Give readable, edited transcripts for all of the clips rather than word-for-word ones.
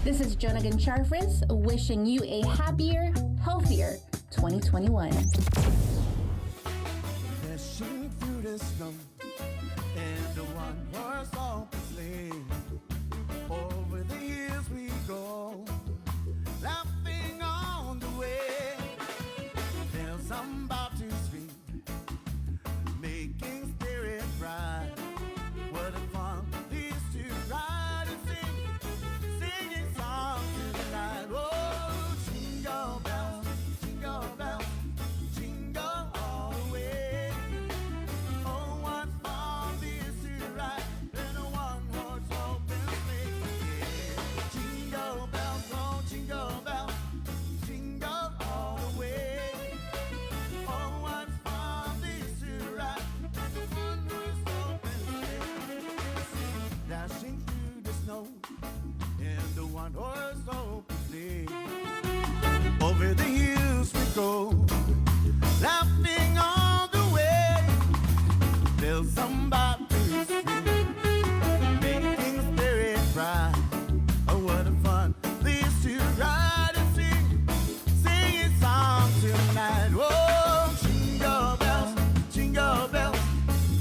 This is Jonagan Charfris wishing you a happier, healthier 2021. Dashing through the snow and the one-horse open sleigh. Over the years we go, laughing on the way. There's some to speak, making spirit bright. What a fun it is to ride and sing, singing songs tonight. Oh, jingle bells, jingle all the way. Oh, what fun it is to ride in a one-horse open sleigh. Yeah. Jingle bells, oh, jingle bells, jingle all the way. Oh, what fun it is to ride in a one-horse open sleigh. Dashing through the snow in the one-horse open sleigh. Over the hills we go, laughing all the way. There's somebody sweet, making spirit bright. Oh, what a fun this to ride and sing, singing songs tonight. Oh, jingle bells,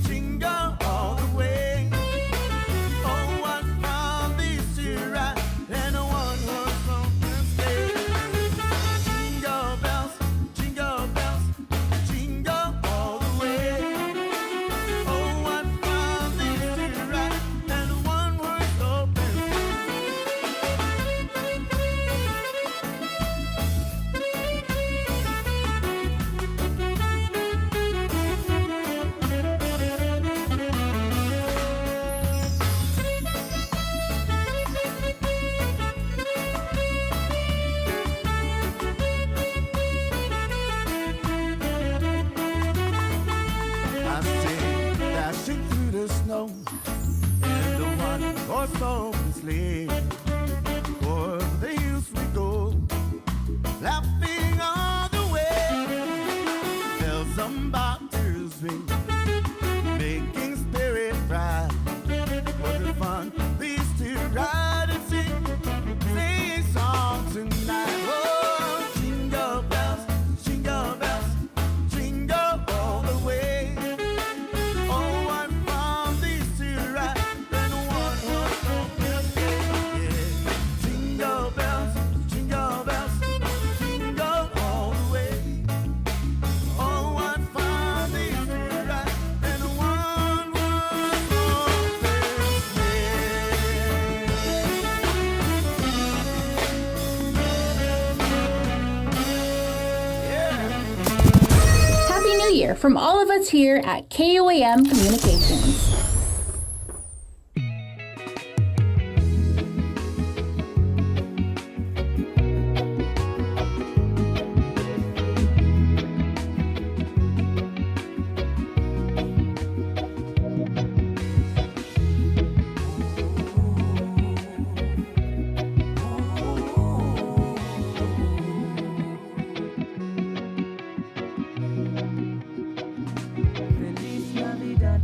jingle all the way. Oh, what fun this to ride in a one-horse open sleigh. Jingle bells, jingle all the way. Oh, what fun this to ride in a one-horse open I sing, dashing through the snow in the one-horse open sleigh. O'er the hills we go, laughing all the way. Bells somebody to swing, making spirit bright. What a fun these to ride and sing, sing songs tonight. Oh, jingle bells, jingle all the way. Oh, what fun these to ride in a one-horse open sleigh. Yeah. Jingle bells, jingle all the way. Oh, what fun these to ride in a one-horse open sleigh. Yeah. Happy New Year from all of us here at KOAM Communications. Feliz Navidad.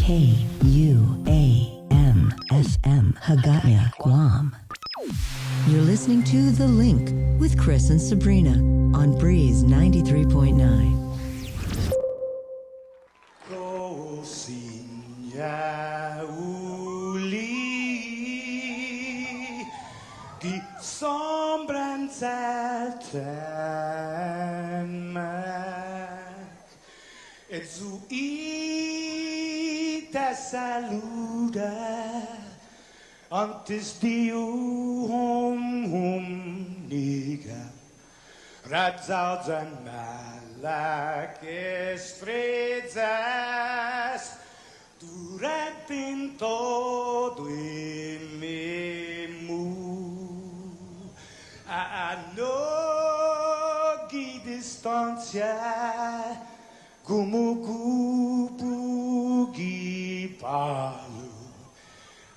KUAM-FM Hagaya, Guam. You're listening to The Link with Chris and Sabrina on Breeze 93.9. Così uli di sombranza e su ita saluda antes di niga radzaudzan malak estrezas durante todo memu a nogi distancia como kupugi palu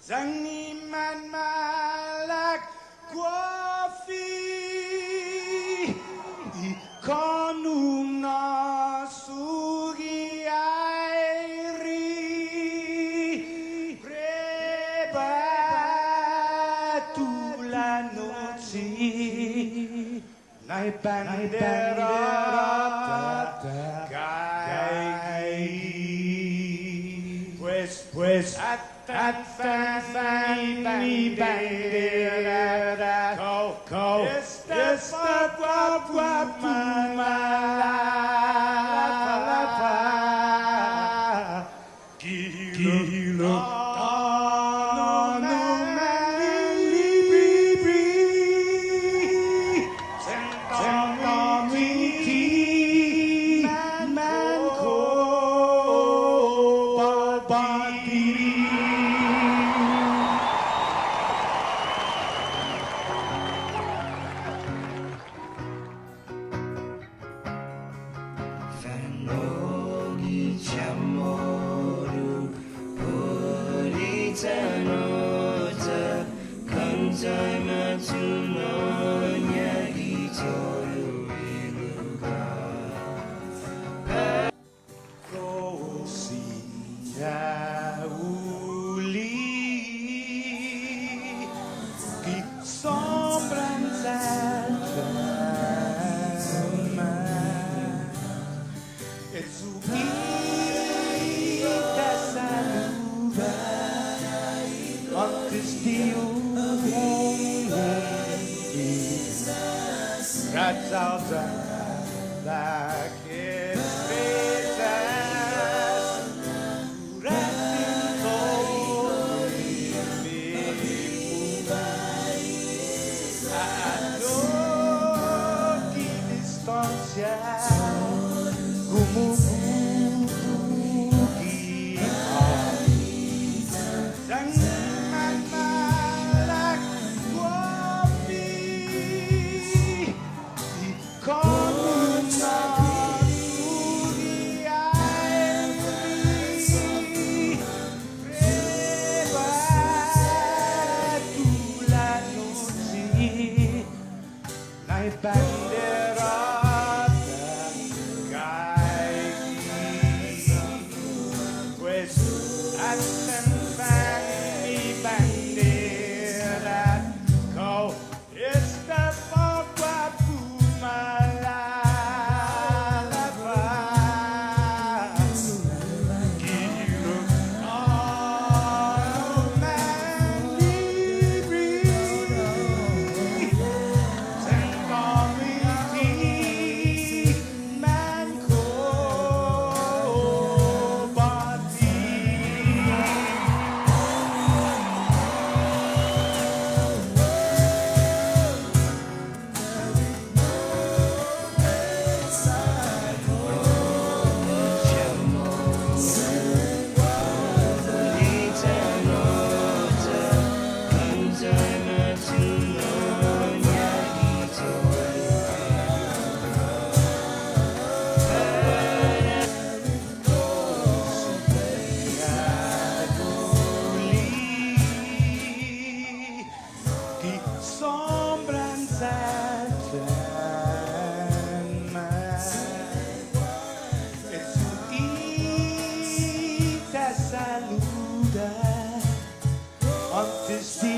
zangiman malak guafi ikonum nasugi airi prebatu la noci nai banderata pues atan mi bandera co esta guapumala kilo saluda antes de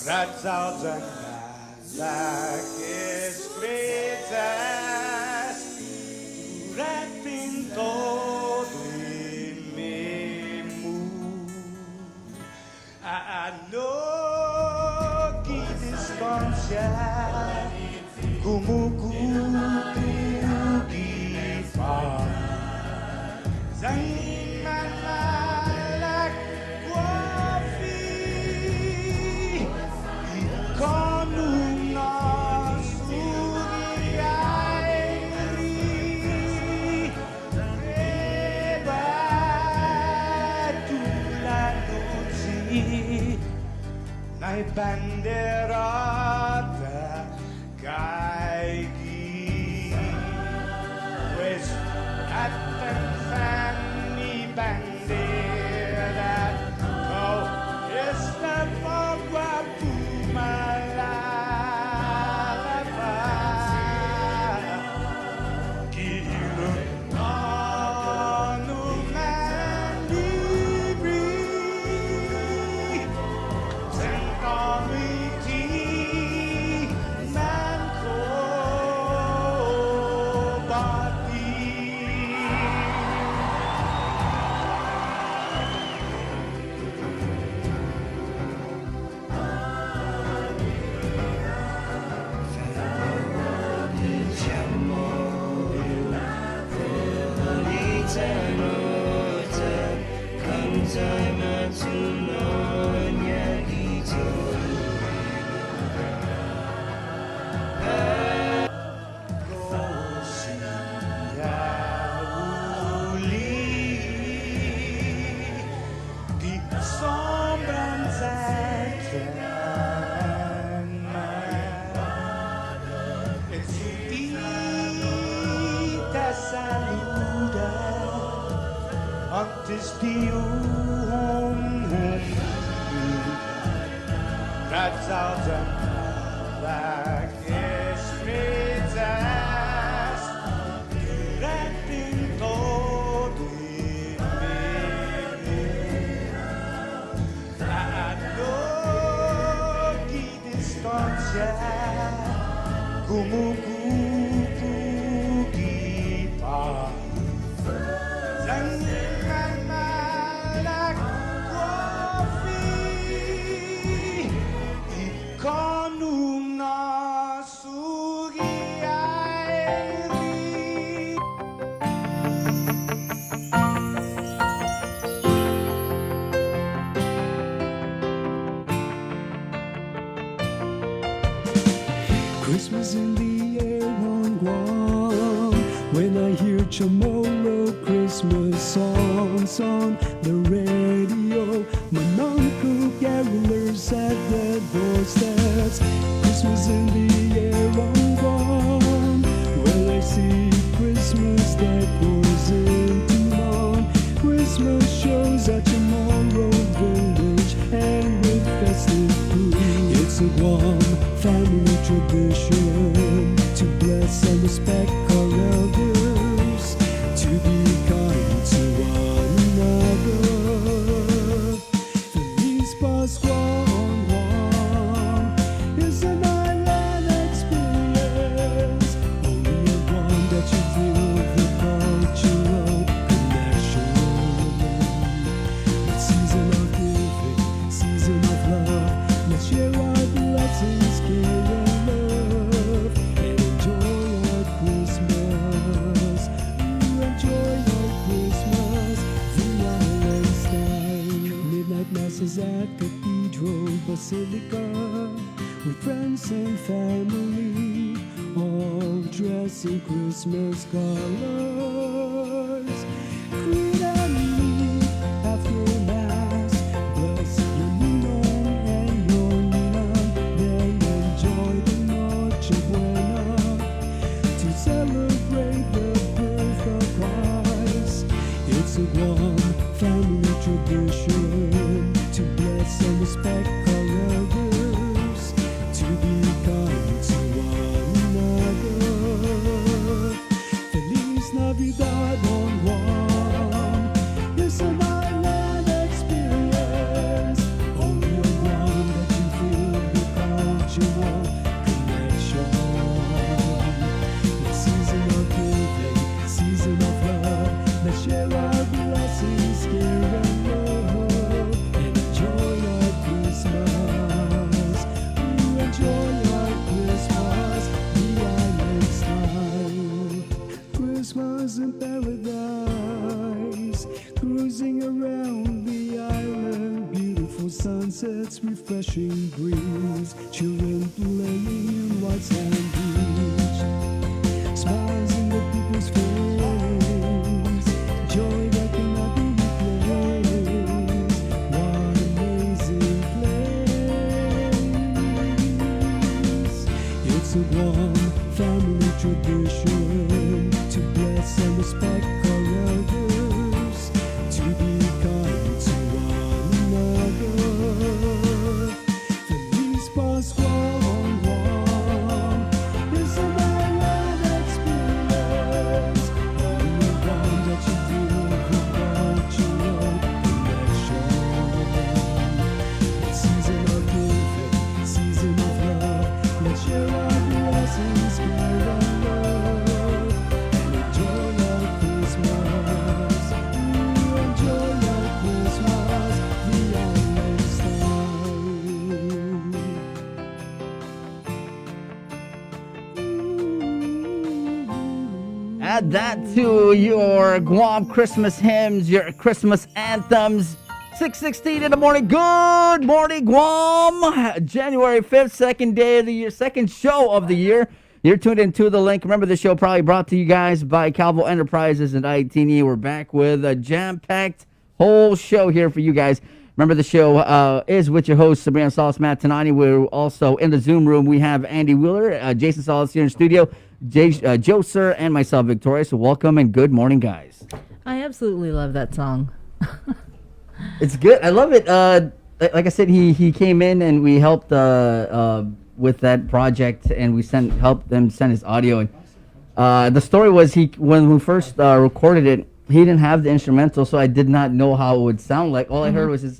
Ratzaus and like espretas rapping todo em memo. I know que distância como que faz like coffee con una sughiairi preba tu la noci nai banderata caighi questa fanni bandera oh esta poco pumala antes de Ratzaus and like espretas rapping todo em memo. I know que distância como que faz con una sughiairi. Christmas in the air on Guam. When I hear Chamorro Christmas songs on the radio, my uncle carolers at the doorsteps. Christmas in the air on Guam. Well, I see Christmas decors into lawn. Christmas shows at Chamorro Village and with festive food. It's a Guam family tradition to bless and respect our elders, to be kind to one another. Feliz Pascua on Guam is an island experience, only a one that you feel the cultural connection. It's season of giving, season of love. Let's share our blessings, care and love, and enjoy our Christmas. Enjoy our Christmas, the island style. Midnight masses at Cathedral Basilica, with friends and family, all dressed in Christmas colors. Greet and meet after Mass, bless your Ninong and your Ninang, then enjoy the Noche Buena to celebrate the birth of Christ. It's a Guam family tradition to bless and respect our elders, to be kind to one another. Feliz Navidad. was in paradise, cruising around the island. Beautiful sunsets, refreshing breeze, children playing in white sand beach, smiles in the people's face, joy that cannot be replaced. What amazing place! It's a Guam family tradition to bless and respect our elders, to be kind to one another. Feliz Pascual, Guam, it's a very love experience. Only one that you feel the cultural connection. Season of giving, season of love. Let's share our blessings, spread our love, and enjoy our Christmas. Enjoy our Christmas, the island style. Add that to your Guam Christmas hymns, your Christmas anthems. 6:16 in the morning. Good morning, Guam. January 5th, second day of the year, second show of the year. You're tuned into The Link. Remember, the show probably brought to you guys by Calvo Enterprises and ITNE. We're back with a jam-packed whole show here for you guys. Remember, the show is with your host, Sabrina Salas, Matt Tanani. We're also in the Zoom room. We have Andy Wheeler, Jason Salas here in studio, Joe Sir, and myself, Victoria. So welcome and good morning, guys. I absolutely love that song. It's good. I love it. Like I said, he came in and we helped with that project, and we helped them send his audio. And the story was when we first recorded it, he didn't have the instrumental, so I did not know how it would sound like. All I heard was his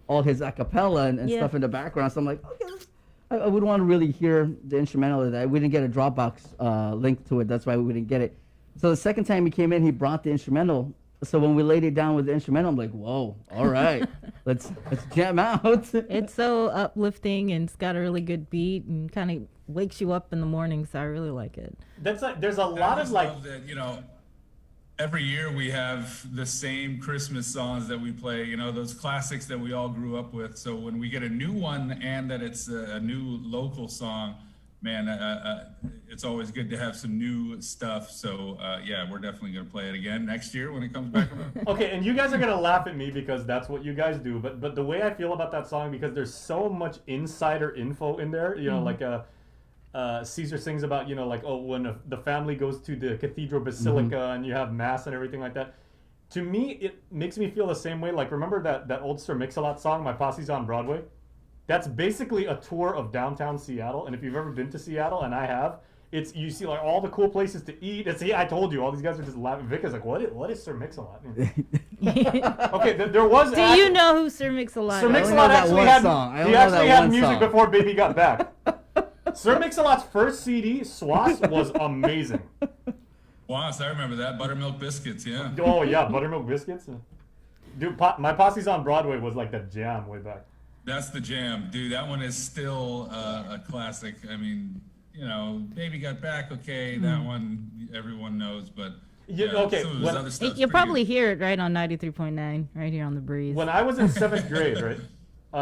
a cappella and stuff in the background. So I'm like, okay, I would want to really hear the instrumental of that. We didn't get a Dropbox link to it. That's why we didn't get it. So the second time he came in, he brought the instrumental. So when we laid it down with the instrumental, I'm like, whoa, all right, let's jam out. It's so uplifting, and it's got a really good beat and kind of wakes you up in the morning, so I really like it. That's like, there's a lot of like, that, every year we have the same Christmas songs that we play, those classics that we all grew up with. So when we get a new one and that it's a new local song, man, it's always good to have some new stuff. So yeah, we're definitely going to play it again next year when it comes back around. okay, and you guys are going to laugh at me because that's what you guys do. But the way I feel about that song, because there's so much insider info in there, like Caesar sings about, when the family goes to the cathedral basilica and you have mass and everything like that. To me, it makes me feel the same way. Like, remember that old Sir Mix-a-Lot song, My Posse's on Broadway? That's basically a tour of downtown Seattle. And if you've ever been to Seattle, and I have, you see like all the cool places to eat. And see, I told you, all these guys are just laughing. Vic is like, what is Sir Mix-a-Lot? Okay, there was. Do you know who Sir Mix-a-Lot is? Sir Mix-a-Lot actually had music before Baby Got Back. Sir Mix-a-Lot's first CD, Swass, was amazing. Swass, I remember that. Buttermilk Biscuits, yeah. Oh yeah, Buttermilk Biscuits. Dude, My Posse's on Broadway was like the jam way back. That's the jam, dude. That one is still a classic. I mean, Baby Got Back, okay. That one everyone knows, but okay. Some of his other stuff's You'll probably good. hear it right on 93.9, right here on the breeze. When I was in 7th grade, right,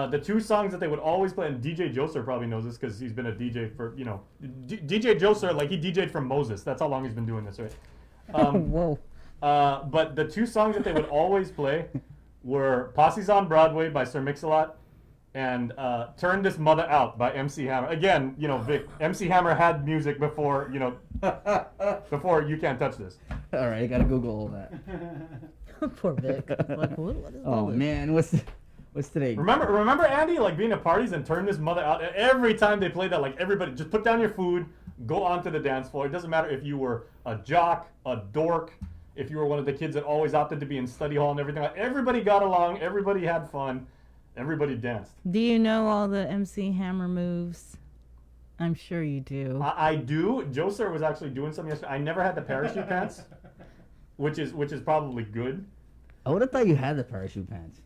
the two songs that they would always play, and DJ Joser probably knows this because he's been a DJ for, DJ Joser, like he DJ'd from Moses. That's how long he's been doing this, right? Whoa. But the two songs that they would always play were Posse's on Broadway by Sir Mix-a-Lot and Turn This Mother Out by MC Hammer. Again, Vic, MC Hammer had music before, before You Can't Touch This. All right, I gotta Google all that. Poor Vic. Like, what is all this? Man, what's today? Remember Andy, like being at parties and Turn This Mother Out. Every time they played that, like everybody just put down your food, go onto the dance floor. It doesn't matter if you were a jock, a dork, if you were one of the kids that always opted to be in study hall and everything. Like, everybody got along, everybody had fun, everybody danced. Do you know all the MC Hammer moves? I'm sure you do. I do. Joe Sir was actually doing some yesterday. I never had the parachute pants, which is probably good. I would have thought you had the parachute pants.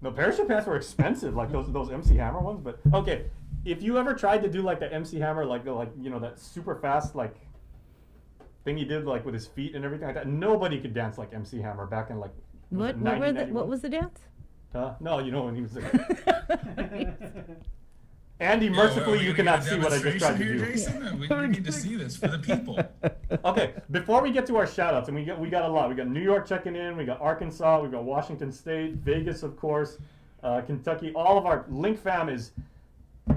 No, parachute pants were expensive, like those MC Hammer ones. But okay, if you ever tried to do like the MC Hammer, like that super fast, like thing he did like with his feet and everything like that. Nobody could dance like MC Hammer back in like What was the dance? No, you know when he was like. Andy, mercifully, you cannot see what I just tried to do. Jason? We need to see this for the people. Okay, before we get to our shout-outs, and we got a lot. We got New York checking in, we got Arkansas, we got Washington State, Vegas, of course, Kentucky. All of our Link fam is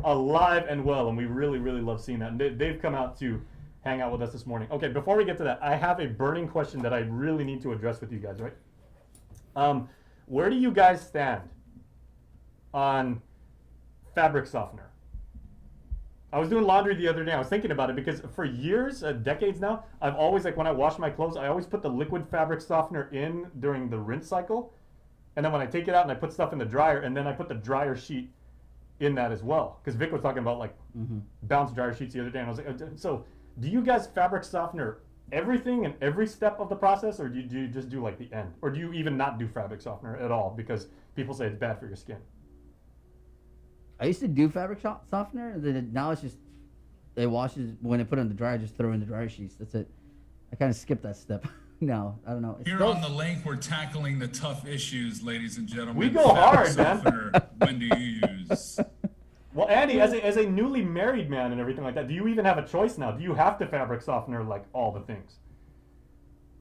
alive and well, and we really, really love seeing that. And they've come out to hang out with us this morning. Okay, before we get to that, I have a burning question that I really need to address with you guys, right? Where do you guys stand on fabric softener? I was doing laundry the other day. I was thinking about it because for years, decades now, I've always, like when I wash my clothes, I always put the liquid fabric softener in during the rinse cycle. And then when I take it out and I put stuff in the dryer, and then I put the dryer sheet in that as well. Because Vic was talking about like bounce dryer sheets the other day. And I was like, so do you guys fabric softener everything and every step of the process? Or do you just do like the end? Or do you even not do fabric softener at all because people say it's bad for your skin? I used to do fabric softener, and then now it's just it washes when I put it in the dryer. Just throw in the dryer sheets. That's it. I kind of skipped that step. now I don't know. Here on the link, we're tackling the tough issues, ladies and gentlemen. We go hard, man. When do you use? Well, Andy, as a newly married man and everything like that, do you even have a choice now? Do you have to fabric softener like all the things?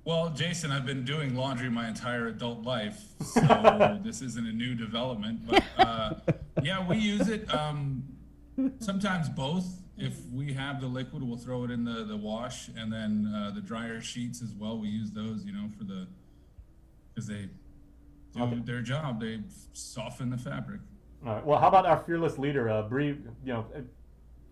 Well, Jason, I've been doing laundry my entire adult life, so this isn't a new development. But yeah, we use it. Sometimes both. If we have the liquid, we'll throw it in the wash, and then the dryer sheets as well. We use those, because they do their job. They soften the fabric. All right. Well, how about our fearless leader, Bree?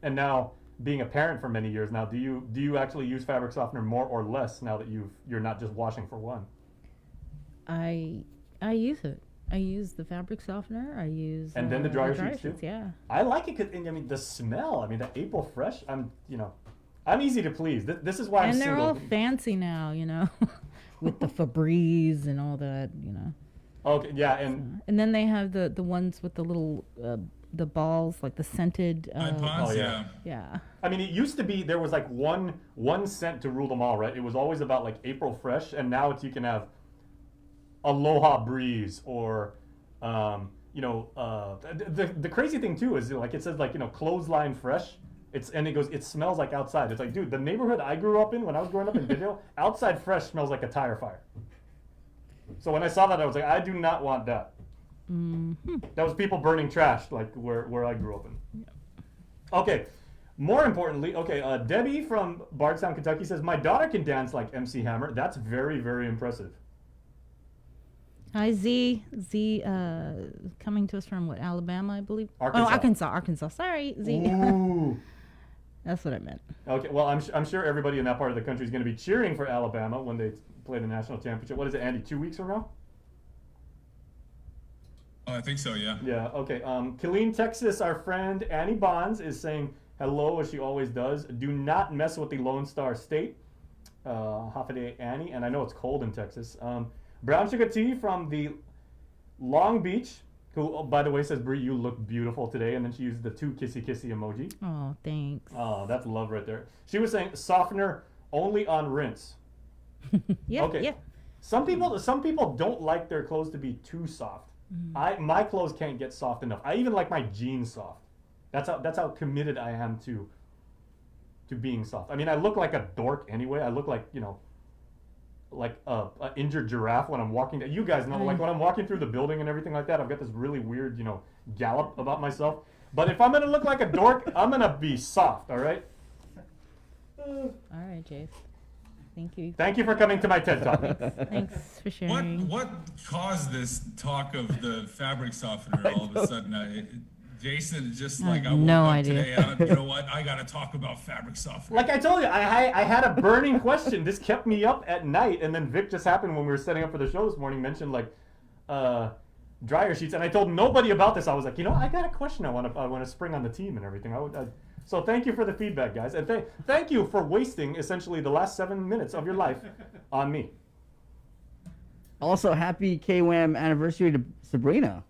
And now being a parent for many years now, do you actually use fabric softener more or less now that you're not just washing for one? I use it. I use the fabric softener. I use and then the dryer sheets too. Yeah, I like it because the smell. That April fresh. I'm easy to please. This is why I'm single. And they're all fancy now, with the Febreze and all that, Okay, yeah, and then they have the ones with the little the balls, like the scented. iPods, yeah. Yeah. It used to be there was like one scent to rule them all, right? It was always about like April fresh, and now you can have Aloha Breeze or the crazy thing too is like it says like clothesline fresh. It smells like outside. It's like, dude, the neighborhood I grew up in when I was growing up in Bidwell, outside fresh smells like a tire fire. So when I saw that, I was like, I do not want that. Mm-hmm. That was people burning trash like where I grew up in. Yep. Okay. More importantly, Debbie from Bardstown, Kentucky says, my daughter can dance like MC Hammer. That's very, very impressive. Hi, Z. Z coming to us from Alabama, I believe. Arkansas. Sorry, Z. Ooh. That's what I meant. Okay, well, I'm sure everybody in that part of the country is going to be cheering for Alabama when they play the national championship. What is it, Andy, 2 weeks from now? Oh, I think so, yeah. Yeah, okay. Killeen, Texas, our friend Annie Bonds is saying hello, as she always does. Do not mess with the Lone Star State. Hafaday Annie, and I know it's cold in Texas. Brown Sugar Tea from the Long Beach, who, by the way, says, Brie, you look beautiful today. And then she used the 2 kissy emoji. Oh, thanks. Oh, that's love right there. She was saying softener only on rinse. Yeah. Okay. Yeah. Some people don't like their clothes to be too soft. My clothes can't get soft enough. I even like my jeans soft. That's how committed I am to being soft. I look like a dork anyway. I look like like a injured giraffe when I'm walking. You guys know, like when I'm walking through the building and everything like that, I've got this really weird, gallop about myself. But if I'm gonna look like a dork, I'm gonna be soft. All right. All right, Jace. Thank you. Thank you for coming to my TED Talk. Thanks for sharing. What caused this talk of the fabric softener all of a sudden? Jason is just like, I woke up today, and you know what? I got to talk about fabric softener. Like I told you, I had a burning question. This kept me up at night, and then Vic just happened when we were setting up for the show this morning, mentioned like dryer sheets, and I told nobody about this. I was like, I got a question I want to spring on the team and everything. So thank you for the feedback, guys, and thank you for wasting essentially the last 7 minutes of your life on me. Also, happy KWAM anniversary to Sabrina.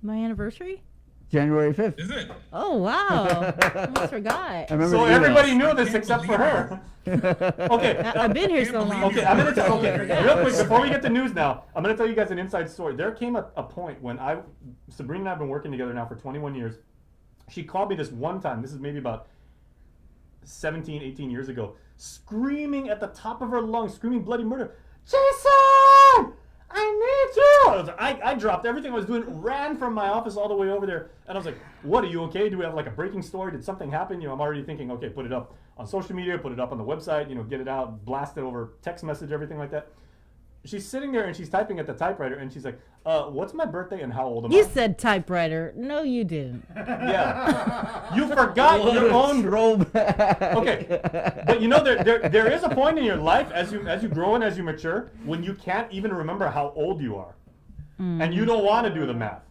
My anniversary? January 5th. Is it? Oh, wow. Almost forgot. I remember So the email. everybody knew this except for her. Okay. I've been here so long. Okay, I'm gonna tell. Okay, real quick before we get to news now, I'm gonna tell you guys an inside story. There came a point when Sabrina and I have been working together now for 21 years. She called me this one time. This is maybe about 17, 18 years ago, screaming at the top of her lungs, screaming bloody murder. Jason, I need you. I dropped everything I was doing, ran from my office all the way over there, and I was like, "What? Are you okay? Do we have like a breaking story? Did something happen?" I'm already thinking, okay, put it up on social media, put it up on the website, get it out, blast it over text message, everything like that. She's sitting there and she's typing at the typewriter, and she's like, "What's my birthday and how old am I?" You said typewriter. No, you didn't. Yeah. You forgot your own robe. Okay. But there is a point in your life as you grow and as you mature when you can't even remember how old you are. And you don't want to do the math.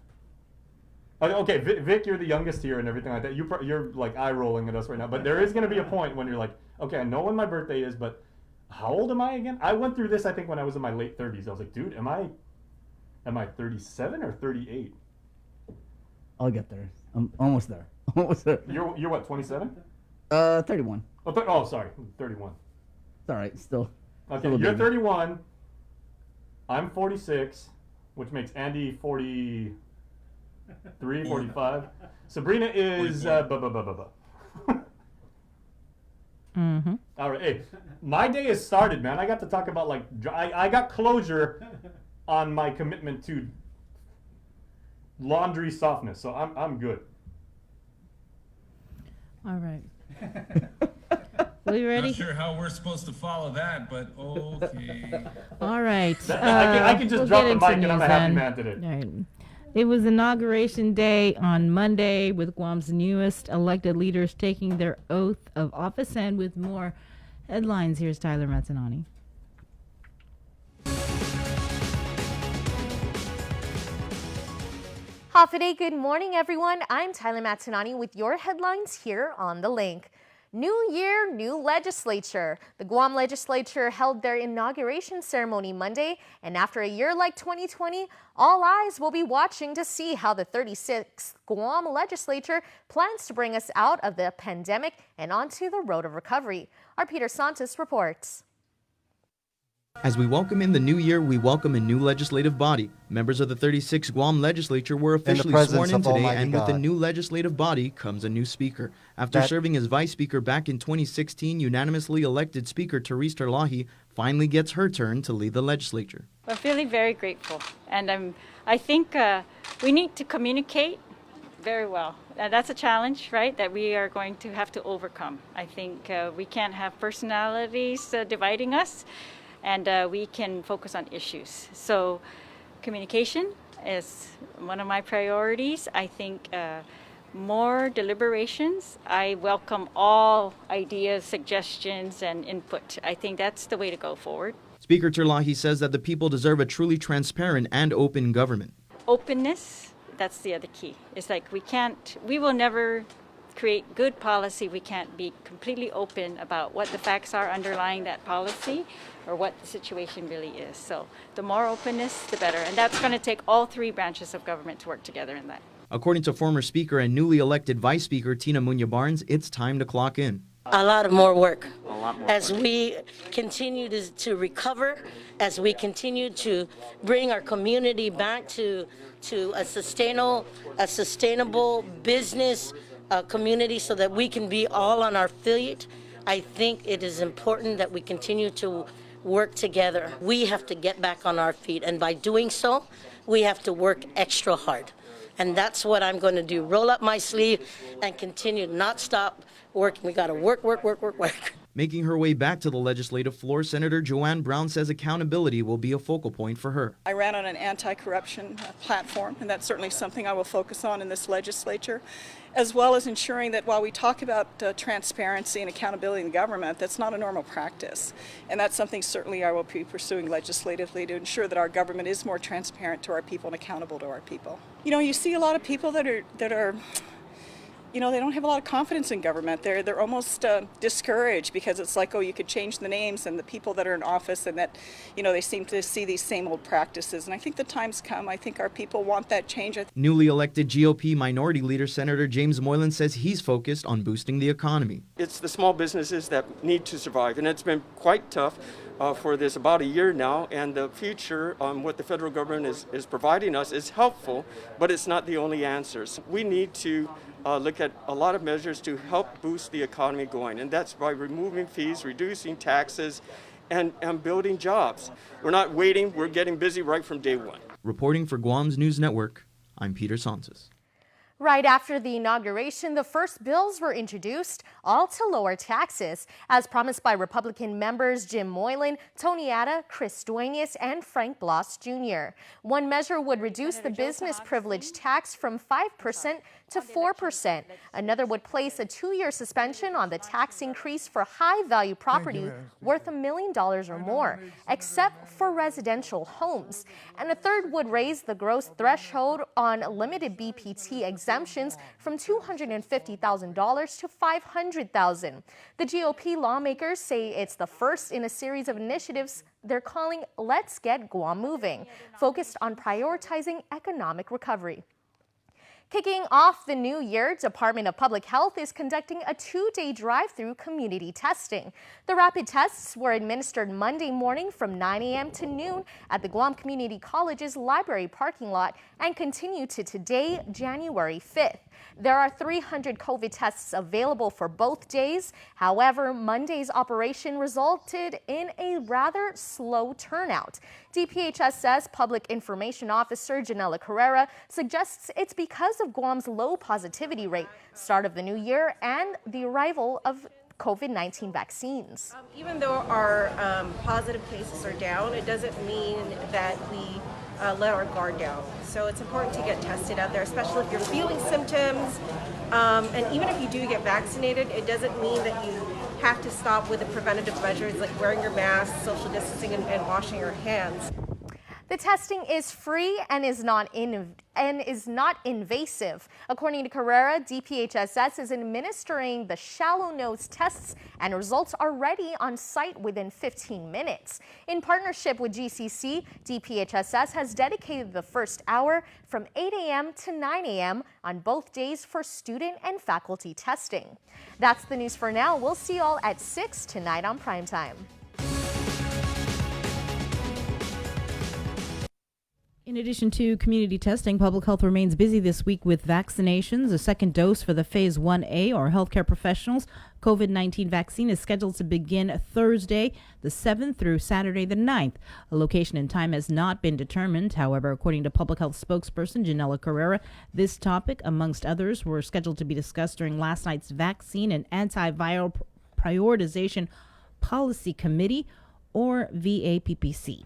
Okay, Vic, you're the youngest here and everything like that. You're like eye rolling at us right now. But there is going to be a point when you're like, okay, I know when my birthday is, but how old am I again? I went through this, I think, when I was in my late 30s. I was like, dude, am I 37 or 38? I'll get there. I'm almost there. Almost there. You're what, 27? 31. Oh, sorry, 31. It's all right. Still. Okay, you're 31. I'm 46, which makes Andy 43, 45. Sabrina is Mm-hmm. All right, hey, my day has started, man. I got to talk about I got closure on my commitment to laundry softness, so I'm good. All right. Are you ready? Not sure how we're supposed to follow that, but okay. All right. I can just drop the mic and I'm a happy man today. All right. It was Inauguration Day on Monday with Guam's newest elected leaders taking their oath of office, and with more headlines, here's Tyler Mazzanani. Hafiday, good morning, everyone. I'm Tyler Mazzanani with your headlines here on The Link. New year, new legislature. The Guam Legislature held their inauguration ceremony Monday, and after a year like 2020, all eyes will be watching to see how the 36th Guam Legislature plans to bring us out of the pandemic and onto the road of recovery. Our Peter Santos reports. As we welcome in the new year, we welcome a new legislative body. Members of the 36th Guam Legislature were officially sworn in today, and with the new legislative body comes a new speaker. After serving as vice speaker back in 2016, unanimously elected Speaker Therese Terlahi finally gets her turn to lead the legislature. I'm feeling very grateful, and I think we need to communicate very well. That's a challenge, right, that we are going to have to overcome. I think we can't have personalities dividing us, and we can focus on issues. So communication is one of my priorities. I think more deliberations. I welcome all ideas, suggestions, and input. I think that's the way to go forward. Speaker Terlahi says that the people deserve a truly transparent and open government. Openness, that's the other key. It's like we will never create good policy. We can't be completely open about what the facts are underlying that policy or what the situation really is. So the more openness, the better. And that's going to take all three branches of government to work together in that. According to former Speaker and newly elected Vice Speaker Tina Munya Barnes, it's time to clock in. A lot more work. As we continue to recover, as we continue to bring our community back to a sustainable business community so that we can be all on our feet, I think it is important that we continue to work together. We have to get back on our feet, and by doing so, we have to work extra hard. And that's what I'm going to do. Roll up my sleeve and continue, not stop working. We got to work. Making her way back to the legislative floor, Senator Joanne Brown says accountability will be a focal point for her. I ran on an anti-corruption platform, and that's certainly something I will focus on in this legislature, as well as ensuring that while we talk about transparency and accountability in government, that's not a normal practice. And that's something certainly I will be pursuing legislatively to ensure that our government is more transparent to our people and accountable to our people. You know, you see a lot of people that are they don't have a lot of confidence in government. They're almost discouraged because it's like, oh, you could change the names and the people that are in office, and that, they seem to see these same old practices. And I think the time's come. I think our people want that change. Newly elected GOP Minority Leader Senator James Moylan says he's focused on boosting the economy. It's the small businesses that need to survive, and it's been quite tough for this about a year now, and the future, what the federal government is providing us is helpful, but it's not the only answers. We need to look at a lot of measures to help boost the economy going, and that's by removing fees, reducing taxes, and building jobs. We're not waiting, we're getting busy right from day one. Reporting for Guam's News Network, I'm Peter Sanchez. Right after the inauguration, the first bills were introduced, all to lower taxes, as promised by Republican members Jim Moylan, Tony Atta, Chris Duenas, and Frank Bloss Jr. One measure would reduce the business privilege tax from 5% to 4%. Another would place a 2-year suspension on the tax increase for high-value property worth $1 million or more, except for residential homes. And a third would raise the gross threshold on limited BPT exemptions from $250,000 to $500,000. The GOP lawmakers say it's the first in a series of initiatives they're calling Let's Get Guam Moving, focused on prioritizing economic recovery. Kicking off the new year, Department of Public Health is conducting a 2-day drive-through community testing. The rapid tests were administered Monday morning from 9 a.m. to noon at the Guam Community College's library parking lot and continue to today, January 5th. There are 300 COVID tests available for both days. However, Monday's operation resulted in a rather slow turnout. DPHS's Public Information Officer Janela Carrera suggests it's because of Guam's low positivity rate, start of the new year, and the arrival of COVID-19 vaccines. Even though our positive cases are down, it doesn't mean that we let our guard down. So it's important to get tested out there, especially if you're feeling symptoms. And even if you do get vaccinated, it doesn't mean that you have to stop with the preventative measures like wearing your mask, social distancing, and washing your hands. The testing is free and is not invasive. According to Carrera, DPHSS is administering the shallow nose tests and results are ready on site within 15 minutes. In partnership with GCC, DPHSS has dedicated the first hour from 8 a.m. to 9 a.m. on both days for student and faculty testing. That's the news for now. We'll see you all at 6 tonight on Primetime. In addition to community testing, public health remains busy this week with vaccinations. A second dose for the Phase 1A or healthcare professionals COVID-19 vaccine is scheduled to begin Thursday the 7th through Saturday the 9th. A location and time has not been determined. However, according to public health spokesperson Janela Carrera, this topic, amongst others, were scheduled to be discussed during last night's Vaccine and Antiviral Prioritization Policy Committee or VAPPC.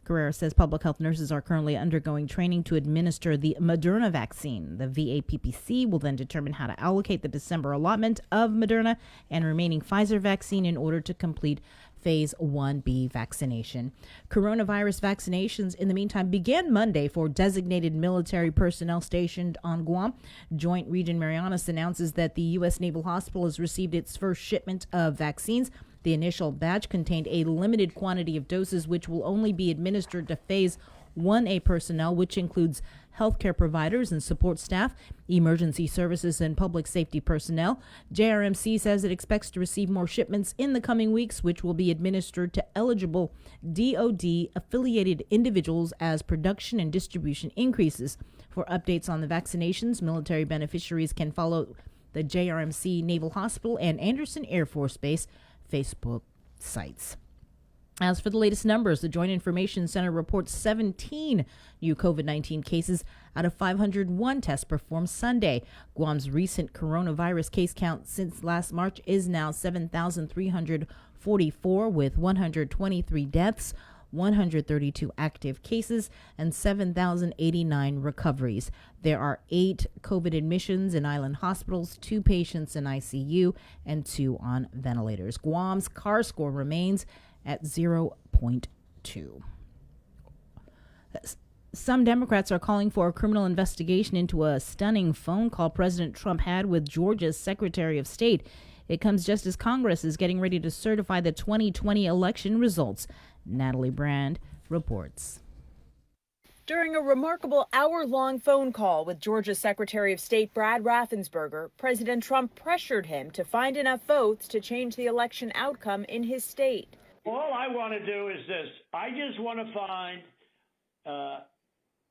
Carrera says public health nurses are currently undergoing training to administer the Moderna vaccine. The VAPPC will then determine how to allocate the December allotment of Moderna and remaining Pfizer vaccine in order to complete Phase 1B vaccination. Coronavirus vaccinations, in the meantime, began Monday for designated military personnel stationed on Guam. Joint Region Marianas announces that the U.S. Naval Hospital has received its first shipment of vaccines. The initial batch contained a limited quantity of doses, which will only be administered to Phase 1A personnel, which includes healthcare providers and support staff, emergency services, and public safety personnel. JRMC says it expects to receive more shipments in the coming weeks, which will be administered to eligible DoD-affiliated individuals as production and distribution increases. For updates on the vaccinations, military beneficiaries can follow the JRMC Naval Hospital and Anderson Air Force Base Facebook sites. As for the latest numbers, the Joint Information Center reports 17 new COVID-19 cases out of 501 tests performed Sunday. Guam's recent coronavirus case count since last March is now 7,344 with 123 deaths, 132 active cases, and 7,089 recoveries. There are 8 COVID admissions in island hospitals, 2 patients in ICU, and 2 on ventilators. Guam's CAR score remains at 0.2. Some Democrats are calling for a criminal investigation into a stunning phone call President Trump had with Georgia's Secretary of State. It comes just as Congress is getting ready to certify the 2020 election results. Natalie Brand reports. During a remarkable hour-long phone call with Georgia's Secretary of State Brad Raffensperger, President Trump pressured him to find enough votes to change the election outcome in his state. All I want to do is this. I just want to find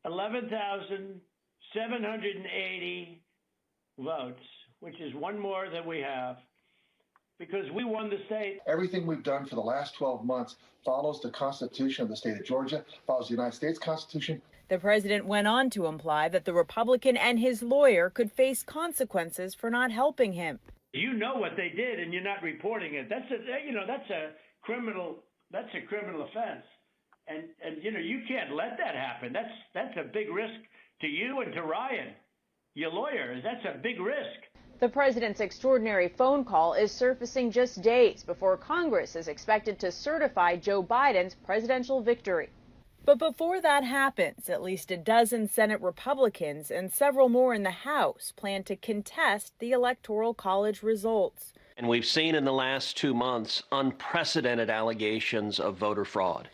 11,780 votes, which is one more than we have, because we won the state. Everything we've done for the last 12 months follows the Constitution of the state of Georgia, follows the United States Constitution. The president went on to imply that the Republican and his lawyer could face consequences for not helping him. You know what they did, and you're not reporting it. That's a criminal offense, and you can't let that happen. That's a big risk to you and to Ryan, your lawyer. That's a big risk. The president's extraordinary phone call is surfacing just days before Congress is expected to certify Joe Biden's presidential victory. But before that happens, at least a dozen Senate Republicans and several more in the House plan to contest the Electoral College results. And we've seen in the last 2 months unprecedented allegations of voter fraud.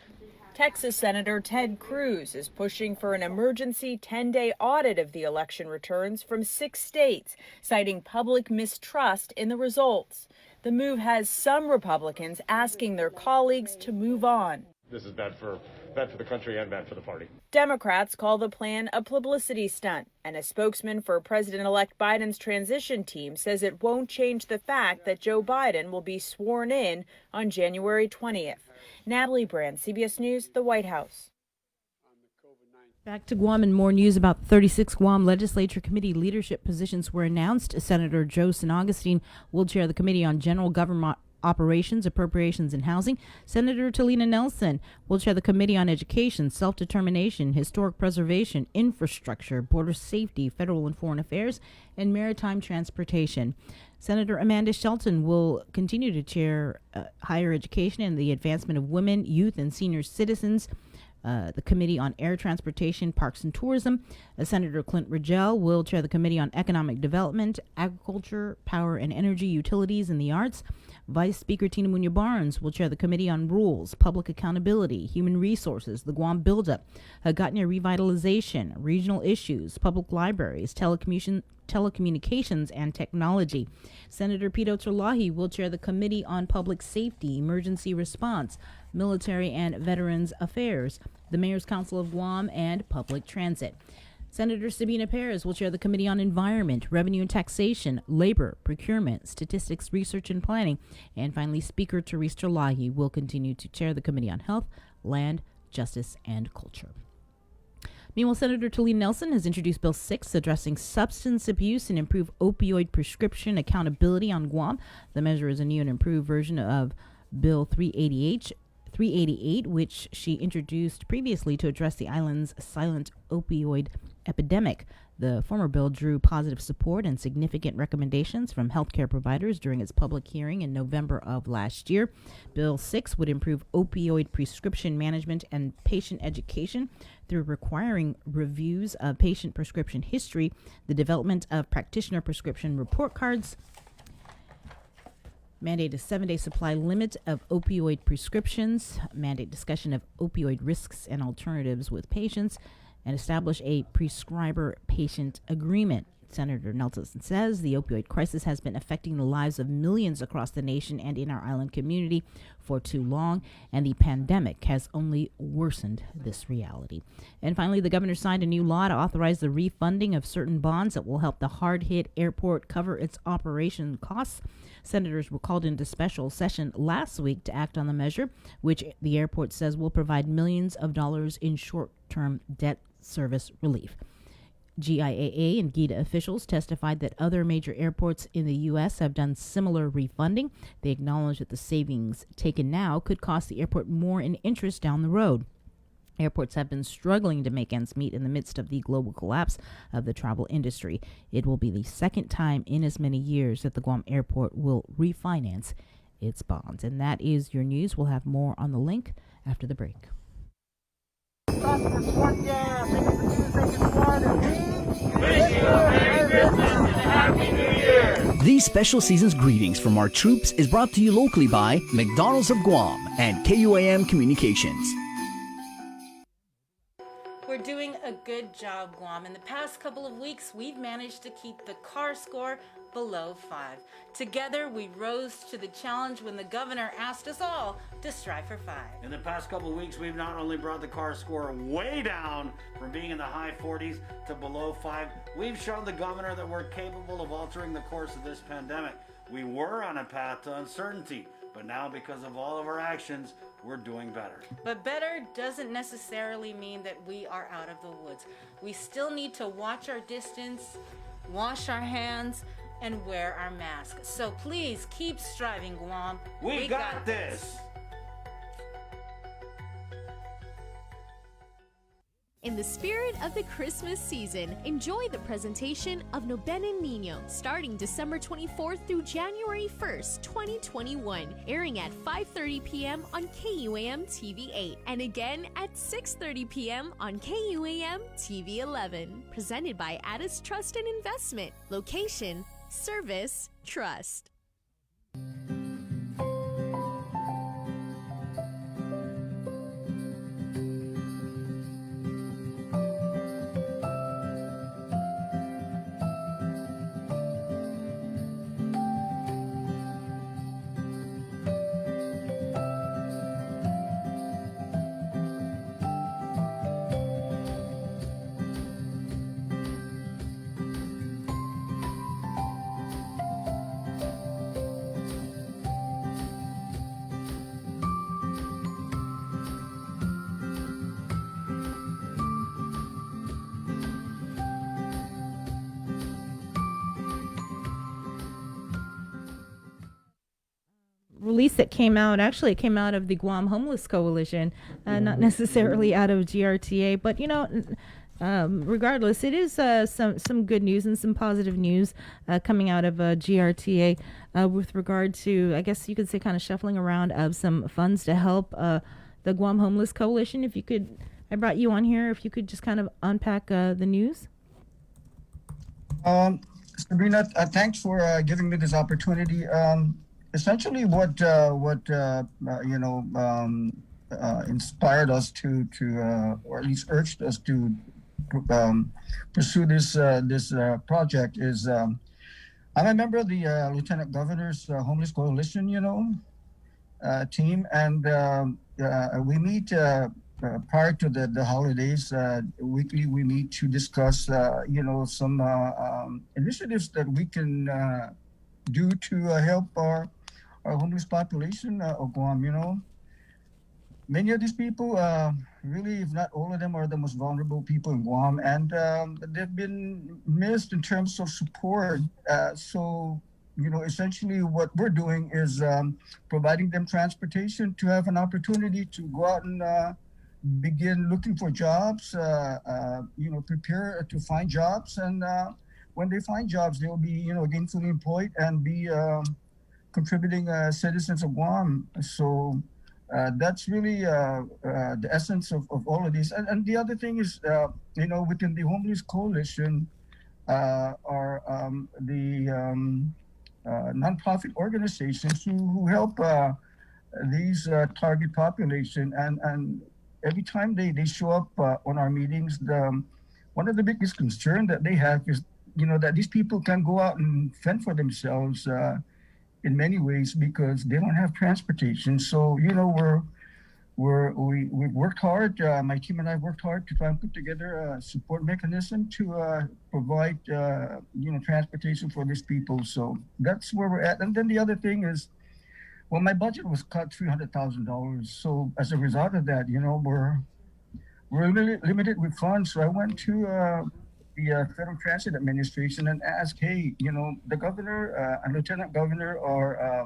Texas Senator Ted Cruz is pushing for an emergency 10-day audit of the election returns from 6 states, citing public mistrust in the results. The move has some Republicans asking their colleagues to move on. This is bad for the country and bad for the party. Democrats call the plan a publicity stunt, and a spokesman for President-elect Biden's transition team says it won't change the fact that Joe Biden will be sworn in on January 20th. Natalie Brand, CBS News, the White House. Back to Guam and more news about 36 Guam Legislature committee leadership positions were announced. Senator Joe San Augustine will chair the Committee on General Government Operations, Appropriations, and Housing. Senator Talina Nelson will chair the Committee on Education, Self-Determination, Historic Preservation, Infrastructure, Border Safety, Federal and Foreign Affairs, and Maritime Transportation. Senator Amanda Shelton will continue to chair higher education and the advancement of women, youth, and senior citizens. The Committee on Air Transportation, Parks and Tourism. Senator Clint Rigel will chair the Committee on Economic Development, Agriculture, Power and Energy, Utilities, and the Arts. Vice Speaker Tina Munoz Barnes will chair the Committee on Rules, Public Accountability, Human Resources, the Guam Buildup, Hagatna Revitalization, Regional Issues, Public Libraries, Telecommunications, and Technology. Senator Pito Terlahi will chair the Committee on Public Safety, Emergency Response, Military and Veterans Affairs, the Mayor's Council of Guam, and Public Transit. Senator Sabina Perez will chair the Committee on Environment, Revenue and Taxation, Labor, Procurement, Statistics, Research and Planning. And finally, Speaker Therese Terlahi will continue to chair the Committee on Health, Land, Justice, and Culture. Meanwhile, Senator Talina Nelson has introduced Bill 6 addressing substance abuse and improve opioid prescription accountability on Guam. The measure is a new and improved version of Bill 388, which she introduced previously to address the island's silent opioid epidemic. The former bill drew positive support and significant recommendations from healthcare providers during its public hearing in November of last year. Bill 6 would improve opioid prescription management and patient education through requiring reviews of patient prescription history, the development of practitioner prescription report cards, mandate a 7-day supply limit of opioid prescriptions, mandate discussion of opioid risks and alternatives with patients, and establish a prescriber-patient agreement. Senator Nelson says the opioid crisis has been affecting the lives of millions across the nation and in our island community for too long, and the pandemic has only worsened this reality. And finally, the governor signed a new law to authorize the refunding of certain bonds that will help the hard-hit airport cover its operation costs. Senators were called into special session last week to act on the measure, which the airport says will provide millions of dollars in short-term debt service relief. GIAA and GITA officials testified that other major airports in the U.S. have done similar refunding. They acknowledge that the savings taken now could cost the airport more in interest down the road. Airports have been struggling to make ends meet in the midst of the global collapse of the travel industry. It will be the second time in as many years that the Guam airport will refinance its bonds. And that is your news. We'll have more on the link after the break. last for 20 years. Wish you a Merry Christmas and a Happy New Year. These special season's greetings from our troops is brought to you locally by McDonald's of Guam and KUAM Communications. We're doing a good job, Guam. In the past couple of weeks, we've managed to keep the CAR score below 5. Together, we rose to the challenge when the governor asked us all to strive for 5. In the past couple of weeks, we've not only brought the CAR score way down from being in the high 40s to below 5, we've shown the governor that we're capable of altering the course of this pandemic. We were on a path to uncertainty, but now because of all of our actions, we're doing better. But better doesn't necessarily mean that we are out of the woods. We still need to watch our distance, wash our hands, and wear our masks. So please keep striving, Guam. We got this. In the spirit of the Christmas season, enjoy the presentation of No Ben and Nino starting December 24th through January 1st, 2021, airing at 5:30 p.m. on KUAM TV 8 and again at 6:30 p.m. on KUAM TV 11. Presented by Addis Trust and Investment. Location, service, trust. Release that came out, actually it came out of the Guam Homeless Coalition, not necessarily out of GRTA, but you know, regardless, it is some good news and some positive news coming out of GRTA with regard to, I guess you could say, kind of shuffling around of some funds to help the Guam Homeless Coalition. If you could, I brought you on here, if you could just kind of unpack the news. Sabrina, thanks for giving me this opportunity. Essentially, what inspired us to or at least urged us to pursue this project is I'm a member of the Lieutenant Governor's Homeless Coalition, team, and we meet prior to the holidays. Weekly, we meet to discuss some initiatives that we can do to help our homeless population of Guam. Many of these people, really, if not all of them, are the most vulnerable people in Guam, and they've been missed in terms of support. So, essentially what we're doing is providing them transportation to have an opportunity to go out and begin looking for jobs, prepare to find jobs, and when they find jobs, they'll be, gainfully employed and be contributing citizens of Guam. So that's really the essence of all of this. And the other thing is, within the Homeless Coalition are the nonprofit organizations who help these target population. And every time they show up on our meetings, one of the biggest concerns that they have is, that these people can go out and fend for themselves in many ways because they don't have transportation. So, we've worked hard. My team and I worked hard to try and put together a support mechanism to provide, transportation for these people. So that's where we're at. And then the other thing is, well, my budget was cut $300,000. So as a result of that, we're really limited with funds. So I went to the Federal Transit Administration and asked, hey, the governor and lieutenant governor are,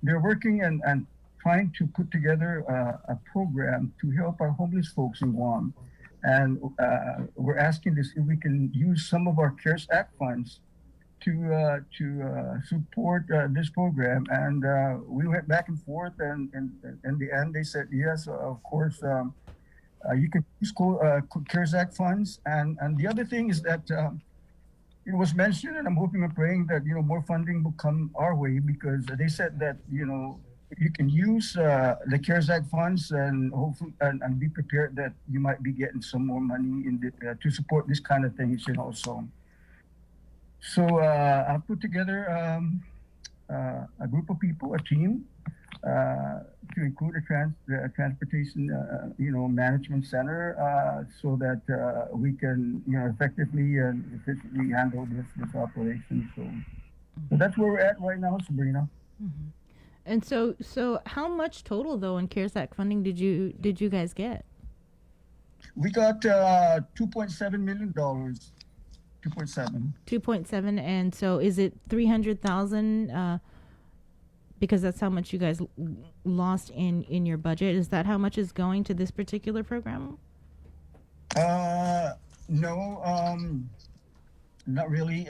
they're working and trying to put together a program to help our homeless folks in Guam. And we're asking this if we can use some of our CARES Act funds to support this program. And we went back and forth, and in the end, they said yes, of course. you can use CARES Act funds. And the other thing is that it was mentioned, and I'm hoping and praying that, more funding will come our way, because they said that, you can use the CARES Act funds and hopefully and be prepared that you might be getting some more money to support this kind of things, So I put together a group of people, a team, to include a transportation, management center, so that we can, effectively and efficiently handle this operation. So that's where we're at right now, Sabrina. Mm-hmm. And so how much total though in CARES Act funding did you guys get? We got $2.7 million. 2.7. 2.7, and so is it 300,000? Because that's how much you guys lost in your budget. Is that how much is going to this particular program? No, not really.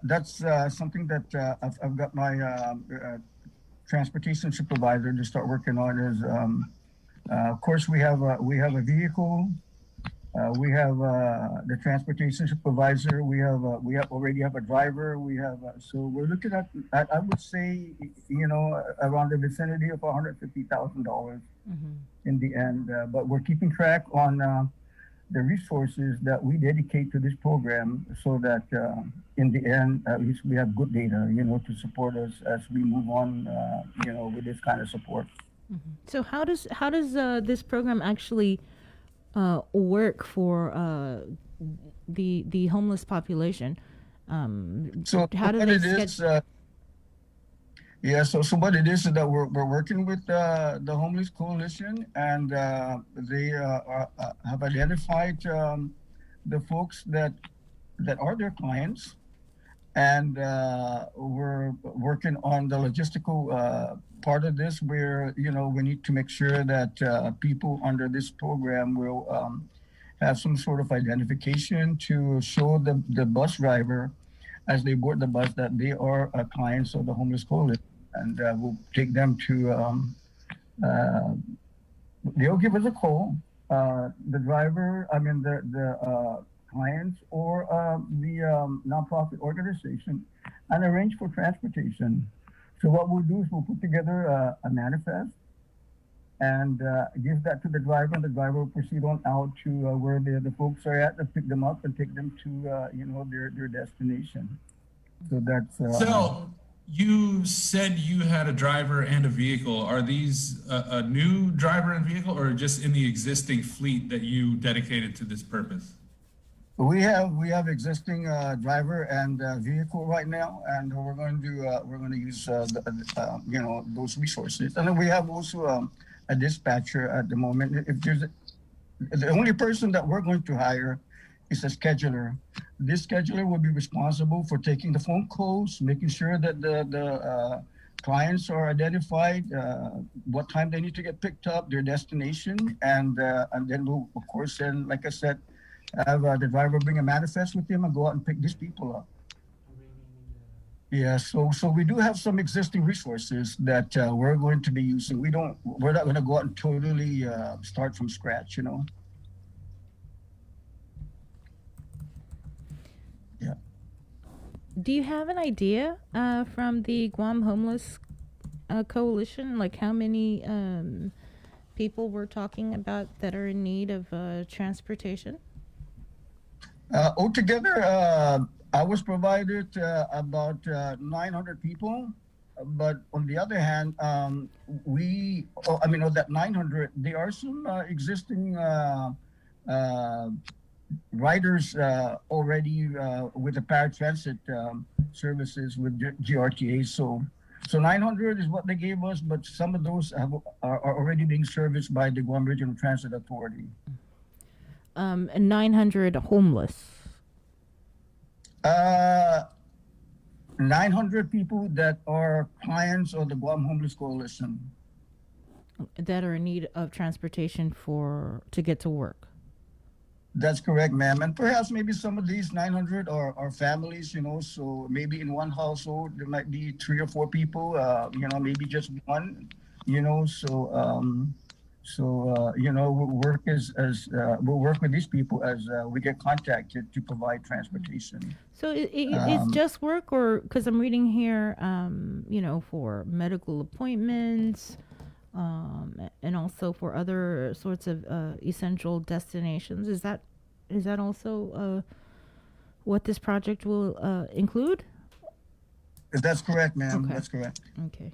That's something that I've got my transportation supervisor to start working on. Is of course we have a vehicle. We have the transportation supervisor. We already have a driver. So we're looking at I would say around the vicinity of $150,000 in the end. But we're keeping track on the resources that we dedicate to this program, so that in the end, at least we have good data, to support us as we move on, with this kind of support. Mm-hmm. So how does this program actually work for the homeless population? So how do what they it is? So what it is that we're working with the Homeless Coalition, and they have identified the folks that are their clients, and we're working on the logistical part of this, where we need to make sure that people under this program will have some sort of identification to show the bus driver as they board the bus that they are clients of the Homeless Coalition. And we'll take them to, they'll give us a call, the driver, the clients, or the nonprofit organization, and arrange for transportation. So what we'll do is we'll put together a manifest and give that to the driver, and the driver will proceed on out to where the folks are at, and pick them up and take them to their destination. So that's... So you said you had a driver and a vehicle. Are these a new driver and vehicle, or just in the existing fleet that you dedicated to this purpose? We have existing driver and vehicle right now, and we're going to use those resources. And then we have also a dispatcher at the moment. If there's the only person that we're going to hire is a scheduler. This scheduler will be responsible for taking the phone calls, making sure that the clients are identified, what time they need to get picked up, their destination, and then we'll, of course, then, like I said, have the driver bring a manifest with him and go out and pick these people up. Yeah, so we do have some existing resources that we're going to be using. We're not going to go out and totally start from scratch, Yeah. Do you have an idea from the Guam Homeless Coalition, like how many people we're talking about that are in need of transportation? Altogether, I was provided about 900 people, but on the other hand, of that 900, there are some existing riders already with the paratransit services with GRTA. So 900 is what they gave us, but some of those are already being serviced by the Guam Regional Transit Authority. 900 homeless. 900 people that are clients of the Guam Homeless Coalition. That are in need of transportation to get to work. That's correct, ma'am. And perhaps maybe some of these 900 are families, so maybe in one household, there might be 3 or 4 people, maybe just one, so We'll work with these people as we get contacted to provide transportation. So it's just work, or because I'm reading here, for medical appointments, and also for other sorts of essential destinations. Is that also what this project will include? That's correct, ma'am. Okay. That's correct. Okay.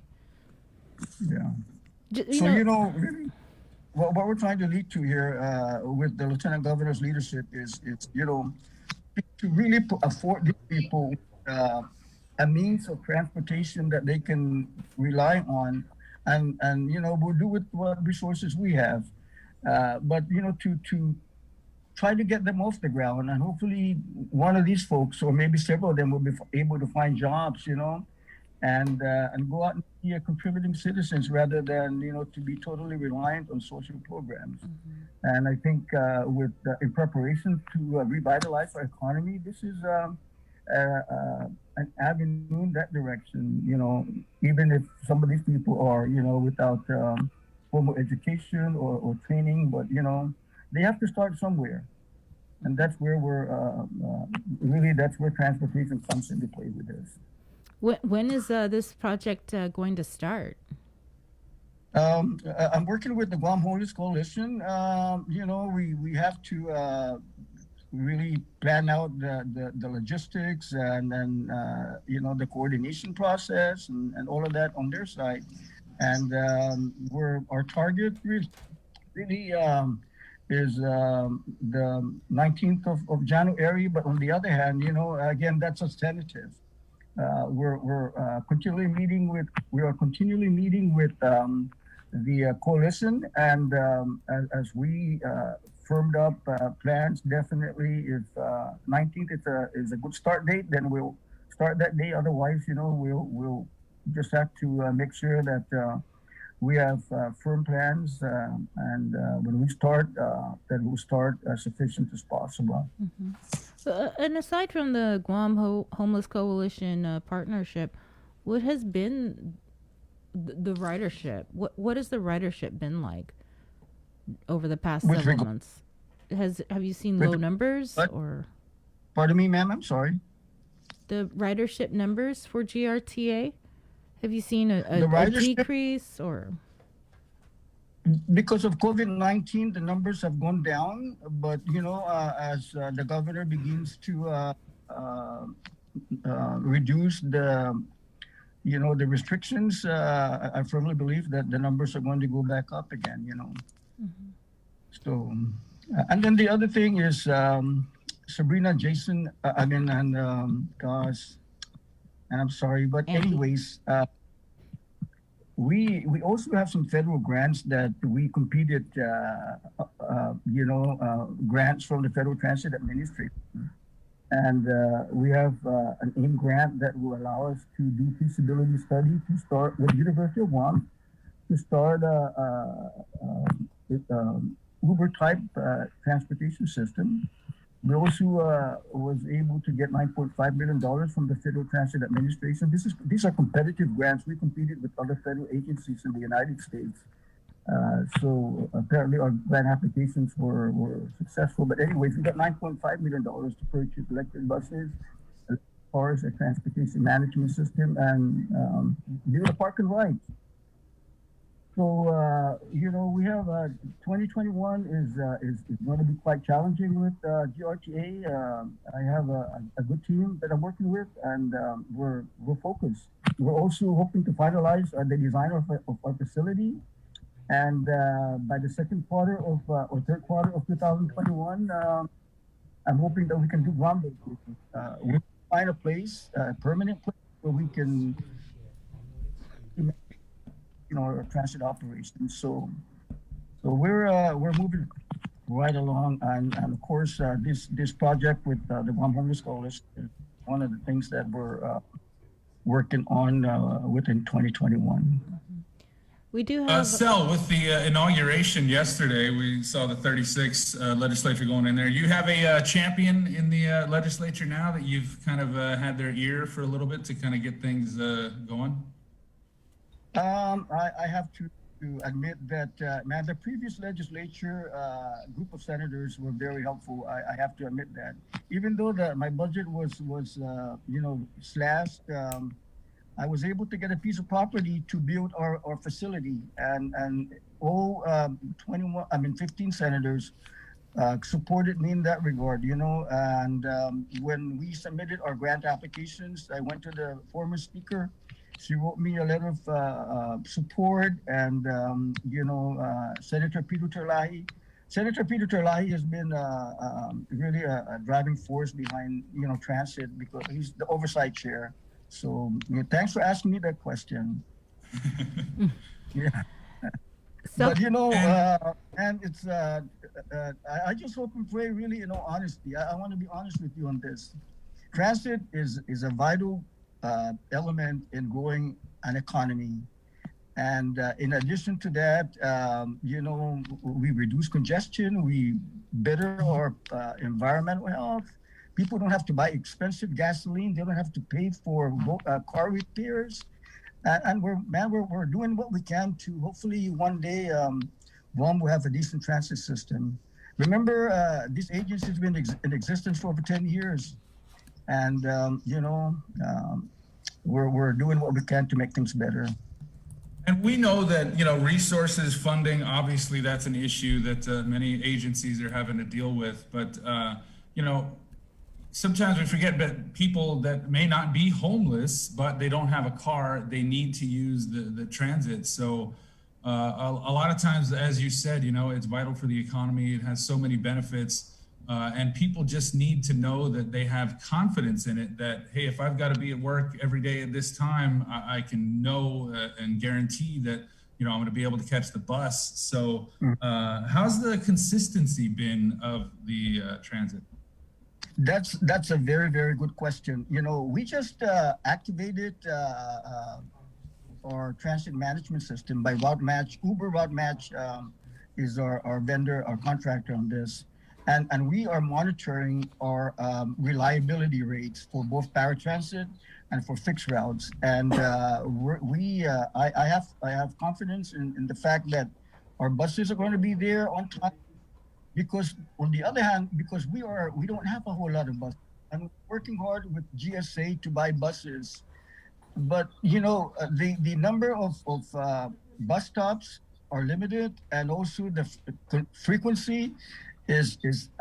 Yeah. Really, what we're trying to lead to here with the Lieutenant Governor's leadership is to really afford these people a means of transportation that they can rely on, and we'll do with what resources we have, but to try to get them off the ground, and hopefully one of these folks, or maybe several of them, will be able to find jobs, and go out and be contributing citizens rather than to be totally reliant on social programs. And I think in preparation to revitalize our economy, this is an avenue in that direction. Even if some of these people are without formal education or training, but they have to start somewhere, and that's where that's where transportation comes into play with this. When is this project going to start? I'm working with the Guam Homeless Coalition. We have to really plan out the logistics and then the coordination process and all of that on their side. And our target really is the 19th of January. But on the other hand, again, that's a tentative. We're continually meeting with the coalition, and as we firmed up plans, definitely if 19th is a good start date, then we'll start that day. Otherwise, we'll just have to make sure that we have firm plans, and when we start, that we'll start as efficient as possible. And aside from the Guam Homeless Coalition partnership, what has been the ridership? What has the ridership been like over the past several months? Have you seen low numbers or? Pardon me, ma'am. I'm sorry. The ridership numbers for GRTA. Have you seen a decrease or? Because of COVID-19, the numbers have gone down, but as the governor begins to reduce the restrictions, I firmly believe that the numbers are going to go back up again. So, and then the other thing is Sabrina, Jason, gosh, and I'm sorry, but anyways. We also have some federal grants that we competed, grants from the Federal Transit Administration. And we have an AIM grant that will allow us to do feasibility study to start with University of Guam, to start Uber-type transportation system. We also was able to get $9.5 million from the Federal Transit Administration. These are competitive grants. We competed with other federal agencies in the United States. So apparently our grant applications were successful. But anyways, we got $9.5 million to purchase electric buses, cars, a transportation management system, and do the park and ride. So, we have 2021 is going to be quite challenging with GRTA. I have a good team that I'm working with, and we're focused. We're also hoping to finalize the design of our facility. And by the second quarter or third quarter of 2021, I'm hoping that we can do groundbreaking. We'll find a place, a permanent place where we can our transit operations. So we're moving right along, and of course this project with the Guam Homeless Coalition is one of the things that we're working on within 2021. We do have Sel, with the inauguration yesterday, we saw the 36th legislature going in there. You have a champion in the legislature now that you've kind of had their ear for a little bit to kind of get things going? I have two to admit that, man, the previous legislature group of senators were very helpful. I have to admit that. Even though my budget was slashed, I was able to get a piece of property to build our facility, and 15 senators supported me in that regard, and when we submitted our grant applications, I went to the former speaker. She wrote me a letter of support, and Senator Peter Terlahi. Senator Peter Terlahi has been really a driving force behind transit, because he's the oversight chair. So thanks for asking me that question. Yeah. But and it's I just hope and pray, really, honesty. I want to be honest with you on this. Transit is a vital element in growing an economy, and in addition to that, we reduce congestion, we better our environmental health. People don't have to buy expensive gasoline. They don't have to pay for car repairs. And we're doing what we can to hopefully one day Guam will have a decent transit system. Remember, this agency has been in existence for over 10 years. And, we're doing what we can to make things better. And we know that, resources, funding, obviously that's an issue that many agencies are having to deal with. But, sometimes we forget that people that may not be homeless, but they don't have a car, they need to use the transit. So a lot of times, as you said, it's vital for the economy. It has so many benefits. And people just need to know that they have confidence in it, that, hey, if I've got to be at work every day at this time, I can know and guarantee that, I'm going to be able to catch the bus. So how's the consistency been of the transit? That's a very, very good question. We just activated our transit management system by Route Match. Uber Route Match is our vendor, our contractor on this. And we are monitoring our reliability rates for both paratransit and for fixed routes. And I have confidence in the fact that our buses are going to be there on time. Because on the other hand, because we don't have a whole lot of buses, and we're working hard with GSA to buy buses, but the number of bus stops are limited, and also the frequency is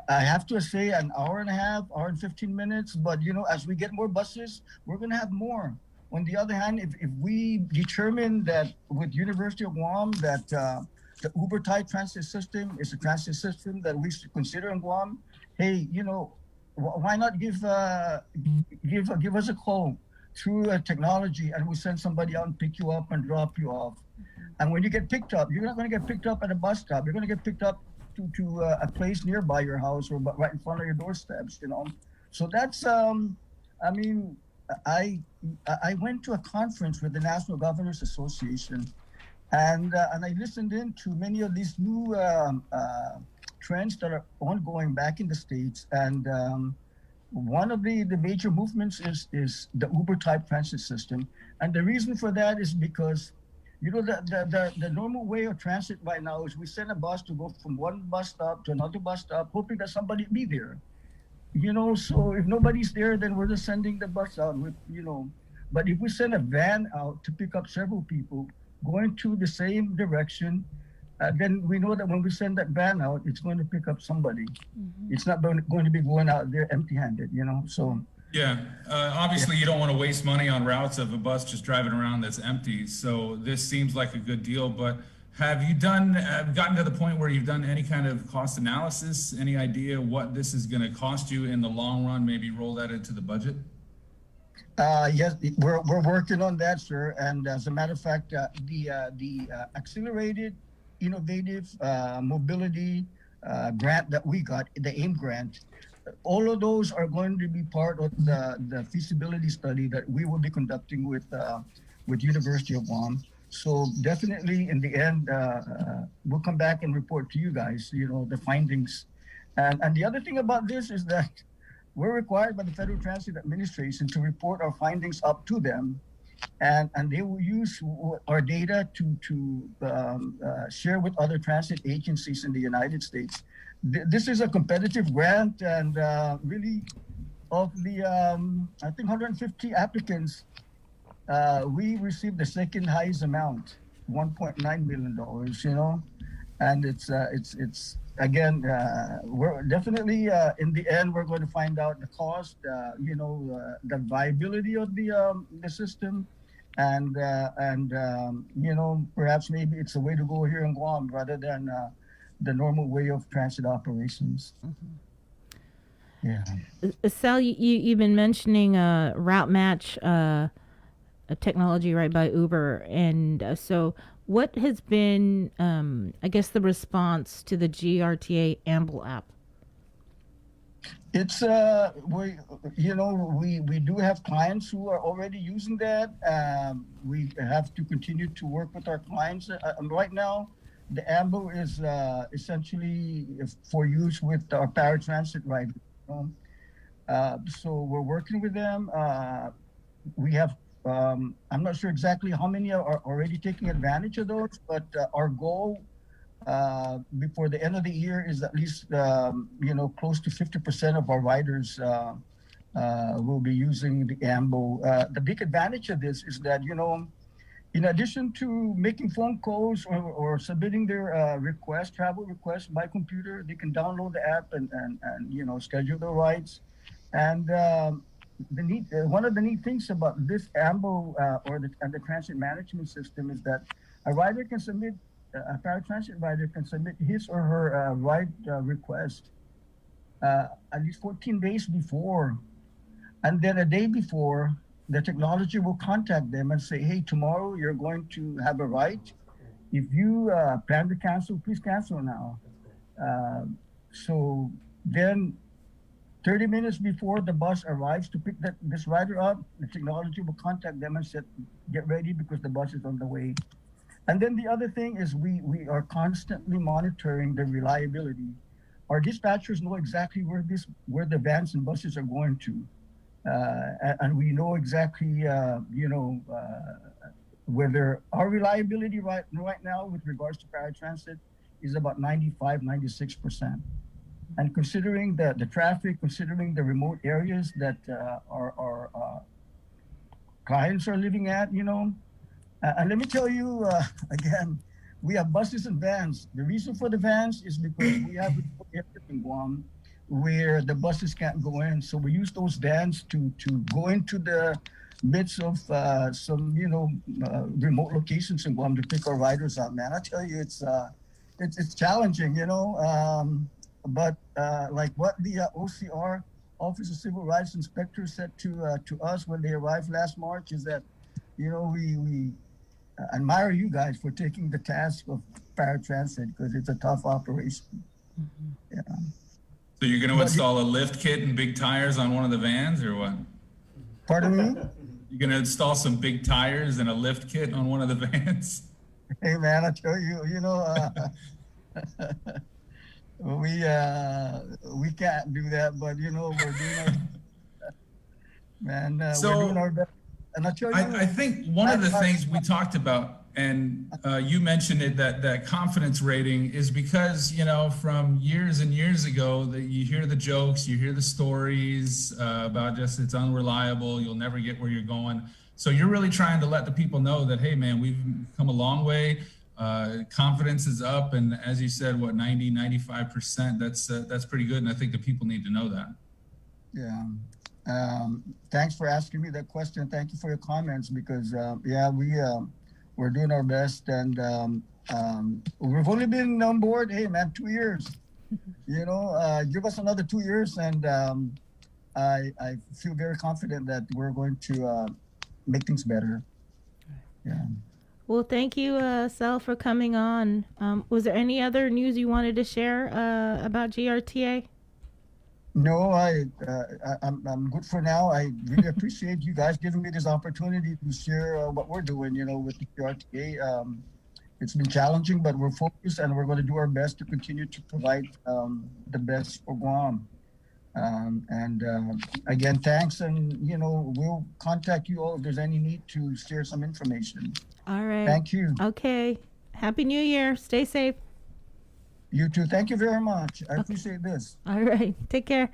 I have to say an hour and a half, hour and 15 minutes. But as we get more buses, we're going to have more. On the other hand, if we determine that with University of Guam that the Uber-type transit system is a transit system that we should consider in Guam, hey, why not give us a call through technology, and we'll send somebody out and pick you up and drop you off. And when you get picked up, you're not going to get picked up at a bus stop. You're going to get picked up to a place nearby your house or right in front of your doorsteps. So that's I went to a conference with the National Governors Association. And I listened in to many of these new trends that are ongoing back in the States. And one of the major movements is the Uber-type transit system. And the reason for that is because, the normal way of transit right now is we send a bus to go from one bus stop to another bus stop, hoping that somebody be there. So if nobody's there, then we're just sending the bus out with, But if we send a van out to pick up several people, going to the same direction, then we know that when we send that van out, it's going to pick up somebody. Mm-hmm. It's not going to be going out there empty-handed, So yeah, obviously you don't want to waste money on routes of a bus just driving around that's empty. So this seems like a good deal. But have you gotten to the point where you've done any kind of cost analysis? Any idea what this is going to cost you in the long run? Maybe roll that into the budget. Yes, we're working on that, sir. And as a matter of fact, the Accelerated Innovative Mobility grant that we got, the AIM grant, all of those are going to be part of the feasibility study that we will be conducting with University of Guam. So definitely, in the end, we'll come back and report to you guys, the findings. And the other thing about this is that we're required by the Federal Transit Administration to report our findings up to them. and they will use our data to share with other transit agencies in the United States. This is a competitive grant, and really, of the I think 150 applicants, we received the second highest amount, $1.9 million. You know, and it's again, we're definitely in the end we're going to find out the cost, the viability of the system, and you know, perhaps maybe it's a way to go here in Guam rather than the normal way of transit operations. Yeah. Sal, you've been mentioning route match a technology right by Uber, and so what has been, I guess, the response to the GRTA Amble app? It's we do have clients who are already using that. We have to continue to work with our clients. Right now, the Amble is essentially for use with our paratransit riders. So we're working with them. We have. I'm not sure exactly how many are already taking advantage of those, but our goal before the end of the year is at least close to 50% of our riders will be using the Amble. The big advantage of this is that in addition to making phone calls or submitting their travel requests by computer, they can download the app and schedule their rides. And one of the neat things about this Amble the transit management system is that a paratransit rider can submit his or her ride request at least 14 days before, and then a day before, the technology will contact them and say, hey, tomorrow you're going to have a ride. If you plan to cancel, please cancel now. So then 30 minutes before the bus arrives to pick this rider up, the technology will contact them and say, get ready because the bus is on the way. And then the other thing is we are constantly monitoring the reliability. Our dispatchers know exactly where the vans and buses are going to. And we know exactly, whether our reliability right now with regards to paratransit is about 95, 96%. And considering the traffic, considering the remote areas that our clients are living at, and let me tell you, again, we have buses and vans. The reason for the vans is because we have areas in Guam where the buses can't go in. So we use those vans to go into the midst of some, remote locations in Guam to pick our riders up, man. I tell you, it's challenging, but like what the OCR, Office of Civil Rights Inspector, said to us when they arrived last March is that, we admire you guys for taking the task of paratransit because it's a tough operation. Mm-hmm. Yeah. So you're going to install a lift kit and big tires on one of the vans, or what? Pardon me? You're going to install some big tires and a lift kit on one of the vans? Hey, man, I tell you, we can't do that, but we're doing our best. And I tell you, I think one of the things we talked about, and you mentioned it, that confidence rating is because, from years and years ago, that you hear the jokes, you hear the stories about just it's unreliable, you'll never get where you're going. So you're really trying to let the people know that, hey, man, we've come a long way. Confidence is up. And as you said, 90, 95%, that's pretty good. And I think the people need to know that. Yeah. Thanks for asking me that question. Thank you for your comments because, we're doing our best, and we've only been on board, hey man, 2 years. Give us another 2 years, and I feel very confident that we're going to make things better. Yeah. Well, thank you, Sal, for coming on. Was there any other news you wanted to share about GRTA? No, I'm good for now. I really appreciate you guys giving me this opportunity to share what we're doing, with the GRTA. It's been challenging, but we're focused and we're going to do our best to continue to provide the best for Guam. Again, thanks, and we'll contact you all if there's any need to share some information. All right. Thank you. Okay. Happy New Year. Stay safe. You too. Thank you very much. I appreciate this. All right. Take care.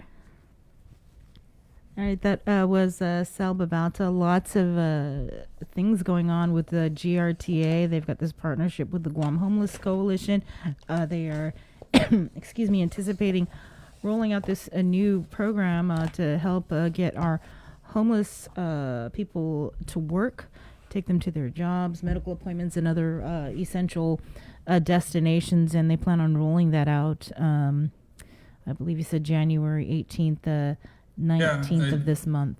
All right. That was Sal Babauta. Lots of things going on with the GRTA. They've got this partnership with the Guam Homeless Coalition. They are, anticipating rolling out this new program to help get our homeless people to work, take them to their jobs, medical appointments, and other essential destinations. And they plan on rolling that out, I believe you said January 18th, 19th of this month.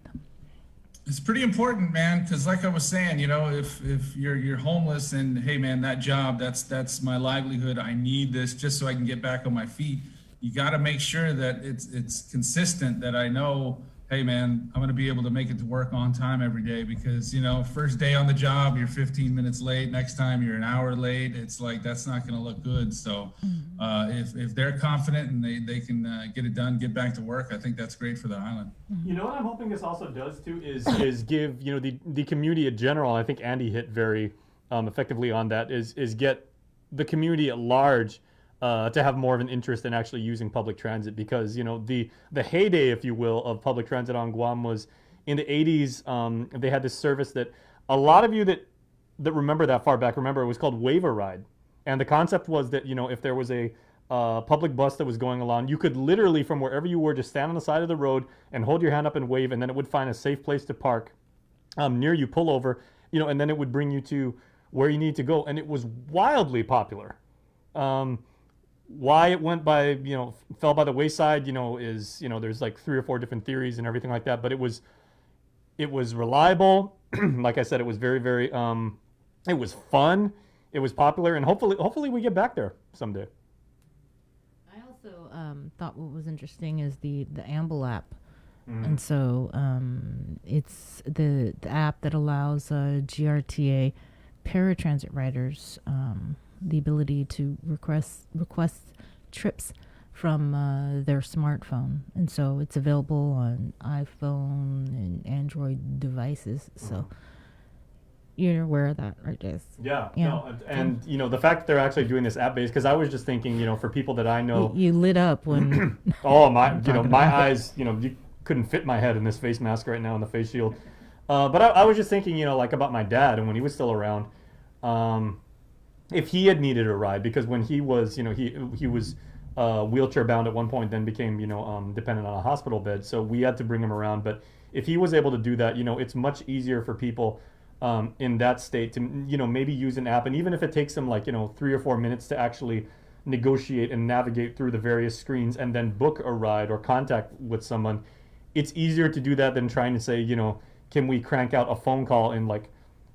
It's pretty important, man, because like I was saying, if you're homeless and, hey, man, that job, that's my livelihood. I need this just so I can get back on my feet. You got to make sure that it's consistent, that I know, hey, man, I'm going to be able to make it to work on time every day, because, first day on the job, you're 15 minutes late. Next time you're an hour late. It's like, that's not going to look good. So if they're confident and they can get it done, get back to work, I think that's great for the island. You know what I'm hoping this also does too is give, the community in general, I think Andy hit very effectively on that, is get the community at large to have more of an interest in actually using public transit, because the heyday, if you will, of public transit on Guam was in the 80s. They had this service that a lot of you that remember that far back remember. It was called Waiver Ride, and the concept was that if there was a public bus that was going along, you could literally from wherever you were just stand on the side of the road and hold your hand up and wave, and then it would find a safe place to park near you, pull over, and then it would bring you to where you need to go, and it was wildly popular. Why it went by, fell by the wayside, is, there's like 3 or 4 different theories and everything like that, but it was reliable. Like I said, it was very, very, it was fun. It was popular, and hopefully we get back there someday. I also thought what was interesting is the Amble app. And so it's the app that allows GRTA paratransit riders the ability to request trips from their smartphone, and so it's available on iPhone and Android devices. So you're aware of that, right, Jace? Yeah. No, and the fact that they're actually doing this app based, because I was just thinking, for people that I know, you lit up when oh my, my eyes, you couldn't fit my head in this face mask right now in the face shield. But I was just thinking, like about my dad, and when he was still around. If he had needed a ride, because when he was, he was wheelchair bound at one point, then became, dependent on a hospital bed. So we had to bring him around. But if he was able to do that, it's much easier for people in that state to, maybe use an app. And even if it takes them like, 3 or 4 minutes to actually negotiate and navigate through the various screens and then book a ride or contact with someone, it's easier to do that than trying to say, can we crank out a phone call in like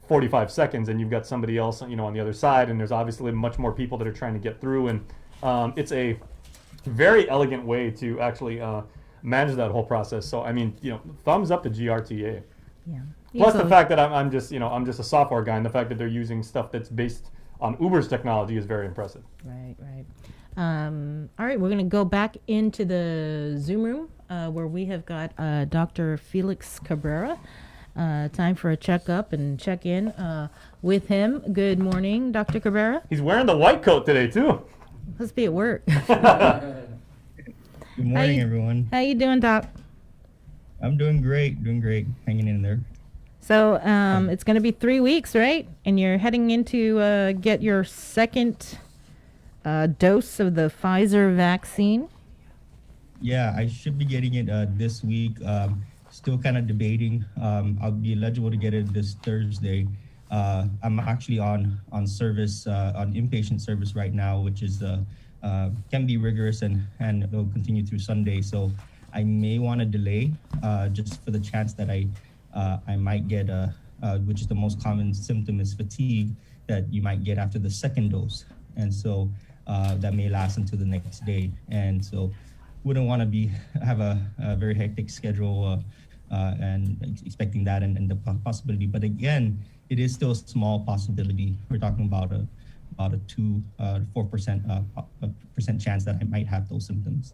45 seconds, and you've got somebody else, on the other side, and there's obviously much more people that are trying to get through, and it's a very elegant way to actually manage that whole process. So I mean, thumbs up to GRTA. Yeah. Plus the fact that I'm just a software guy, and the fact that they're using stuff that's based on Uber's technology is very impressive. Right. All right, we're going to go back into the Zoom room where we have got Dr. Felix Cabrera. Time for a checkup and check in with him. Good morning, Dr. Cabrera. He's wearing the white coat today too. Must be at work. Good morning, everyone. How you doing, Doc? I'm doing great, hanging in there. So it's going to be 3 weeks, right? And you're heading into get your second dose of the Pfizer vaccine. Yeah, I should be getting it this week. Still kind of debating. I'll be eligible to get it this Thursday. I'm actually on service, on inpatient service right now, which is can be rigorous and it'll continue through Sunday. So I may want to delay just for the chance that I might get which is the most common symptom is fatigue that you might get after the second dose, and so that may last until the next day. And so wouldn't want to have a very hectic schedule and expecting that and the possibility. But again, it is still a small possibility. We're talking about a 4% chance that I might have those symptoms.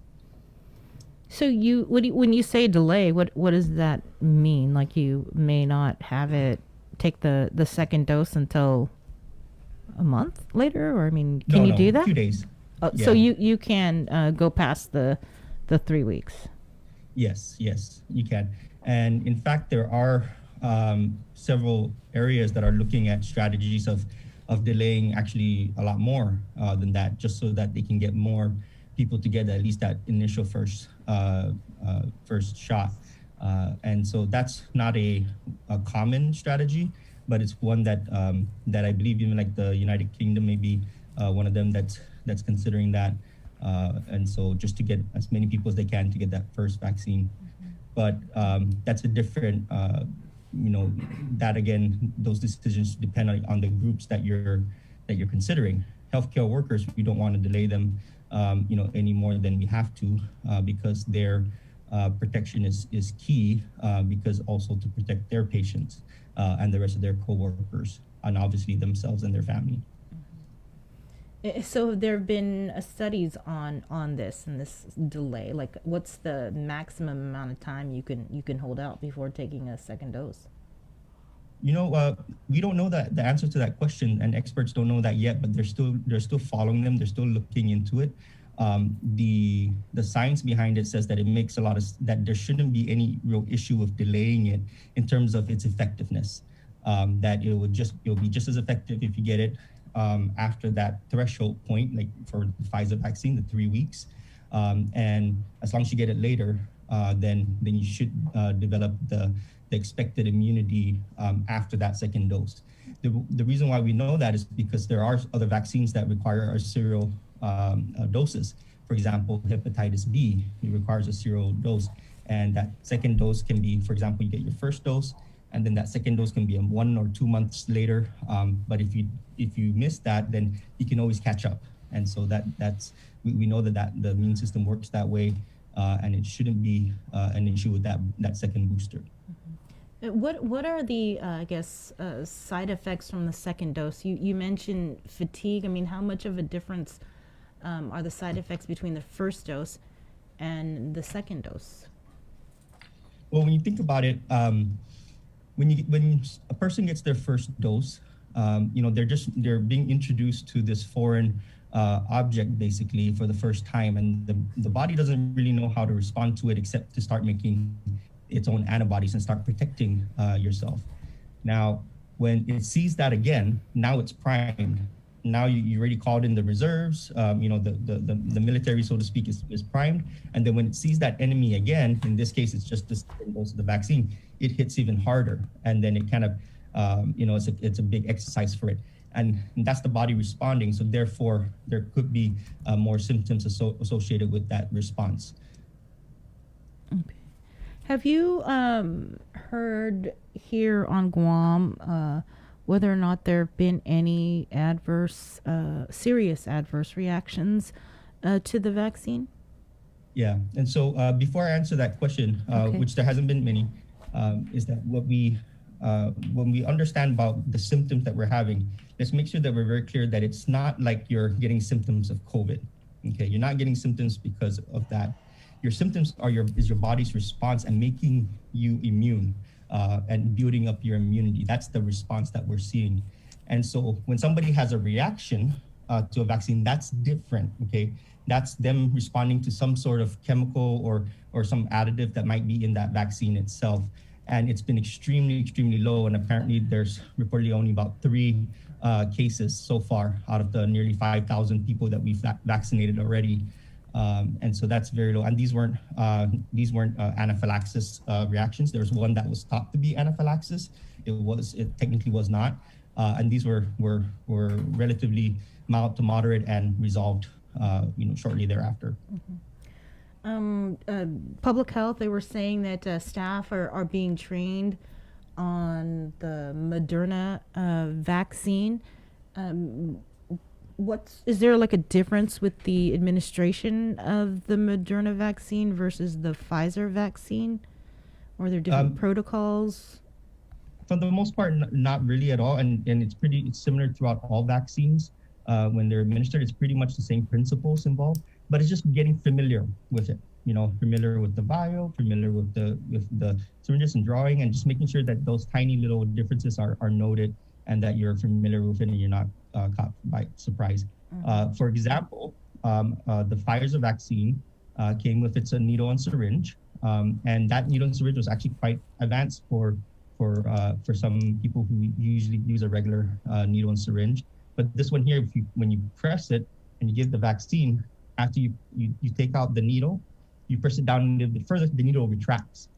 So when you say delay, what does that mean? Like you may not have it take the second dose until a month later, or I mean, can you do that? 2 days. Oh, Yeah. so you can go past the 3 weeks. Yes, you can. And in fact, there are several areas that are looking at strategies of delaying actually a lot more than that, just so that they can get more people to get at least that initial first shot. And so that's not a common strategy, but it's one that I believe even like the United Kingdom may be one of them that's considering that. And so just to get as many people as they can to get that first vaccine. But that's a different, that again, those decisions depend on the groups that you're considering. Healthcare workers, we don't want to delay them, any more than we have to, because their protection is key, because also to protect their patients and the rest of their coworkers, and obviously themselves and their family. So there have been studies on this and this delay. Like, what's the maximum amount of time you can hold out before taking a second dose? We don't know the answer to that question, and experts don't know that yet. But they're still following them. They're still looking into it. The science behind it says that it makes that there shouldn't be any real issue of delaying it in terms of its effectiveness. That it'll be just as effective if you get it after that threshold point, like for the Pfizer vaccine, the 3 weeks. And as long as you get it later, then you should develop the expected immunity after that second dose. The reason why we know that is because there are other vaccines that require our serial doses. For example, hepatitis B, it requires a serial dose. And that second dose can be, for example, you get your first dose, and then that second dose can be 1 or 2 months later. But if you miss that, then you can always catch up. And so we know that the immune system works that way, and it shouldn't be an issue with that second booster. What are the side effects from the second dose? You mentioned fatigue. I mean, how much of a difference are the side effects between the first dose and the second dose? Well, when you think about it, when a person gets their first dose, they're being introduced to this foreign object basically for the first time, and the body doesn't really know how to respond to it except to start making its own antibodies and start protecting yourself. Now, when it sees that again, now it's primed. Now you already called in the reserves. The military, so to speak, is primed. And then when it sees that enemy again, in this case, it's just the dose of the vaccine, it hits even harder. And then it kind of, it's a big exercise for it. And that's the body responding. So therefore, there could be more symptoms associated with that response. Okay. Have you heard here on Guam whether or not there have been any serious adverse reactions to the vaccine? Yeah, and so before I answer that question, which there hasn't been many, is that when we understand about the symptoms that we're having, let's make sure that we're very clear that it's not like you're getting symptoms of COVID. Okay, you're not getting symptoms because of that. Your symptoms is your body's response and making you immune and building up your immunity. That's the response that we're seeing. And so when somebody has a reaction to a vaccine, that's different, okay? That's them responding to some sort of chemical or some additive that might be in that vaccine itself. And it's been extremely, extremely low. And apparently there's reportedly only about 3 cases so far out of the nearly 5,000 people that we've vaccinated already. And so that's very low. And these weren't anaphylaxis reactions. There was one that was thought to be anaphylaxis. It technically was not. And these were relatively mild to moderate and resolved, shortly thereafter. Public health, they were saying that staff are being trained on the Moderna vaccine. Is there like a difference with the administration of the Moderna vaccine versus the Pfizer vaccine? Or are there different protocols? For the most part, not really at all. And it's similar throughout all vaccines. When they're administered, it's pretty much the same principles involved, but it's just getting familiar with it. familiar with the vial, familiar with the syringes and drawing, and just making sure that those tiny little differences are noted and that you're familiar with it and you're not caught by surprise. For example, the Pfizer vaccine came with its needle and syringe, and that needle and syringe was actually quite advanced for some people who usually use a regular needle and syringe. But this one here, when you press it and you give the vaccine, after you take out the needle, you press it down a little bit further, the needle retracts.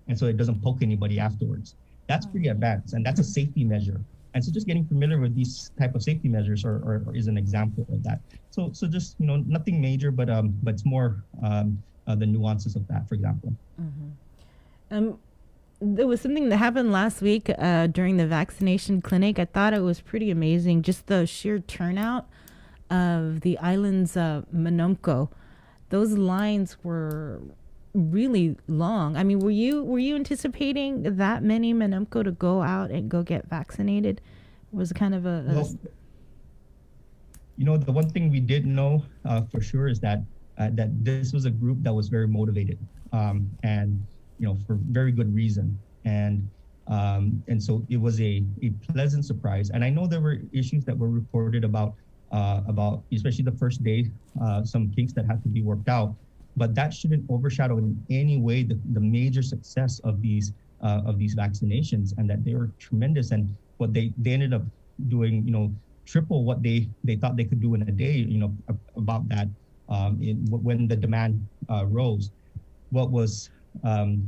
And so it doesn't poke anybody afterwards. That's pretty advanced, and that's a safety measure. And so just getting familiar with these type of safety measures or is an example of that. So just, nothing major, but it's more the nuances of that, for example. There was something that happened last week during the vaccination clinic. I thought it was pretty amazing, just the sheer turnout of the island's Menomco. Those lines were really long. I mean, were you anticipating that many Menomco to go out and go get vaccinated? It was kind of the one thing we did know for sure is that this was a group that was very motivated, and for very good reason, and so it was a pleasant surprise. And I know there were issues that were reported about especially the first day, some kinks that had to be worked out, but that shouldn't overshadow in any way the major success of these vaccinations, and that they were tremendous. And what they ended up doing, triple what they thought they could do in a day, about that, when the demand rose. What was when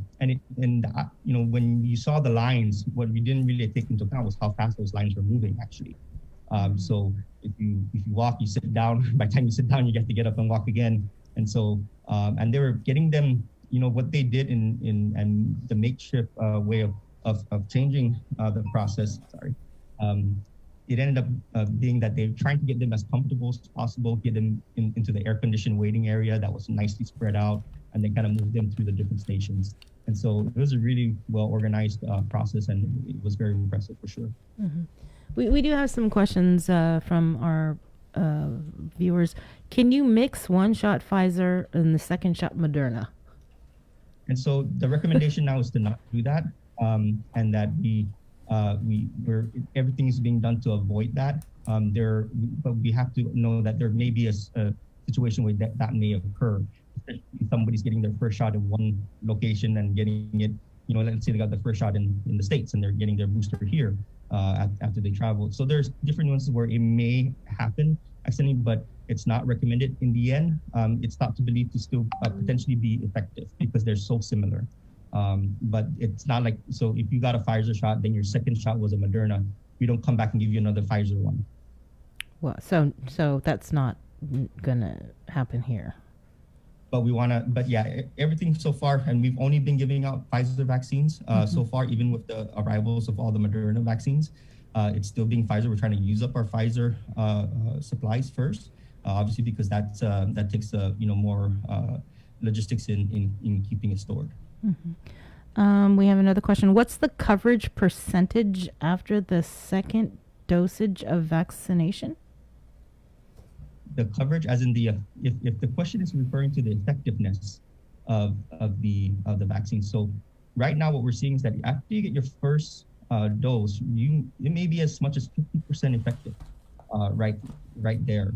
you saw the lines, what we didn't really take into account was how fast those lines were moving, actually. So if you walk, you sit down. By the time you sit down, you have to get up and walk again. And so and they were getting them, what they did in the makeshift way of changing the process. It ended up being that they're trying to get them as comfortable as possible, get them into the air-conditioned waiting area that was nicely spread out, and then kind of move them through the different stations. And so it was a really well-organized process, and it was very impressive for sure. Mm-hmm. We do have some questions from our viewers. Can you mix one shot Pfizer and the second shot Moderna? And so the recommendation now is to not do that, and that everything is being done to avoid that. But we have to know that there may be a situation where that may occur. If somebody's getting their first shot in one location and getting it, let's say they got the first shot in the States and they're getting their booster here after they travel. So there's different nuances where it may happen accidentally, but it's not recommended. In the end, it's thought to believe to still potentially be effective because they're so similar. But it's not like, so if you got a Pfizer shot, then your second shot was a Moderna, we don't come back and give you another Pfizer one. Well, so that's not gonna happen here. But yeah, everything so far, and we've only been giving out Pfizer vaccines so far, even with the arrivals of all the Moderna vaccines. It's still being Pfizer. We're trying to use up our Pfizer supplies first, obviously, because that takes more logistics in keeping it stored. Mm-hmm. We have another question. What's the coverage percentage after the second dosage of vaccination? The coverage, as in if the question is referring to the effectiveness of the vaccine. So right now, what we're seeing is that after you get your first dose, it may be as much as 50% effective, right there,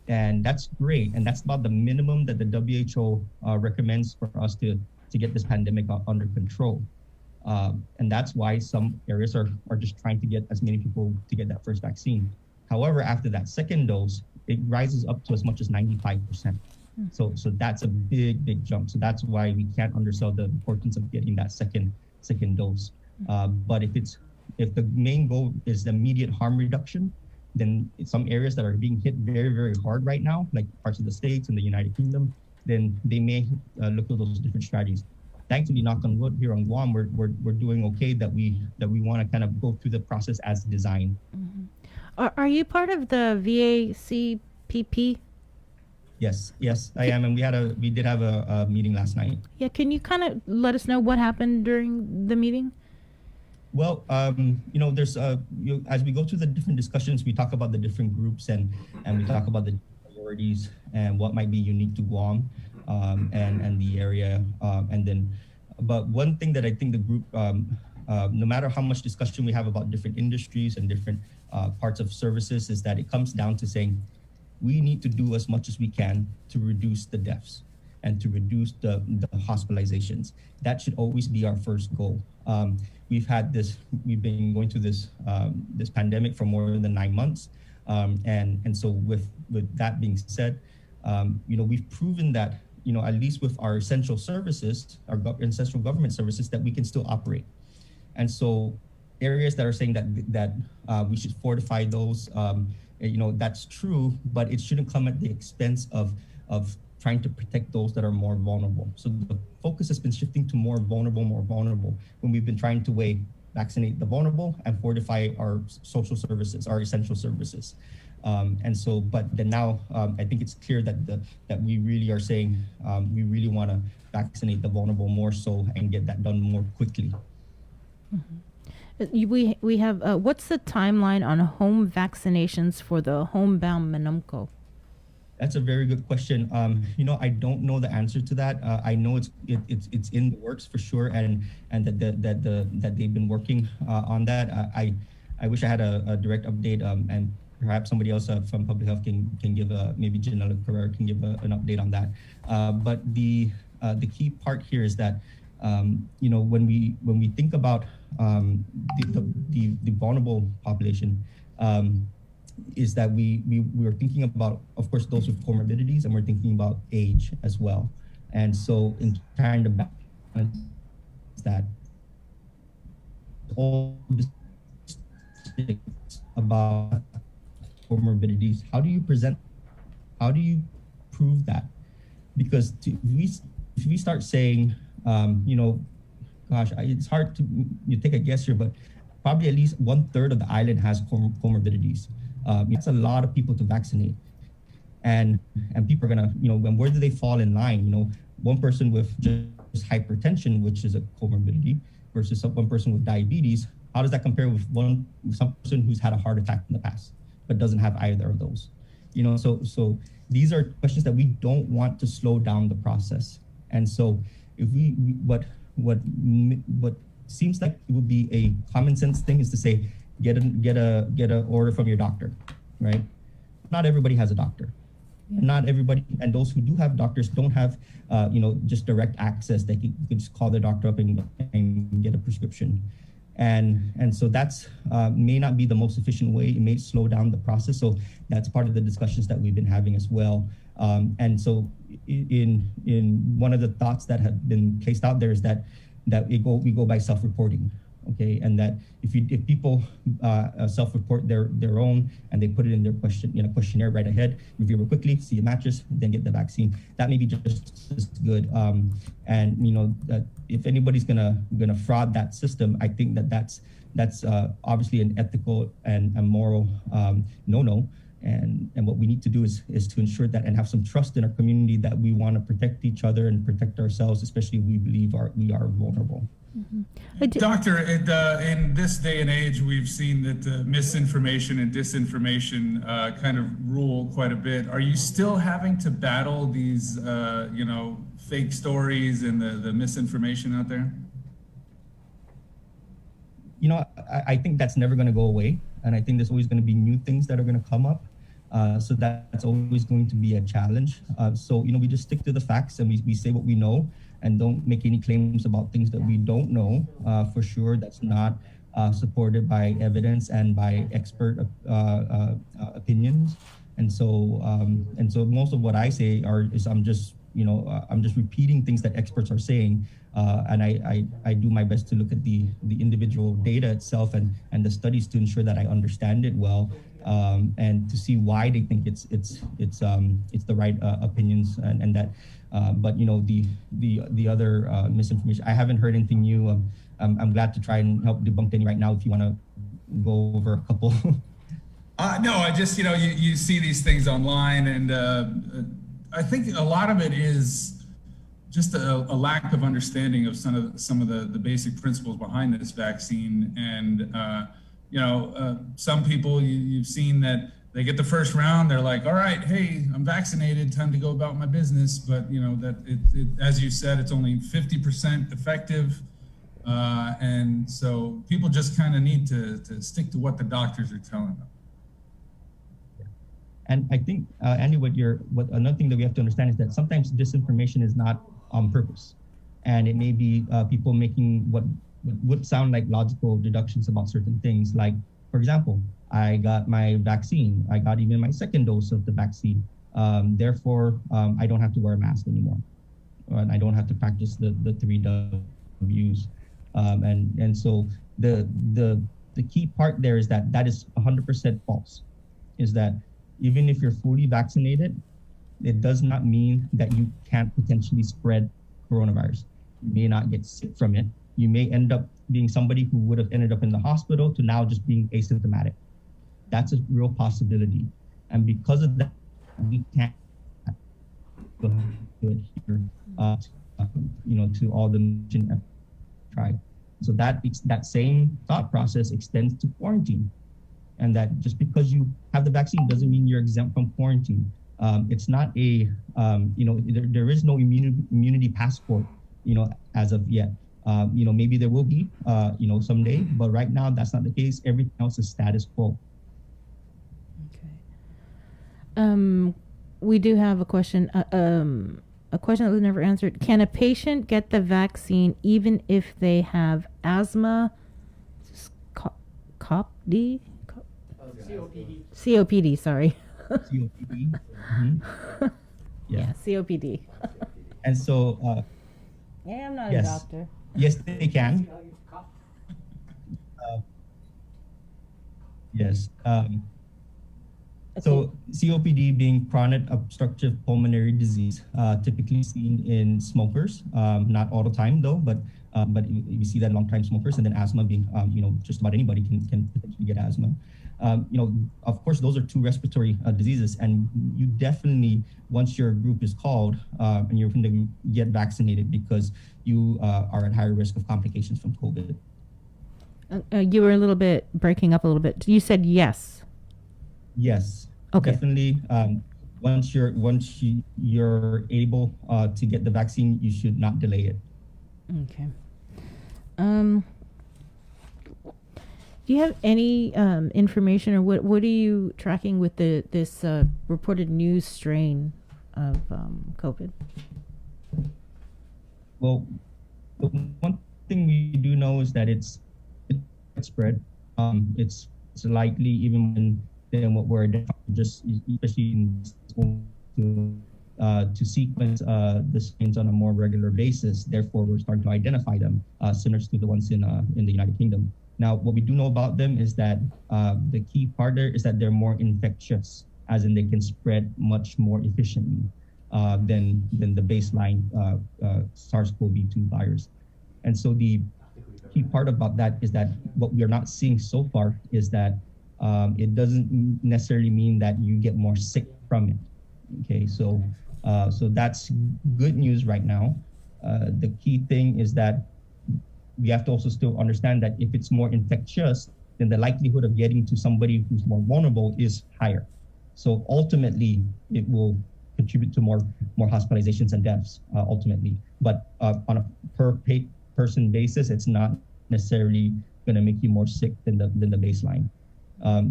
and that's great. And that's about the minimum that the WHO recommends for us to get this pandemic under control. And that's why some areas are just trying to get as many people to get that first vaccine. However, after that second dose, it rises up to as much as 95%. So that's a big jump. So that's why we can't undersell the importance of getting that second dose. But if the main goal is the immediate harm reduction, then in some areas that are being hit very, very hard right now, like parts of the States and the United Kingdom, then they may look at those different strategies. Thankfully, knock on wood, here on Guam, we're doing okay that we want to kind of go through the process as designed. Mm-hmm. Are you part of the VACPP? Yes, I am, and we did have a meeting last night. Yeah, can you kind of let us know what happened during the meeting? Well, there's as we go through the different discussions, we talk about the different groups and we talk about the priorities and what might be unique to Guam. and the area, and then. But one thing that I think the group, no matter how much discussion we have about different industries and different parts of services, is that it comes down to saying we need to do as much as we can to reduce the deaths and to reduce the hospitalizations. That should always be our first goal. We've been going through this pandemic for more than 9 months, and so with that being said, we've proven that at least with our essential services, our essential government services, that we can still operate. And so areas that are saying that we should fortify those, that's true, but it shouldn't come at the expense of trying to protect those that are more vulnerable. So the focus has been shifting to more vulnerable, when we've been trying to vaccinate the vulnerable and fortify our social services, our essential services. But then now I think it's clear that we really are saying we really want to vaccinate the vulnerable more so and get that done more quickly. Mm-hmm. We have what's the timeline on home vaccinations for the homebound Manumco? That's a very good question. I don't know the answer to that. I know it's in the works for sure, and that they've been working on that. I wish I had a direct update, and perhaps somebody else from public health can give maybe Janela Carrera can give an update on that. But the key part here is that when we think about the vulnerable population, is that we're thinking about, of course, those with comorbidities, and we're thinking about age as well. And so in trying to balance that, all about comorbidities, how do you prove that? Because if we start saying, it's hard to take a guess here, but probably at least 1/3 of the island has comorbidities. It's a lot of people to vaccinate, and people are gonna, where do they fall in line? One person with just hypertension, which is a comorbidity, versus one person with diabetes. How does that compare with some person who's had a heart attack in the past but doesn't have either of those? So these are questions that we don't want to slow down the process. And so if what seems like it would be a common sense thing is to say, get a order from your doctor, right? Not everybody has a doctor. Yeah. Not everybody, and those who do have doctors don't have, just direct access. They can just call their doctor up and get a prescription. And so that's may not be the most efficient way. It may slow down the process. So that's part of the discussions that we've been having as well. And so in one of the thoughts that have been placed out there is that we go by self-reporting. Okay, and that if people self-report their own and they put it in their questionnaire right ahead, review it quickly, see it matches, then get the vaccine. That may be just as good. And that if anybody's gonna fraud that system, I think that's obviously an ethical and a moral no-no. And what we need to do is to ensure that and have some trust in our community that we want to protect each other and protect ourselves, especially if we believe we are vulnerable. Mm-hmm. Doctor, in this day and age, we've seen that misinformation and disinformation kind of rule quite a bit. Are you still having to battle these, fake stories and the misinformation out there? I think that's never going to go away. And I think there's always going to be new things that are going to come up. So that's always going to be a challenge. So we just stick to the facts and we say what we know and don't make any claims about things that we don't know for sure. That's not supported by evidence and by expert opinions. And so most of what I say is I'm just repeating things that experts are saying. And I do my best to look at the individual data itself and the studies to ensure that I understand it well, and to see why they think it's the right opinions and that. But the other misinformation, I haven't heard anything new. I'm glad to try and help debunk any right now if you want to go over a couple. No, I just you see these things online, and I think a lot of it is just a lack of understanding of some of the basic principles behind this vaccine. And some people you've seen that they get the first round, they're like, all right, hey, I'm vaccinated, time to go about my business. But you know that as you said, it's only 50% effective. And so people just kind of need to stick to what the doctors are telling them. And I think, Andy, what another thing that we have to understand is that sometimes disinformation is not on purpose. And it may be people making what would sound like logical deductions about certain things. Like, for example, I got my vaccine. I got even my second dose of the vaccine. Therefore, I don't have to wear a mask anymore. And I don't have to practice the 3 W's. And so the key part there is that is 100% false. Is that even if you're fully vaccinated, it does not mean that you can't potentially spread coronavirus. You may not get sick from it. You may end up being somebody who would have ended up in the hospital to now just being asymptomatic. That's a real possibility. And because of that, we can't adhere to all the tried. So that same thought process extends to quarantine. And that just because you have the vaccine doesn't mean you're exempt from quarantine. It's not a, there is no immunity passport, as of yet. Maybe there will be, someday, but right now that's not the case. Everything else is status quo. Okay. We do have a question. A question that was never answered. Can a patient get the vaccine even if they have asthma, COPD? COPD, sorry. COPD. Mm-hmm. Yeah, COPD. And so... yeah, I'm not a doctor. Yes, they can. Yes. So COPD being chronic obstructive pulmonary disease, typically seen in smokers, not all the time though, but you see that in long-time smokers, and then asthma being, just about anybody can potentially get asthma. Of course, those are 2 respiratory diseases, and you definitely, once your group is called, and you're going to get vaccinated because you are at higher risk of complications from COVID. You were a little bit breaking up a little bit. You said yes. Yes. Okay. Definitely. Once you're able to get the vaccine, you should not delay it. Okay. Do you have any information, or what are you tracking with this reported new strain of COVID? Well, the one thing we do know is that it's spread. It's likely even than what we're just especially to sequence the strains on a more regular basis. Therefore, we're starting to identify them, similar to the ones in the United Kingdom. Now, what we do know about them is that the key part there is that they're more infectious, as in they can spread much more efficiently than the baseline SARS-CoV-2 virus. And so the key part about that is that what we are not seeing so far is that it doesn't necessarily mean that you get more sick from it. Okay, so that's good news right now. The key thing is that we have to also still understand that if it's more infectious, then the likelihood of getting to somebody who's more vulnerable is higher. So ultimately, it will contribute to more hospitalizations and deaths ultimately. But on a per person basis, it's not necessarily going to make you more sick than the baseline.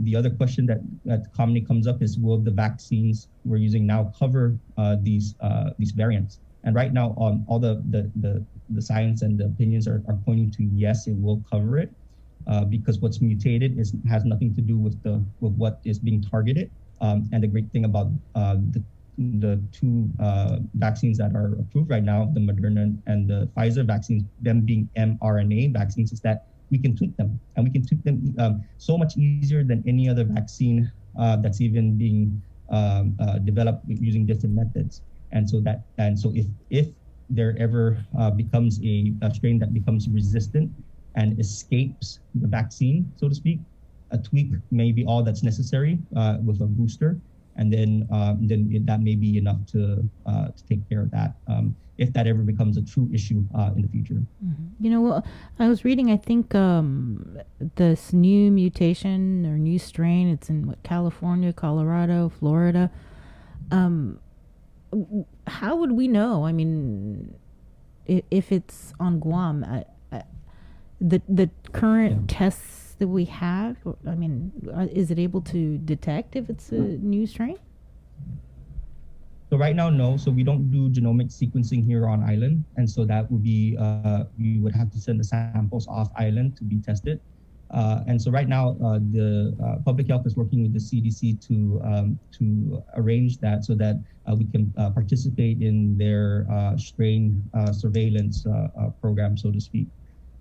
The other question that commonly comes up is, will the vaccines we're using now cover these variants? And right now, all the science and the opinions are pointing to yes, it will cover it, because what's mutated has nothing to do with what is being targeted. And the great thing about the 2 vaccines that are approved right now, the Moderna and the Pfizer vaccines, them being mRNA vaccines, is that we can tweak them, and we can tweak them so much easier than any other vaccine that's even being developed using different methods. And so if there ever becomes a strain that becomes resistant and escapes the vaccine, so to speak, a tweak may be all that's necessary with a booster. and then that may be enough to take care of that if that ever becomes a true issue in the future. You know, well, I was reading, I think this new mutation or new strain, it's in California, Colorado, Florida. How would we know? I mean, if it's on Guam, the current tests that we have, I mean, is it able to detect if it's a new strain? So right now, no. So we don't do genomic sequencing here on island, and so that would be we would have to send the samples off island to be tested. And so right now, the public health is working with the CDC to arrange that so that we can participate in their strain surveillance program, so to speak.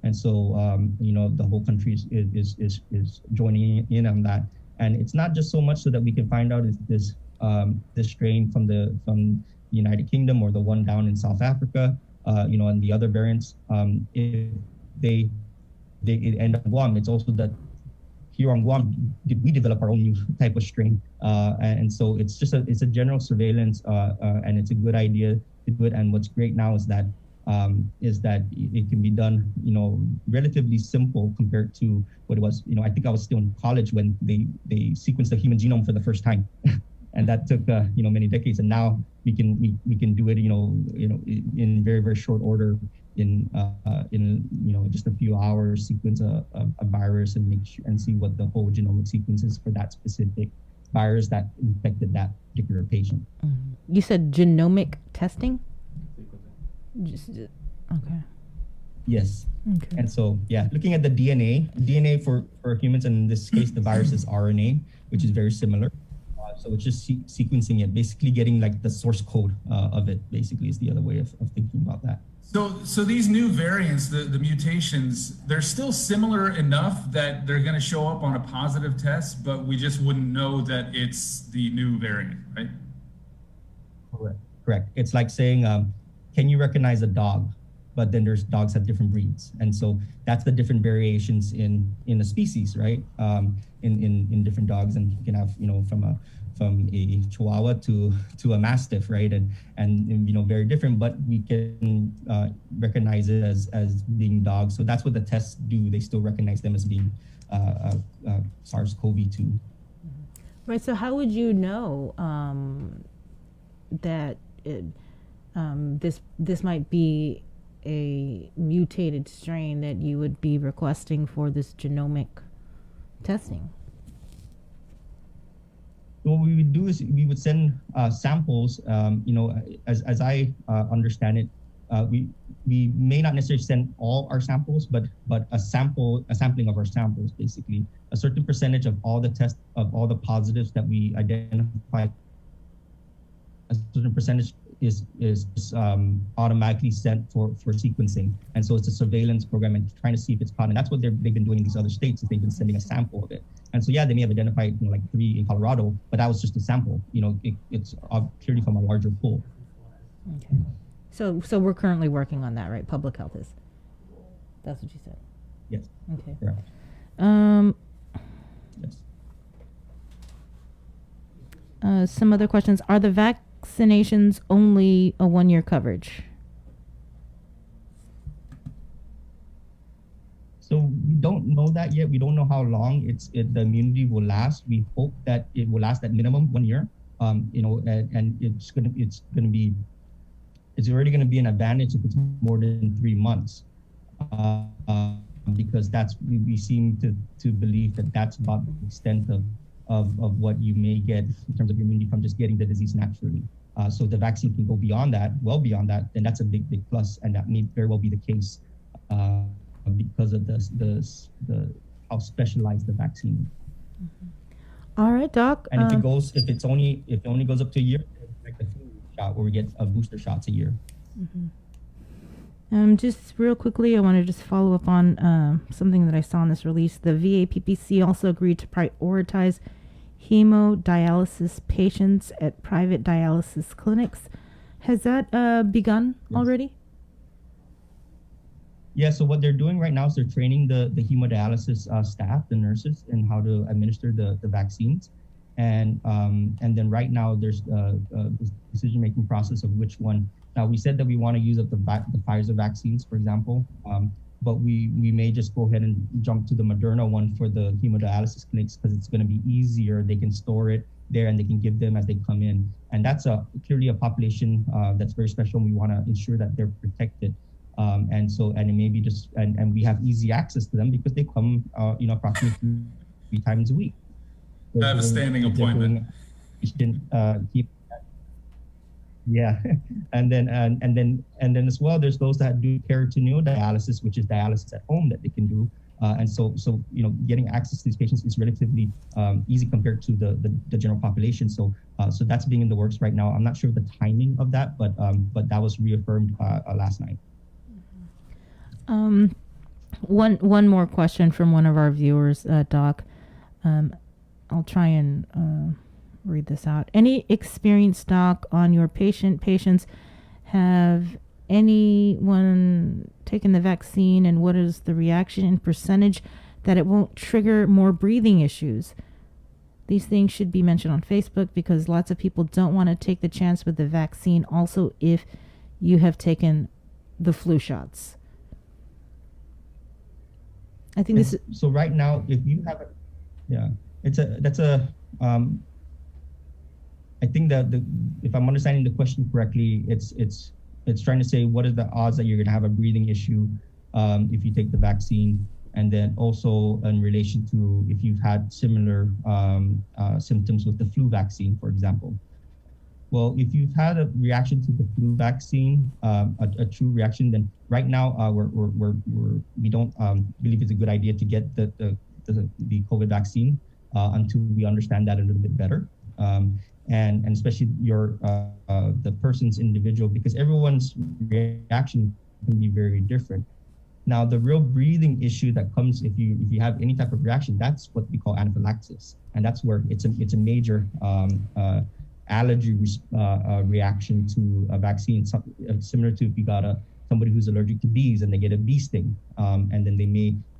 And so you know, the whole country is joining in on that. And it's not just so much so that we can find out if this strain from the United Kingdom or the one down in South Africa, you know, and the other variants, if they end up Guam, it's also that here on Guam, we develop our own new type of strain, and so it's just a general surveillance, and it's a good idea to do it. And what's great now is that it can be done, you know, relatively simple compared to what it was. You know, I think I was still in college when they sequenced the human genome for the first time, and that took you know, many decades. And now we can do it, you know, in very, very short order. In you know, just a few hours, sequence a virus and make sure and see what the whole genomic sequence is for that specific virus that infected that particular patient. You said genomic testing? Okay. Yes. Okay. And so, yeah, looking at the DNA for humans, and in this case, the virus is RNA, which is very similar. So it's just sequencing it, basically getting like the source code of it, basically, is the other way of thinking about that. So these new variants, the mutations, they're still similar enough that they're going to show up on a positive test, but we just wouldn't know that it's the new variant, right? Correct. It's like saying, can you recognize a dog? But then dogs have different breeds, and so that's the different variations in a species, right? In different dogs, and you can have, you know, from a Chihuahua to a Mastiff, right? And you know, very different, but we can recognize it as being dogs. So that's what the tests do. They still recognize them as being SARS-CoV-2. Right. So how would you know that this might be a mutated strain that you would be requesting for this genomic testing? What we would do is we would send samples. You know, as I understand it, we may not necessarily send all our samples, but a sampling of our samples, basically a certain percentage of all the tests of all the positives that we identify. A certain percentage is automatically sent for sequencing, and so it's a surveillance program and trying to see if it's caught. And that's what they've been doing in these other states. Is they've been sending a sample of it. And so, yeah, they may have identified, you know, like 3 in Colorado, but that was just a sample. You know, it's clearly from a larger pool. Okay. So we're currently working on that, right? Public health is. That's what you said. Yes. Okay. Correct. Yes. Some other questions. Are the vaccinations only a 1-year coverage? So we don't know that yet. We don't know how long the immunity will last. We hope that it will last at minimum 1 year. You know, and it's already gonna be an advantage if it's more than 3 months, because we seem to believe that that's about the extent of what you may get in terms of your immunity from just getting the disease naturally. So the vaccine can go beyond that, well beyond that, then that's a big plus, and that may very well be the case. Because of the how specialized the vaccine is. All right, Doc. And if it only goes up to a year, like the flu shot where we get booster shots a year. Just real quickly, I want to just follow up on something that I saw in this release. The VA PPC also agreed to prioritize hemodialysis patients at private dialysis clinics. Has that begun already? Yeah, so what they're doing right now is they're training the hemodialysis staff, the nurses, in how to administer the vaccines. and then right now there's a decision-making process of which one. Now we said that we want to use up the Pfizer vaccines, for example, but we may just go ahead and jump to the Moderna one for the hemodialysis clinics because it's going to be easier. They can store it there and they can give them as they come in, and that's clearly a population that's very special. And we want to ensure that they're protected. And it may be just, and we have easy access to them because they come, approximately 3 times a week. I have a standing appointment. Yeah, and then as well, there's those that do peritoneal dialysis, which is dialysis at home that they can do. And so getting access to these patients is relatively easy compared to the general population. So that's being in the works right now. I'm not sure of the timing of that, but that was reaffirmed last night. One more question from one of our viewers, Doc. I'll try and read this out. Any experience, Doc, on your patients? Have anyone taken the vaccine, and what is the reaction in percentage that it won't trigger more breathing issues? These things should be mentioned on Facebook because lots of people don't want to take the chance with the vaccine. Also, if you have taken the flu shots. I think this is... So right now, if you have I think that if I'm understanding the question correctly, it's trying to say what is the odds that you're going to have a breathing issue if you take the vaccine, and then also in relation to if you've had similar symptoms with the flu vaccine, for example. Well, if you've had a reaction to the flu vaccine, a true reaction, then right now we don't believe it's a good idea to get the COVID vaccine until we understand that a little bit better. And especially the person's individual, because everyone's reaction can be very different. Now, the real breathing issue that comes if you have any type of reaction, that's what we call anaphylaxis, and that's where it's a major allergy reaction to a vaccine, similar to if you got somebody who's allergic to bees and they get a bee sting, and then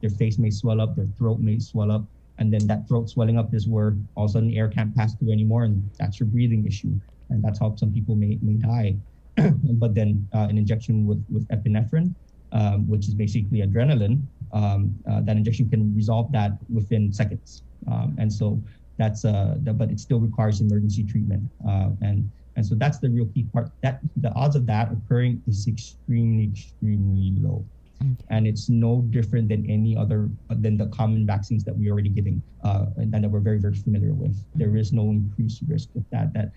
their face may swell up, their throat may swell up. And then that throat swelling up is where all of a sudden air can't pass through anymore, and that's your breathing issue. And that's how some people may die. But then an injection with epinephrine, which is basically adrenaline, that injection can resolve that within seconds. And so that's but it still requires emergency treatment. And so that's the real key part. That the odds of that occurring is extremely low. And it's no different than than the common vaccines that we're already giving and that we're very, very familiar with. There is no increased risk of that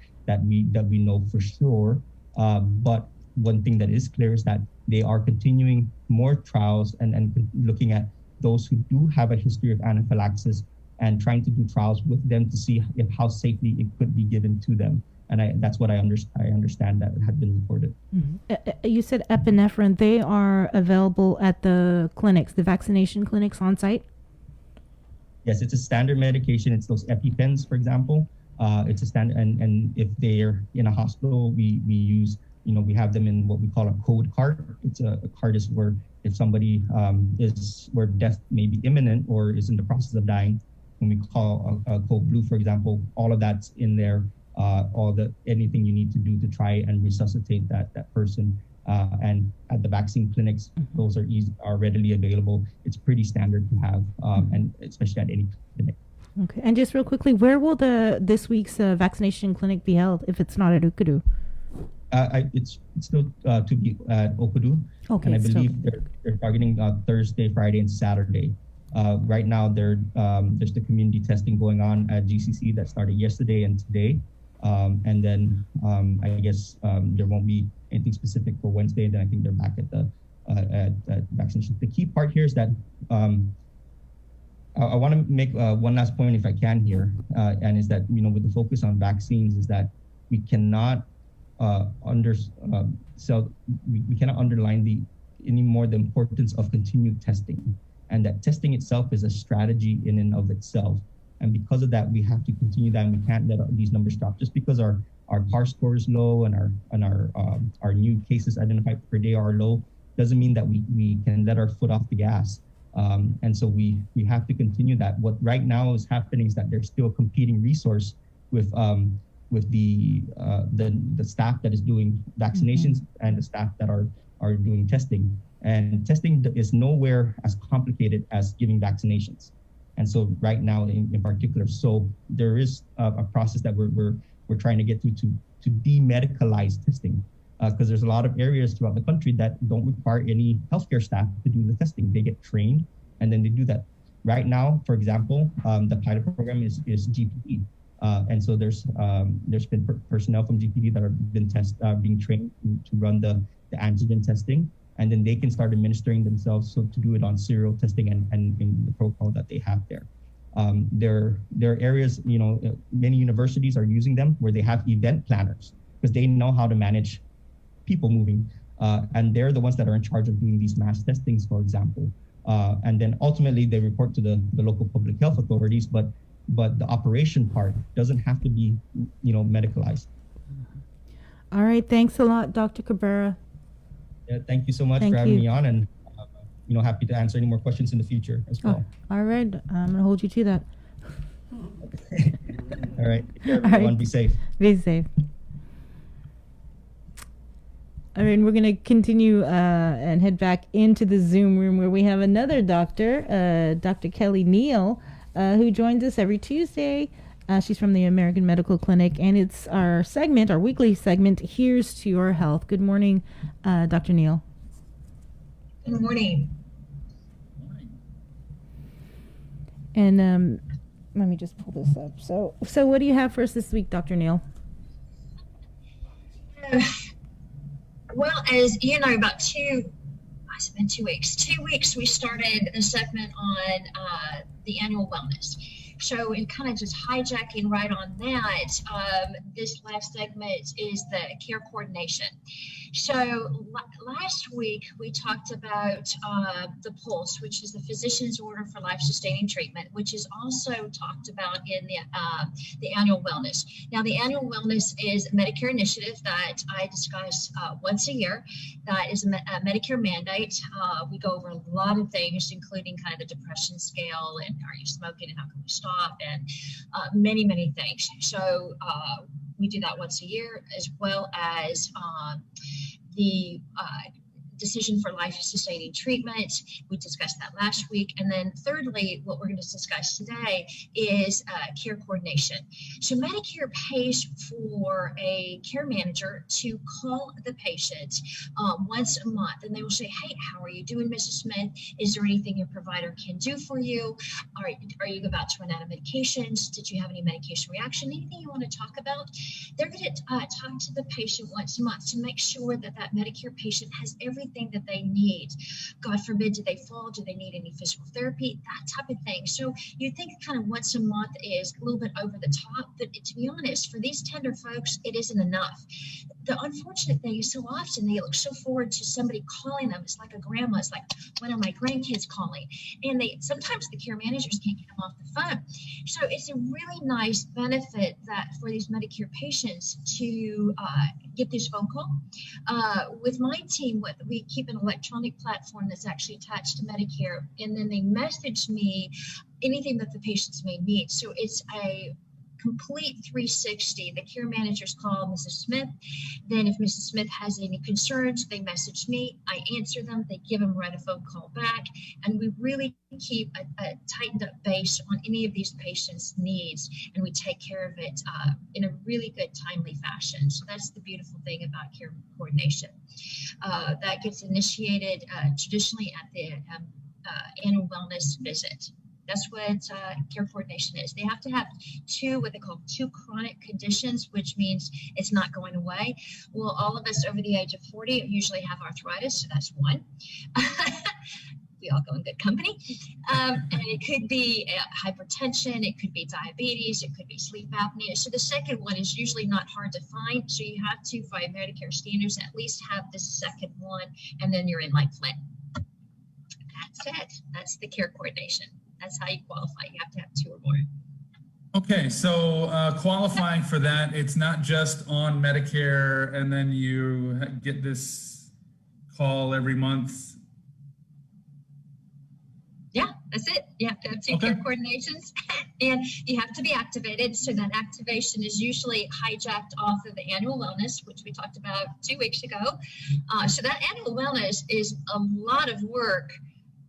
we know for sure. But one thing that is clear is that they are continuing more trials and looking at those who do have a history of anaphylaxis and trying to do trials with them to see how safely it could be given to them. And that's what I understand that had been reported. Mm-hmm. You said epinephrine. They are available at the clinics, the vaccination clinics on site? Yes, it's a standard medication. It's those EpiPens, for example. It's a standard, and if they're in a hospital, we use, we have them in what we call a code cart. It's a cart is where if somebody where death may be imminent or is in the process of dying, when we call a code blue, for example, all of that's in there. Anything you need to do to try and resuscitate that person, and at the vaccine clinics, those are readily available. It's pretty standard to have, and especially at any clinic. Okay, and just real quickly, where will this week's vaccination clinic be held if it's not at Ukadu? It's still to be at Okudu, and I believe they're targeting Thursday, Friday, and Saturday. Right now, there's the community testing going on at GCC that started yesterday and today. And then I guess there won't be anything specific for Wednesday. Then I think they're back at the vaccination. The key part here is that I want to make one last point, if I can, here, and is that with the focus on vaccines, is that we cannot we cannot underline anymore the importance of continued testing, and that testing itself is a strategy in and of itself. And because of that, we have to continue that, and we can't let these numbers drop. Just because our CAR score is low and our new cases identified per day are low, doesn't mean that we can let our foot off the gas. And so we have to continue that. What right now is happening is that there's still a competing resource the staff that is doing vaccinations and the staff that are doing testing. And testing is nowhere as complicated as giving vaccinations. And so right now in particular, so there is a process that we're trying to get through to demedicalize testing, because there's a lot of areas throughout the country that don't require any healthcare staff to do the testing. They get trained and then they do that. Right now, for example, the pilot program is GPD. And so there's been personnel from GPD that have been being trained to run the antigen testing, and then they can start administering themselves so to do it on serial testing and in the protocol that they have there. There are areas, many universities are using them where they have event planners because they know how to manage people moving. And they're the ones that are in charge of doing these mass testings, for example. And then ultimately they report to the local public health authorities, but the operation part doesn't have to be, medicalized. All right. Thanks a lot, Dr. Cabrera. Yeah, thank you so much for having me on, and happy to answer any more questions in the future as well. All right. I'm going to hold you to that. All right. Take care, everyone. Right. Be safe. Be safe. All right. We're going to continue and head back into the Zoom room where we have another doctor, Dr. Kelly Neal, who joins us every Tuesday. She's from the American Medical Clinic, and it's our weekly segment, Here's to Your Health. Good morning, Dr. Neal. Good morning. And let me just pull this up. So what do you have for us this week, Dr. Neal? Well, as you know, about 2 weeks, we started a segment on the annual wellness. So in kind of just hijacking right on that, this last segment is the care coordination. So last week we talked about the PULSE, which is the physician's order for life-sustaining treatment, which is also talked about in the annual wellness. Now, the annual wellness is a Medicare initiative that I discuss once a year. That is a Medicare mandate. We go over a lot of things, including kind of the depression scale and are you smoking and how can we stop, and many, many things. So we do that once a year, as well as the decision for life-sustaining treatment. We discussed that last week. And then thirdly, what we're going to discuss today is care coordination. So Medicare pays for a care manager to call the patient once a month, and they will say, hey, how are you doing, Mrs. Smith? Is there anything your provider can do for you? Are you about to run out of medications? Did you have any medication reaction? Anything you want to talk about? They're going to talk to the patient once a month to make sure that that Medicare patient has everything that they need. God forbid, do they fall? Do they need any physical therapy? That type of thing. So you think kind of once a month is a little bit over the top, but to be honest, for these tender folks, it isn't enough. The unfortunate thing is so often they look so forward to somebody calling them. It's like a grandma. It's like one of my grandkids calling. And sometimes the care managers can't get them off the phone. So it's a really nice benefit that for these Medicare patients to get this phone call. With my team, we keep an electronic platform that's actually attached to Medicare, and then they message me anything that the patients may need. So it's a complete 360. The care managers call Mrs. Smith. Then if Mrs. Smith has any concerns, they message me. I answer them. They give them right a phone call back. And we really keep a tightened up base on any of these patients' needs, and we take care of it in a really good, timely fashion. So that's the beautiful thing about care coordination. That gets initiated traditionally at the annual wellness visit. That's what care coordination is. They have to have what they call two chronic conditions, which means it's not going away. Well, all of us over the age of 40 usually have arthritis, so that's one. We all go in good company. And it could be hypertension, it could be diabetes, it could be sleep apnea. So the second one is usually not hard to find. So you have to, by Medicare standards, at least have the second one, and then you're in like Flint. That's it. That's the care coordination. That's how you qualify. You have to have two or more. Okay, so qualifying for that, it's not just on Medicare and then you get this call every month. Yeah, That's it. You have to have two care coordinations and you have to be activated. So that activation is usually hijacked off of the annual wellness, which we talked about 2 weeks ago. So that annual wellness is a lot of work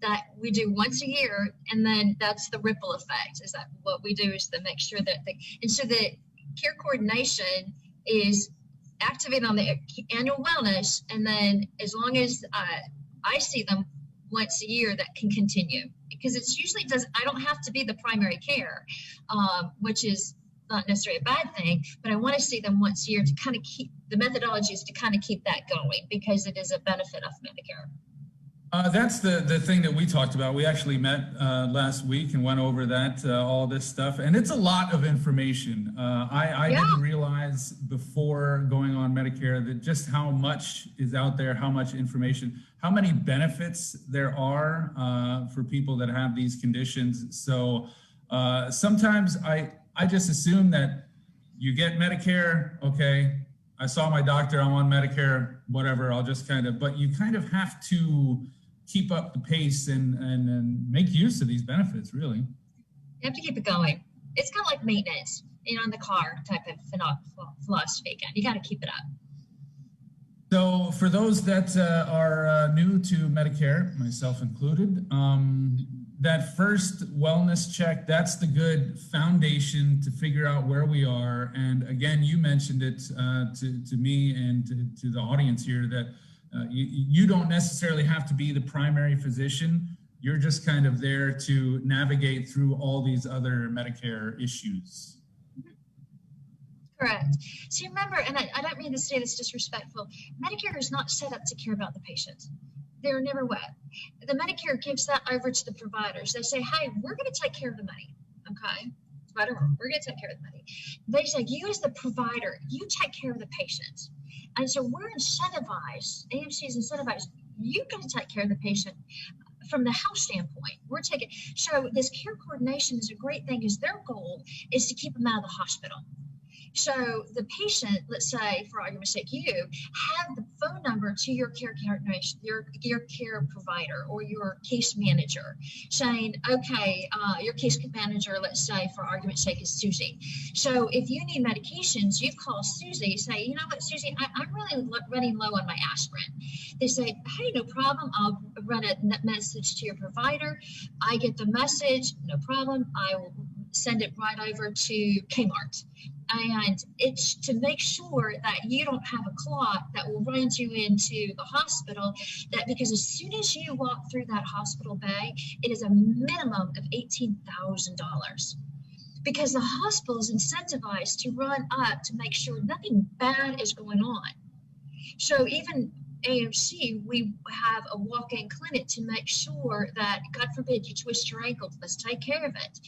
that we do once a year. And then that's the ripple effect, is that what we do is to make sure that and so the care coordination is activated on the annual wellness. And then as long as I see them once a year, that can continue, because it's usually I don't have to be the primary care, which is not necessarily a bad thing, but I want to see them once a year to kind of keep the methodology is to kind of keep that going, because it is a benefit of Medicare. That's the thing that we talked about. We actually met last week and went over that, all this stuff. And it's a lot of information. I didn't realize before going on Medicare that just how much is out there, how much information, how many benefits there are for people that have these conditions. So sometimes I just assume that you get Medicare, okay, I saw my doctor, I'm on Medicare, whatever, I'll just but you kind of have to keep up the pace and make use of these benefits, really. You have to keep it going. It's kind of like maintenance, in the car type of philosophy. You got to keep it up. So for those that are new to Medicare, myself included, that first wellness check, that's the good foundation to figure out where we are. And again, you mentioned it to me and to the audience here that you don't necessarily have to be the primary physician. You're just kind of there to navigate through all these other Medicare issues. Correct. So remember, and I don't mean to say this disrespectful, Medicare is not set up to care about the patient. They're never will. The Medicare gives that over to the providers. They say, hey, we're going to take care of the money. Okay. We're going to take care of the money. They say, you as the provider, you take care of the patient. And so we're incentivized, AMC is incentivized, you've got to take care of the patient from the health standpoint. So this care coordination is a great thing, because their goal is to keep them out of the hospital. So the patient, let's say, for argument's sake, you have the phone number to your care coordination, your care provider or your case manager, saying, okay, your case manager, let's say, for argument's sake, is Susie. So if you need medications, you call Susie, say, you know what, Susie, I'm really running low on my aspirin. They say, hey, no problem. I'll run a message to your provider. I get the message, no problem. I will send it right over to Kmart. And it's to make sure that you don't have a clot that will run you into the hospital, because as soon as you walk through that hospital bay, it is a minimum of $18,000, because the hospital is incentivized to run up to make sure nothing bad is going on. So even AMC, we have a walk-in clinic to make sure that, God forbid, you twist your ankle, let's take care of it.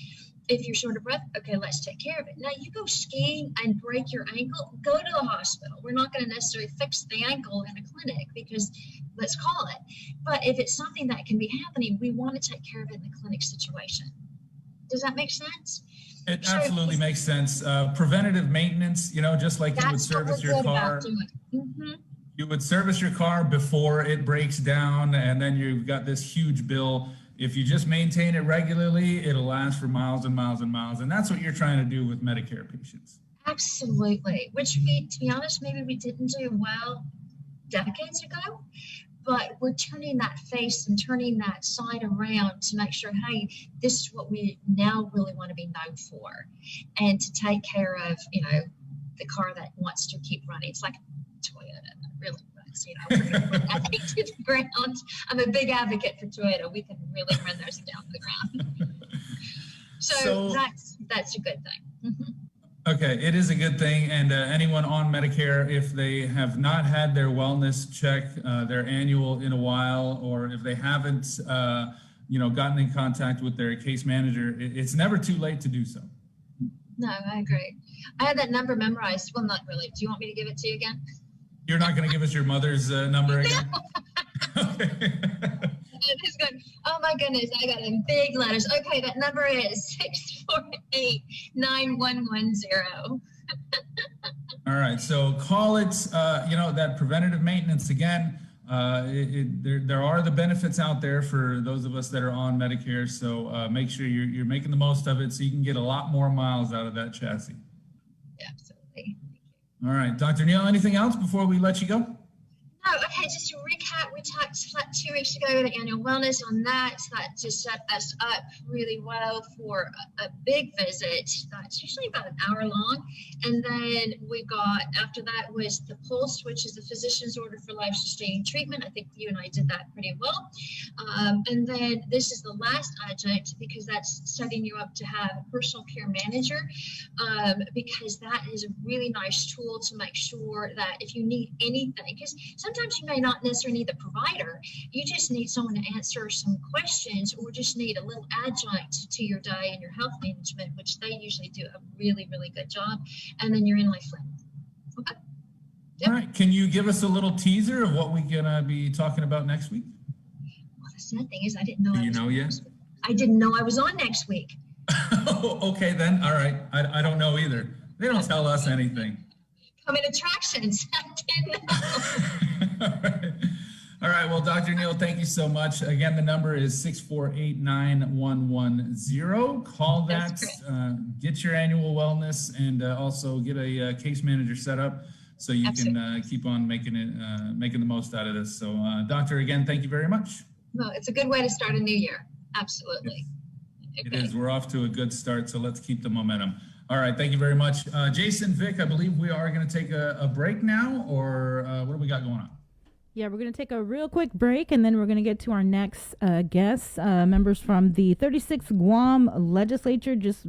If you're short of breath, okay, let's take care of it. Now, you go skiing and break your ankle, go to the hospital. We're not going to necessarily fix the ankle in a clinic, because let's call it. But if it's something that can be happening, we want to take care of it in the clinic situation. Does that make sense? It absolutely makes sense. Preventative maintenance, just like you would service your car. You would service your car before it breaks down, and then you've got this huge bill. If you just maintain it regularly, it'll last for miles and miles and miles. And that's what you're trying to do with Medicare patients. Absolutely. Which we, to be honest, maybe we didn't do well decades ago, but we're turning that face and turning that side around to make sure, hey, this is what we now really want to be known for, and to take care of, the car that wants to keep running. It's like Toyota that really runs, we're going to run that thing to the ground. I'm a big advocate for Toyota. We can really run those down to the ground. So that's a good thing. Okay, it is a good thing. And anyone on Medicare, if they have not had their wellness check, their annual in a while, or if they haven't, gotten in contact with their case manager, it's never too late to do so. No, I agree. I had that number memorized. Well, not really. Do you want me to give it to you again? You're not going to give us your mother's number again? It's good. Oh my goodness, I got it in big letters. Okay, that number is 648-9110. All right, so call it, that preventative maintenance again. There are the benefits out there for those of us that are on Medicare. So make sure you're making the most of it so you can get a lot more miles out of that chassis. Absolutely. All right, Dr. Neal, anything else before we let you go? Oh, okay, just to recap, we talked like 2 weeks ago the annual wellness on that. That just set us up really well for a big visit. That's usually about an hour long. And then we got, after that was the Pulse, which is a physician's order for life-sustaining treatment. I think you and I did that pretty well. And then this is the last adjunct because that's setting you up to have a personal care manager because that is a really nice tool to make sure that if you need anything, because sometimes you may not necessarily need the provider, you just need someone to answer some questions or just need a little adjunct to your day and your health management, which they usually do a really, really good job. And then you're in lifeline. Okay. Yep. All right. Can you give us a little teaser of what we're going to be talking about next week? Well, the sad thing is I didn't know. Do you know yet? I didn't know I was on next week. Okay, then. All right. I don't know either. They don't tell us anything. Coming attractions. I didn't know. All right. Well, Dr. Neal, thank you so much. Again, the number is 648-9110. Call that, get your annual wellness, and also get a case manager set up so you can keep on making the most out of this. So, Doctor, again, thank you very much. No, it's a good way to start a new year. Absolutely. It is. We're off to a good start, so let's keep the momentum. All right. Thank you very much. Jason, Vic, I believe we are going to take a break now, or what do we got going on? Yeah, we're going to take a real quick break, and then we're going to get to our next guests, members from the 36th Guam Legislature, just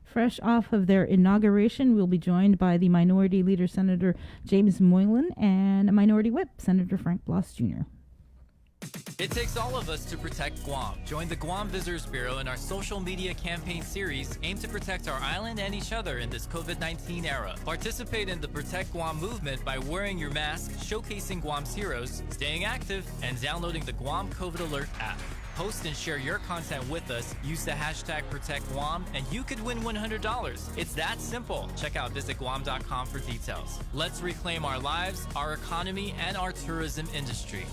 fresh off of their inauguration. We'll be joined by the Minority Leader, Senator James Moylan, and Minority Whip, Senator Frank Bloss Jr. It takes all of us to protect Guam. Join the Guam Visitors Bureau in our social media campaign series aimed to protect our island and each other in this COVID-19 era. Participate in the Protect Guam movement by wearing your mask, showcasing Guam's heroes, staying active, and downloading the Guam COVID Alert app. Post and share your content with us, use the hashtag ProtectGuam, and you could win $100. It's that simple. Check out visitguam.com for details. Let's reclaim our lives, our economy, and our tourism industry.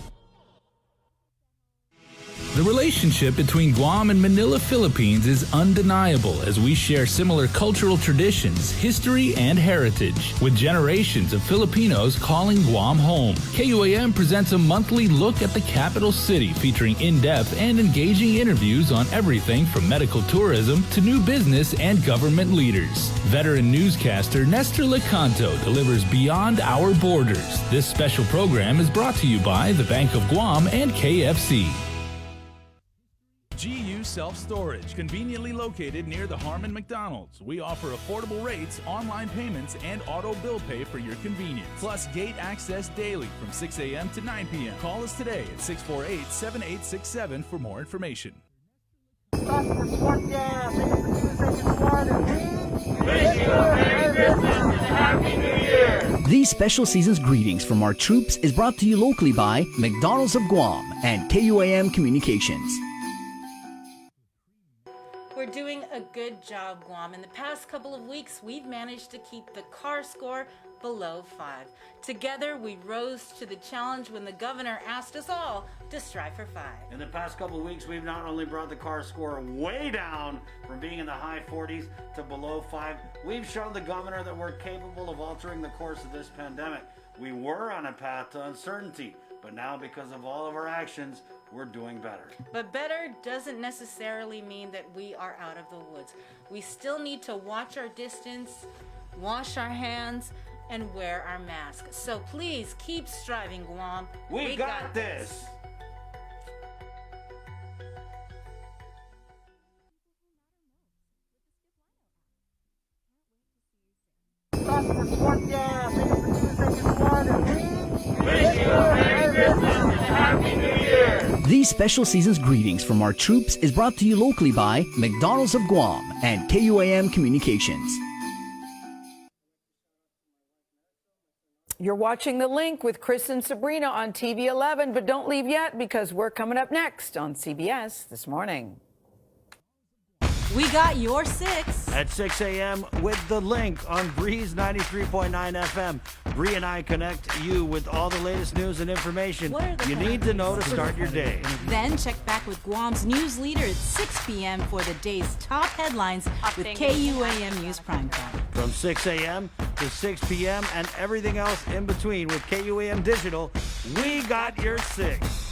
The relationship between Guam and Manila, Philippines is undeniable as we share similar cultural traditions, history, and heritage, with generations of Filipinos calling Guam home. KUAM presents a monthly look at the capital city featuring in-depth and engaging interviews on everything from medical tourism to new business and government leaders. Veteran newscaster Nestor Lecanto delivers Beyond Our Borders. This special program is brought to you by the Bank of Guam and KFC. GU Self-Storage, conveniently located near the Harmon McDonald's. We offer affordable rates, online payments, and auto bill pay for your convenience. Plus gate access daily from 6 a.m. to 9 p.m. Call us today at 648-7867 for more information. These special season's greetings from our troops is brought to you locally by McDonald's of Guam and KUAM Communications. We're doing a good job, Guam. In the past couple of weeks, we've managed to keep the CAR score below 5. Together, we rose to the challenge when the governor asked us all to strive for 5. In the past couple of weeks, we've not only brought the CAR score way down from being in the high 40s to below 5, we've shown the governor that we're capable of altering the course of this pandemic. We were on a path to uncertainty, but now because of all of our actions, we're doing better. But better doesn't necessarily mean that we are out of the woods. We still need to watch our distance, wash our hands, and wear our masks. So please keep striving, Guam. We got this. These special season's greetings from our troops is brought to you locally by McDonald's of Guam and KUAM Communications. You're watching The Link with Chris and Sabrina on TV 11, but don't leave yet because we're coming up next on CBS This Morning. We got your 6. At 6 a.m. with The Link on Breeze 93.9 FM. Bree and I connect you with all the latest news and information you need to know to start your day. Then check back with Guam's news leader at 6 p.m. for the day's top headlines with KUAM News Primetime. From 6 a.m. to 6 p.m. and everything else in between with KUAM Digital, we got your 6.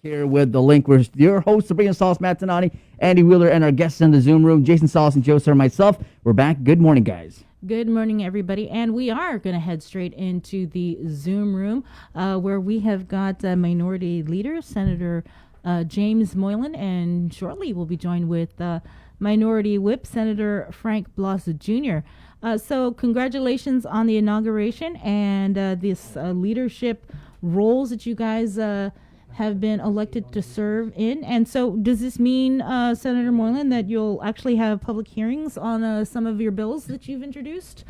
Here with The Link. We're your host, Sabrina Sauce Matanani, Andy Wheeler, and our guests in the Zoom room, Jason Sauce and Joe Sir, myself. We're back. Good morning, guys. Good morning, everybody. And we are going to head straight into the Zoom room where we have got Minority Leader, Senator James Moylan, and shortly we'll be joined with Minority Whip, Senator Frank Blas Jr. So congratulations on the inauguration and this leadership roles that you guys have been elected to serve in. And so does this mean, Senator Moylan, that you'll actually have public hearings on some of your bills that you've introduced?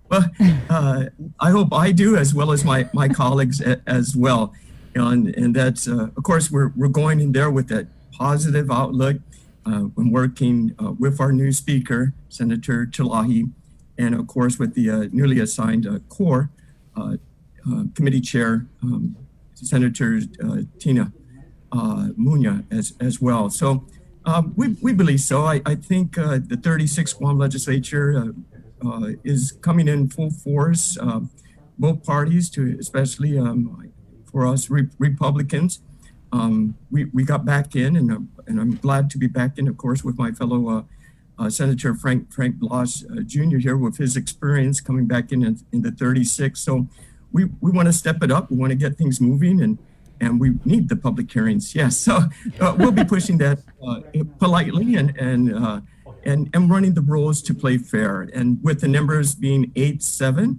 Well, I hope I do, as well as my colleagues as well. And that's, of course, we're going in there with that positive outlook. I'm working with our new speaker, Senator Chilahi, and of course with the newly assigned core committee chair, Senator Tina Muña as well. So we believe so. I think the 36th Guam Legislature is coming in full force, both parties, to especially for us Republicans. We got back in, and I'm glad to be back in, of course, with my fellow Senator Frank Blas Jr. here with his experience coming back in the 36th. So we want to step it up. We want to get things moving, and we need the public hearings. Yes, so we'll be pushing that politely and running the rules to play fair. And with the numbers being 8-7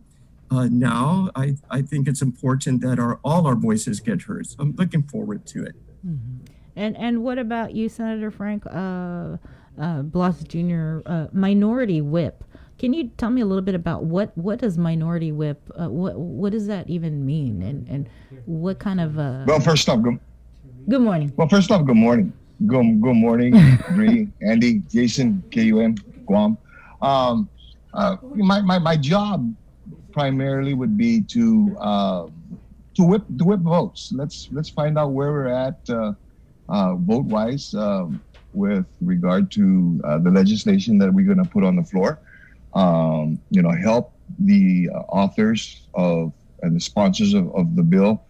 now, I think it's important that all our voices get heard. So I'm looking forward to it. Mm-hmm. And what about you, Senator Frank Blas Jr., Minority Whip? Can you tell me a little bit about what does Minority Whip, what does that even mean, and what kind of Well, first off, good morning. Well, first off, good morning. Good morning, Bree, Andy, Jason, KUM, Guam. My job primarily would be to whip votes. Let's find out where we're at vote wise with regard to the legislation that we're going to put on the floor. Help the authors and the sponsors of the bill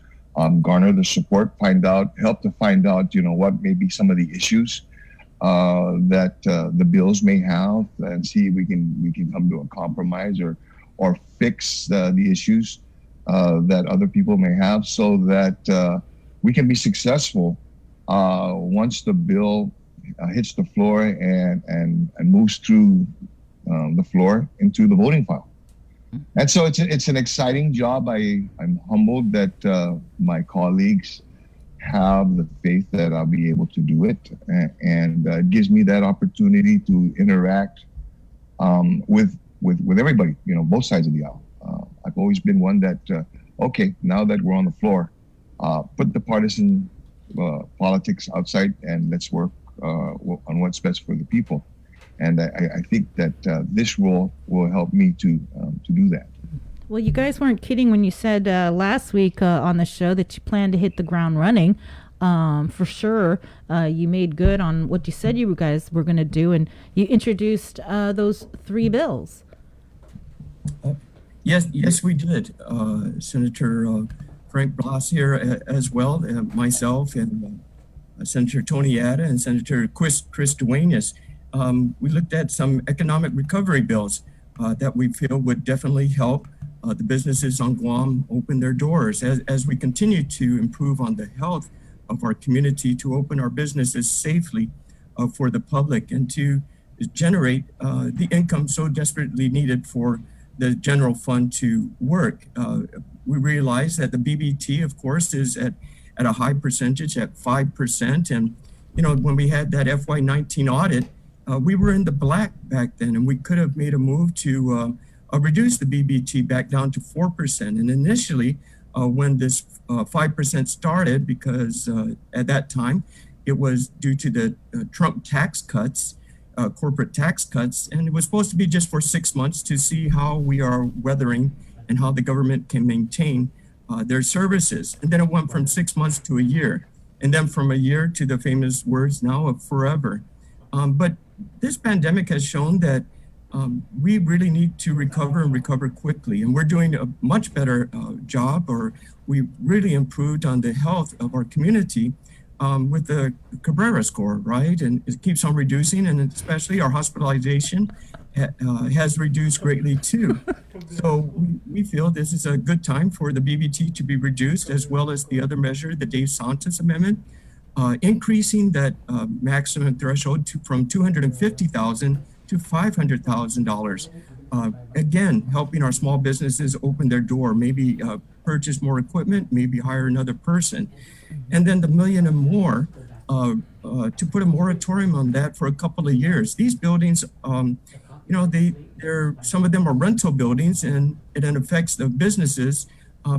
garner the support, help to find out, what may be some of the issues that the bills may have, and see if we can come to a compromise or fix the issues that other people may have, so that we can be successful once the bill hits the floor and moves through the floor into the voting file. And so it's an exciting job. I'm humbled that my colleagues have the faith that I'll be able to do it, and it gives me that opportunity to interact with everybody, both sides of the aisle. I've always been one that, okay, now that we're on the floor, put the partisan politics outside and let's work on what's best for the people. And I think that this role will help me to do that. Well, you guys weren't kidding when you said last week on the show that you plan to hit the ground running. For sure, you made good on what you said you guys were going to do, and you introduced those 3 bills. Yes, we did. Senator Frank Blas here as well, myself, and Senator Tony Atta and Senator Chris Duenas. We looked at some economic recovery bills that we feel would definitely help the businesses on Guam open their doors as we continue to improve on the health of our community, to open our businesses safely for the public, and to generate the income so desperately needed for the general fund to work. We realize that the BBT, of course, is at a high percentage, at 5%. And, when we had that FY19 audit, we were in the black back then, and we could have made a move to reduced the BBT back down to 4%. And initially, when this 5% started, because at that time, it was due to the Trump tax cuts, corporate tax cuts, and it was supposed to be just for 6 months to see how we are weathering and how the government can maintain their services. And then it went from 6 months to a year, and then from a year to the famous words now of forever. But this pandemic has shown that we really need to recover and recover quickly. And we're doing a much better job, or we really improved on the health of our community with the Cabrera score, right? And it keeps on reducing, and especially our hospitalization has reduced greatly too. So we feel this is a good time for the BBT to be reduced, as well as the other measure, the Dave Santos amendment, increasing that maximum threshold from $250,000 to $500,000. Again, helping our small businesses open their door, maybe purchase more equipment, maybe hire another person. And then the million and more to put a moratorium on that for a couple of years. These buildings, they're some of them are rental buildings, and it then affects the businesses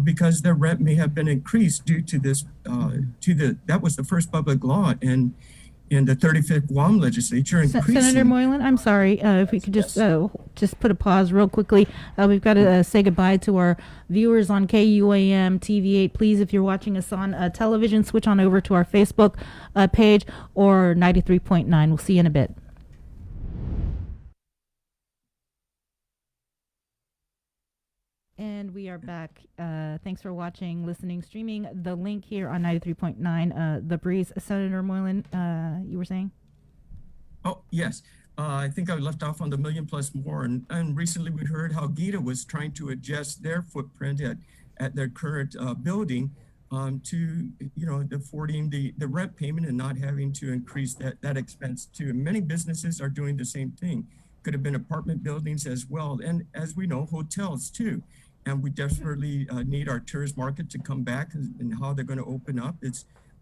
because their rent may have been increased due to this. That was the first public law in the 35th Guam Legislature. Senator Moylan, I'm sorry, if we could just put a pause real quickly. We've got to say goodbye to our viewers on KUAM TV8. Please, if you're watching us on television, switch on over to our Facebook page or 93.9. We'll see you in a bit. And we are back. Thanks for watching, listening, streaming. The link here on 93.9, The Breeze. Senator Moylan, you were saying? Oh, yes. I think I left off on the million plus more. And recently we heard how Gita was trying to adjust their footprint at their current building to, affording the rent payment and not having to increase that expense too. And many businesses are doing the same thing. Could have been apartment buildings as well. And as we know, hotels too. And we desperately need our tourist market to come back, and how they're going to open up.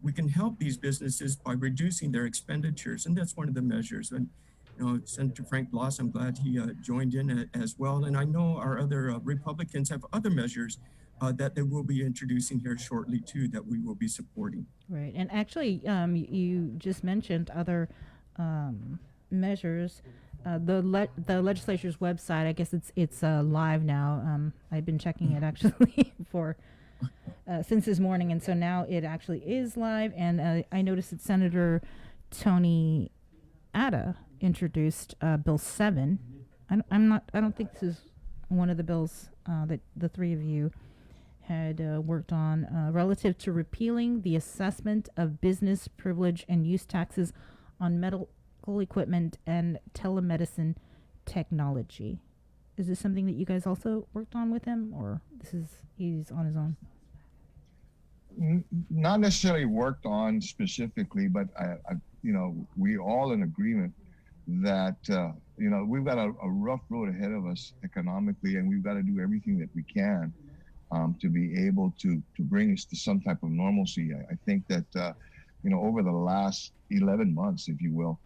We can help these businesses by reducing their expenditures, and that's one of the measures. And Senator Frank Bloss, I'm glad he joined in as well. And I know our other Republicans have other measures that they will be introducing here shortly too, that we will be supporting. Right, and actually, you just mentioned other measures. The legislature's website, I guess it's live now. I've been checking it actually for since this morning, and so now it actually is live. And I noticed that Senator Tony Atta introduced Bill 7. I don't think this is one of the bills that the three of you had worked on relative to repealing the assessment of business privilege and use taxes on medical equipment and telemedicine technology. Is this something that you guys also worked on with him, or he's on his own? Not necessarily worked on specifically, but we all in agreement that we've got a rough road ahead of us economically, and we've got to do everything that we can to be able to bring us to some type of normalcy. I think that over the last 11 months, if you will,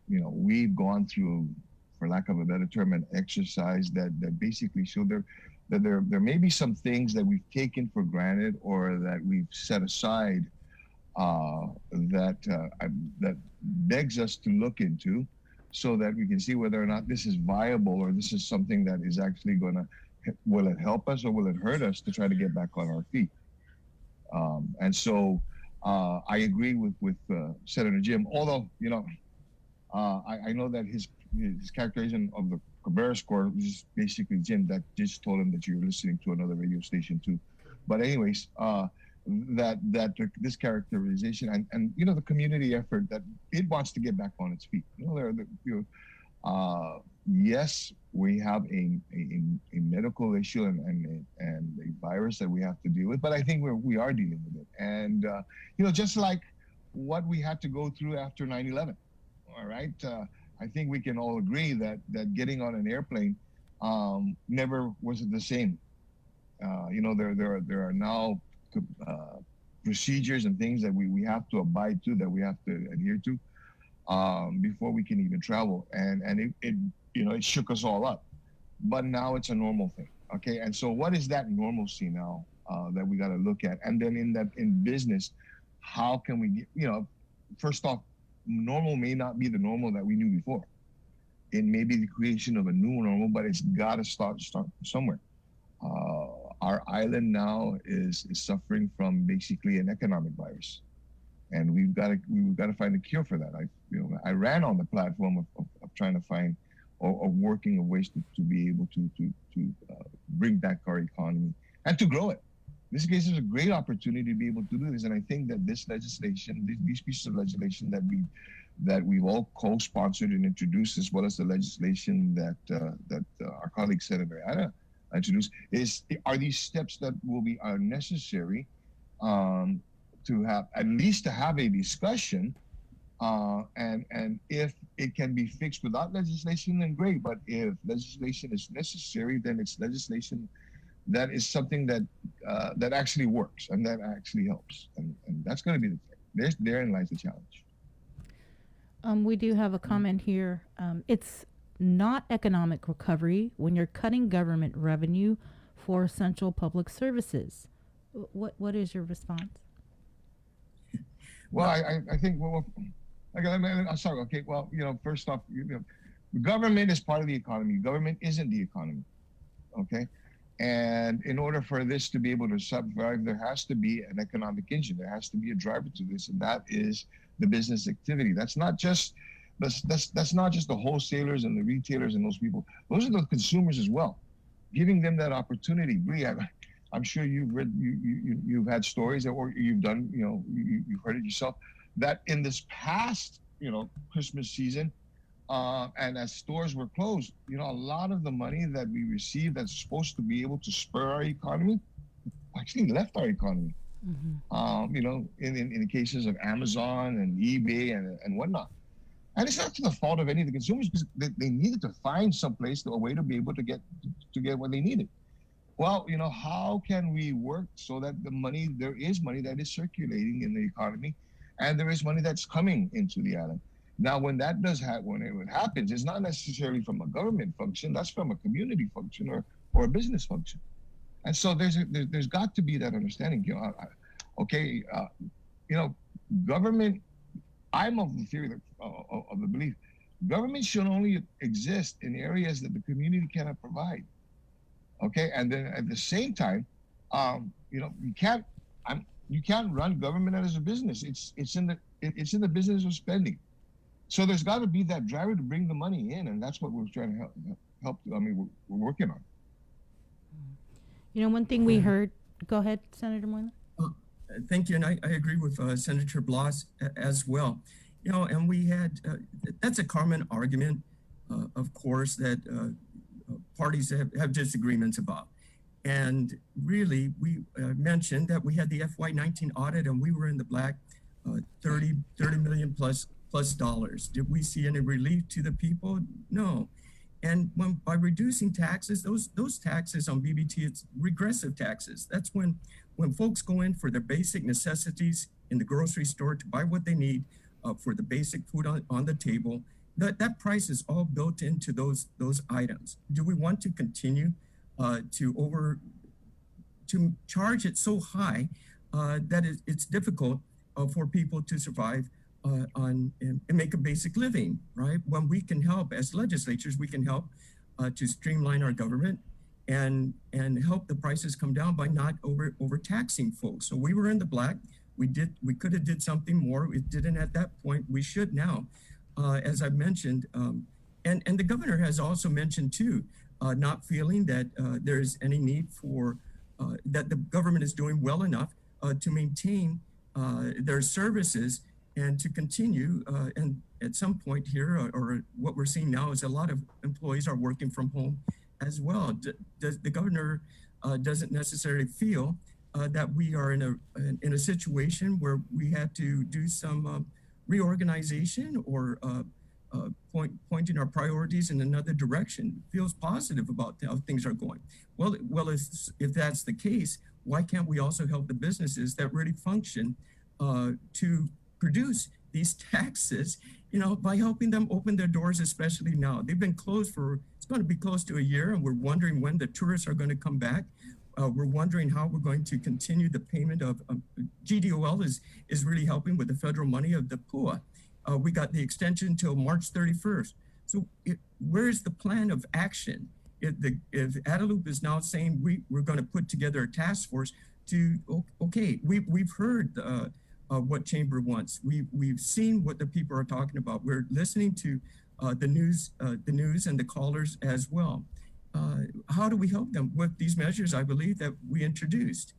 we've gone through, for lack of a better term, an exercise that basically showed that there may be some things that we've taken for granted or that we've set aside that begs us to look into, so that we can see whether or not this is viable, or this is something that is actually will it help us or will it hurt us to try to get back on our feet. And so I agree with Senator Jim, although, I know that his characterization of the Cabrera score was basically, Jim, that just told him that you're listening to another radio station too. But anyways, this characterization and the community effort, that it wants to get back on its feet. Yes, we have a medical issue and a virus that we have to deal with, but I think we are dealing with it. And just like what we had to go through after 9/11. All right, I think we can all agree that getting on an airplane never was the same. There are now procedures and things that we have to abide to, that we have to adhere to before we can even travel, and it shook us all up. but now it's a normal thing. Okay, and so what is that normalcy now that we got to look at? And then in business, how can we get, first off, normal may not be the normal that we knew before. It may be the creation of a new normal, but it's got to start somewhere. Our island now is suffering from basically an economic virus, and we've got to find a cure for that. I ran on the platform of trying to find or working of ways to be able to bring back our economy and to grow it. This case is a great opportunity to be able to do this, and I think that this legislation, these pieces of legislation that we've all co-sponsored and introduced, as well as the legislation that our colleague Senator Anna introduced, are these steps that are necessary to have at least to have a discussion, and if it can be fixed without legislation, then great. But if legislation is necessary, then it's legislation that is something that actually works and that actually helps, and that's going to be the thing. Therein lies the challenge. We do have a comment here. It's not economic recovery when you're cutting government revenue for essential public services. What is your response? Well, I think I'm sorry. Okay. Well, first off, government is part of the economy. Government isn't the economy. Okay. And in order for this to be able to survive, there has to be an economic engine. There has to be a driver to this, and that is the business activity. That's not just the wholesalers and the retailers and those people. Those are the consumers as well. Giving them that opportunity. Bree, I'm sure you've read, you've had stories, or you've done, you've heard it yourself, that in this past, Christmas season, and as stores were closed, a lot of the money that we received that's supposed to be able to spur our economy actually left our economy. Mm-hmm. In the cases of Amazon and eBay and whatnot. And it's not to the fault of any of the consumers, because they needed to find someplace, a way to be able to get what they needed. Well, how can we work so that there is money that is circulating in the economy, and there is money that's coming into the island? Now, when it happens, it's not necessarily from a government function. That's from a community function or a business function. And so there's got to be that understanding. Government. I'm of the theory of the belief, government should only exist in areas that the community cannot provide. Okay, and then at the same time, you can't run government as a business. It's in the business of spending. So there's got to be that driver to bring the money in, and that's what we're trying to help. We're working on. One thing we heard. Go ahead, Senator Moylan. Thank you, and I agree with Senator Blas as well. And we had that's a common argument, of course, that parties have disagreements about. And really, we mentioned that we had the FY19 audit, and we were in the black, $30 million plus dollars. Did we see any relief to the people? No. And by reducing taxes, those taxes on BBT, it's regressive taxes. That's when folks go in for their basic necessities in the grocery store to buy what they need for the basic food on the table. That price is all built into those items. Do we want to continue to charge it so high that it's difficult for people to survive and make a basic living, right? When we can help, as legislatures, we can help to streamline our government and help the prices come down by not overtaxing folks. So we were in the black. We could have did something more. We didn't at that point. We should now, as I mentioned, and the governor has also mentioned too, not feeling that there's any need for that the government is doing well enough to maintain their services and to continue. And at some point here, or what we're seeing now, is a lot of employees are working from home as well. The governor doesn't necessarily feel that we are in a situation where we had to do some reorganization or pointing our priorities in another direction. Feels positive about how things are going. Well, if that's the case, why can't we also help the businesses that really function to produce these taxes, by helping them open their doors, especially now? They've been closed for it's going to be close to a year, and we're wondering when the tourists are going to come back. We're wondering how we're going to continue the payment of GDOL is really helping with the federal money of the PUA. We got the extension till March 31st. So where's the plan of action? If Adelup is now saying we're going to put together a task force to, okay, we've heard what Chamber wants. We've seen what the people are talking about. We're listening to the news and the callers as well. How do we help them with these measures, I believe, that we introduced?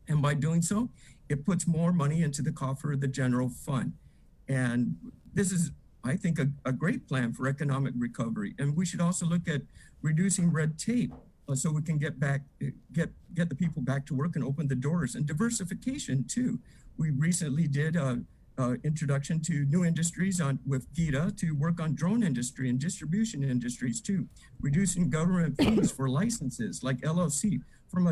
And by doing so, it puts more money into the coffer of the general fund. And this is, I think, a great plan for economic recovery. And we should also look at reducing red tape so we can get the people back to work and open the doors. And diversification, too. We recently did introduction to new industries with GITA to work on drone industry and distribution industries too, reducing government fees for licenses like LLC from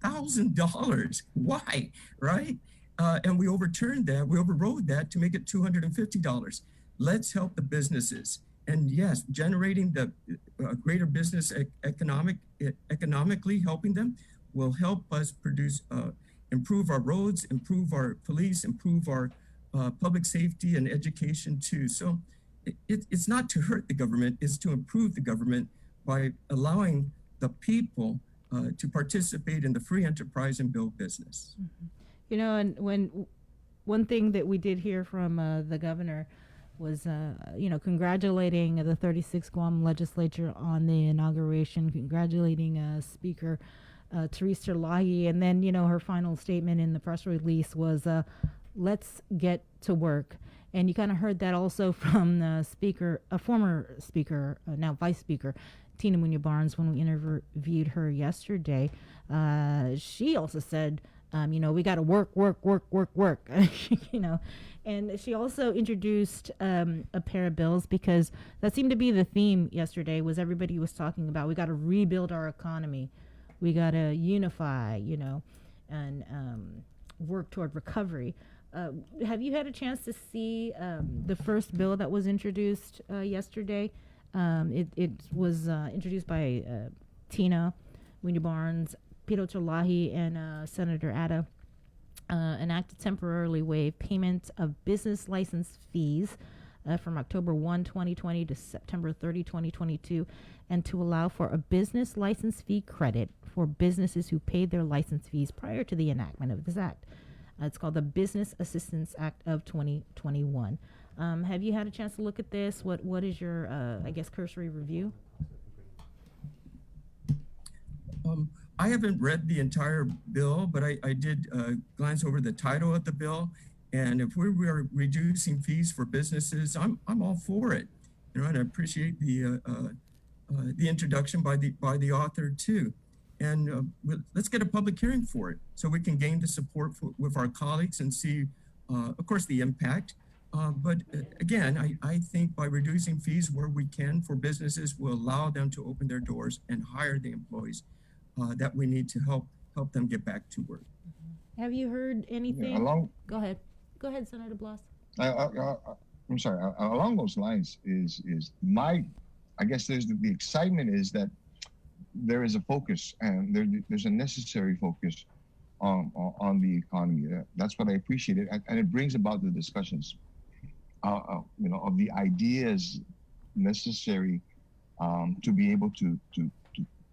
$1,000. Why, right? And we overrode that to make it $250. Let's help the businesses. And yes, generating the greater business economically helping them will help us improve our roads, improve our police, improve our public safety and education too. So it's not to hurt the government, it's to improve the government by allowing the people to participate in the free enterprise and build business. Mm-hmm. You know, and one thing that we did hear from the governor was, congratulating the 36th Guam Legislature on the inauguration, congratulating Speaker Teresa Lahi, and then, her final statement in the press release was, let's get to work. And you kind of heard that also from the speaker, a former speaker, now vice speaker, Tina Munoz-Barnes, when we interviewed her yesterday. She also said, we got to work, and she also introduced a pair of bills, because that seemed to be the theme yesterday, was everybody was talking about, we got to rebuild our economy. We got to unify, and work toward recovery. Have you had a chance to see the first bill that was introduced yesterday? It was introduced by Tina Munoz-Barnes, Pito Cholahi, and Senator Ada. An act to temporarily waive payment of business license fees from October 1, 2020 to September 30, 2022, and to allow for a business license fee credit for businesses who paid their license fees prior to the enactment of this act. It's called the Business Assistance Act of 2021. Have you had a chance to look at this? What is your, cursory review? I haven't read the entire bill, but I did glance over the title of the bill. And if we were reducing fees for businesses, I'm all for it. And I appreciate the introduction by the author too. And let's get a public hearing for it so we can gain the support with our colleagues and see, of course, the impact. But again, I think by reducing fees where we can for businesses will allow them to open their doors and hire the employees that we need to help them get back to work. Have you heard anything? Yeah, Go ahead, Senator Blas. I'm sorry. Along those lines I guess there's the excitement is that there is a focus, and there's a necessary focus on the economy. That's what I appreciate it, and it brings about the discussions, of the ideas necessary to be able to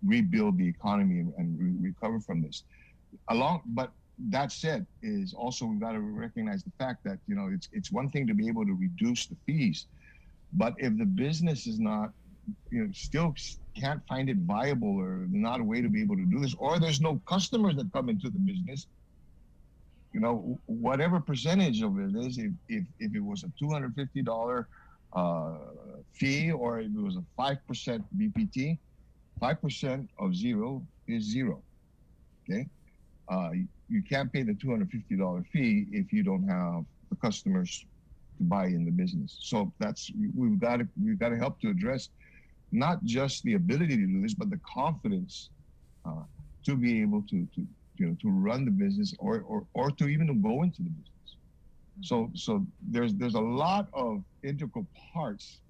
rebuild the economy and recover from this. But that said, is also we've got to recognize the fact that it's one thing to be able to reduce the fees, but if the business is not, still can't find it viable or not a way to be able to do this, or there's no customers that come into the business, whatever percentage of it is, if it was a $250 fee or if it was a 5% BPT, 5% of zero is zero. Okay, you can't pay the $250 fee if you don't have the customers to buy in the business. So we've got to help to address not just the ability to do this, but the confidence to be able to run the business or to even go into the business. So there's a lot of integral parts,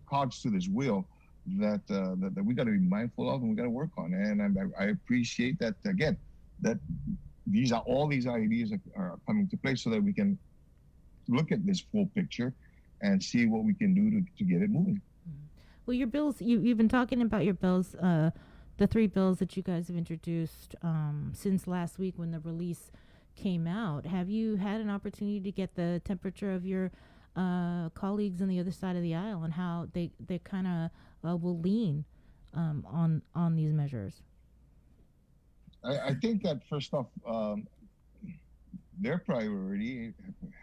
cogs to this wheel. that we got to be mindful of and we got to work on. And I appreciate that again, that all these ideas are coming to play so that we can look at this full picture and see what we can do to get it moving. Well, your bills, you've been talking about your bills, the 3 bills that you guys have introduced since last week when the release came out. Have you had an opportunity to get the temperature of your colleagues on the other side of the aisle and how they kind of will lean on these measures? I think that first off, their priority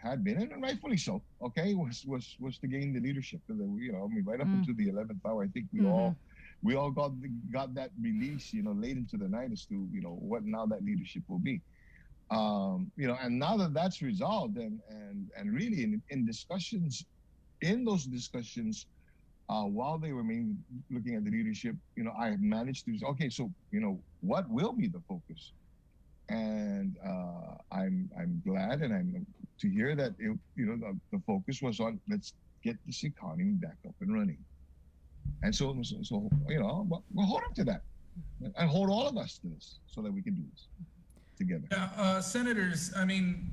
had been, and rightfully so, okay, was to gain the leadership. Right up into the 11th hour, I think we all got that release, late into the night as to what now that leadership will be. And now that that's resolved, and really in discussions, in those discussions, while they were looking at the leadership, I have managed to say, okay, so what will be the focus? And I'm glad and I'm to hear that the focus was on let's get this economy back up and running. And so we'll hold up to that and hold all of us to this so that we can do this together. Yeah, senators, I mean,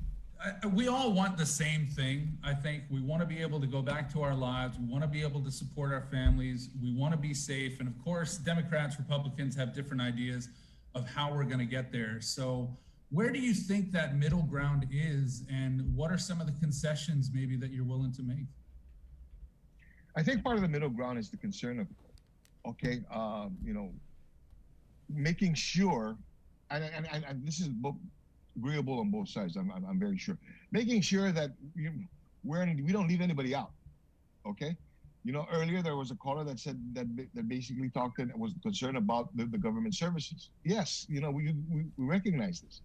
we all want the same thing. I think we want to be able to go back to our lives. We want to be able to support our families. We want to be safe. And of course, Democrats, Republicans have different ideas of how we're going to get there. So where do you think that middle ground is, and what are some of the concessions maybe that you're willing to make? I think part of the middle ground is the concern of, making sure, and this is agreeable on both sides, I'm very sure, making sure that we don't leave anybody out, okay? Earlier there was a caller that said that basically talked and was concerned about the government services. Yes, we recognize this.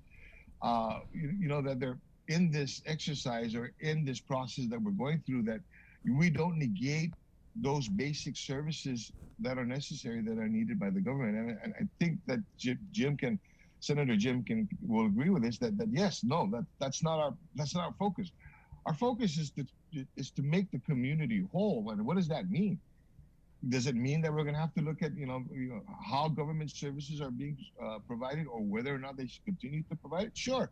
That they're in this exercise or in this process that we're going through, that we don't negate those basic services that are necessary, that are needed by the government. And I think that Senator Jim will agree with this, that yes, no, that's not our focus. Our focus is to make the community whole. And what does that mean? Does it mean that we're going to have to look at how government services are being provided, or whether or not they should continue to provide it? Sure.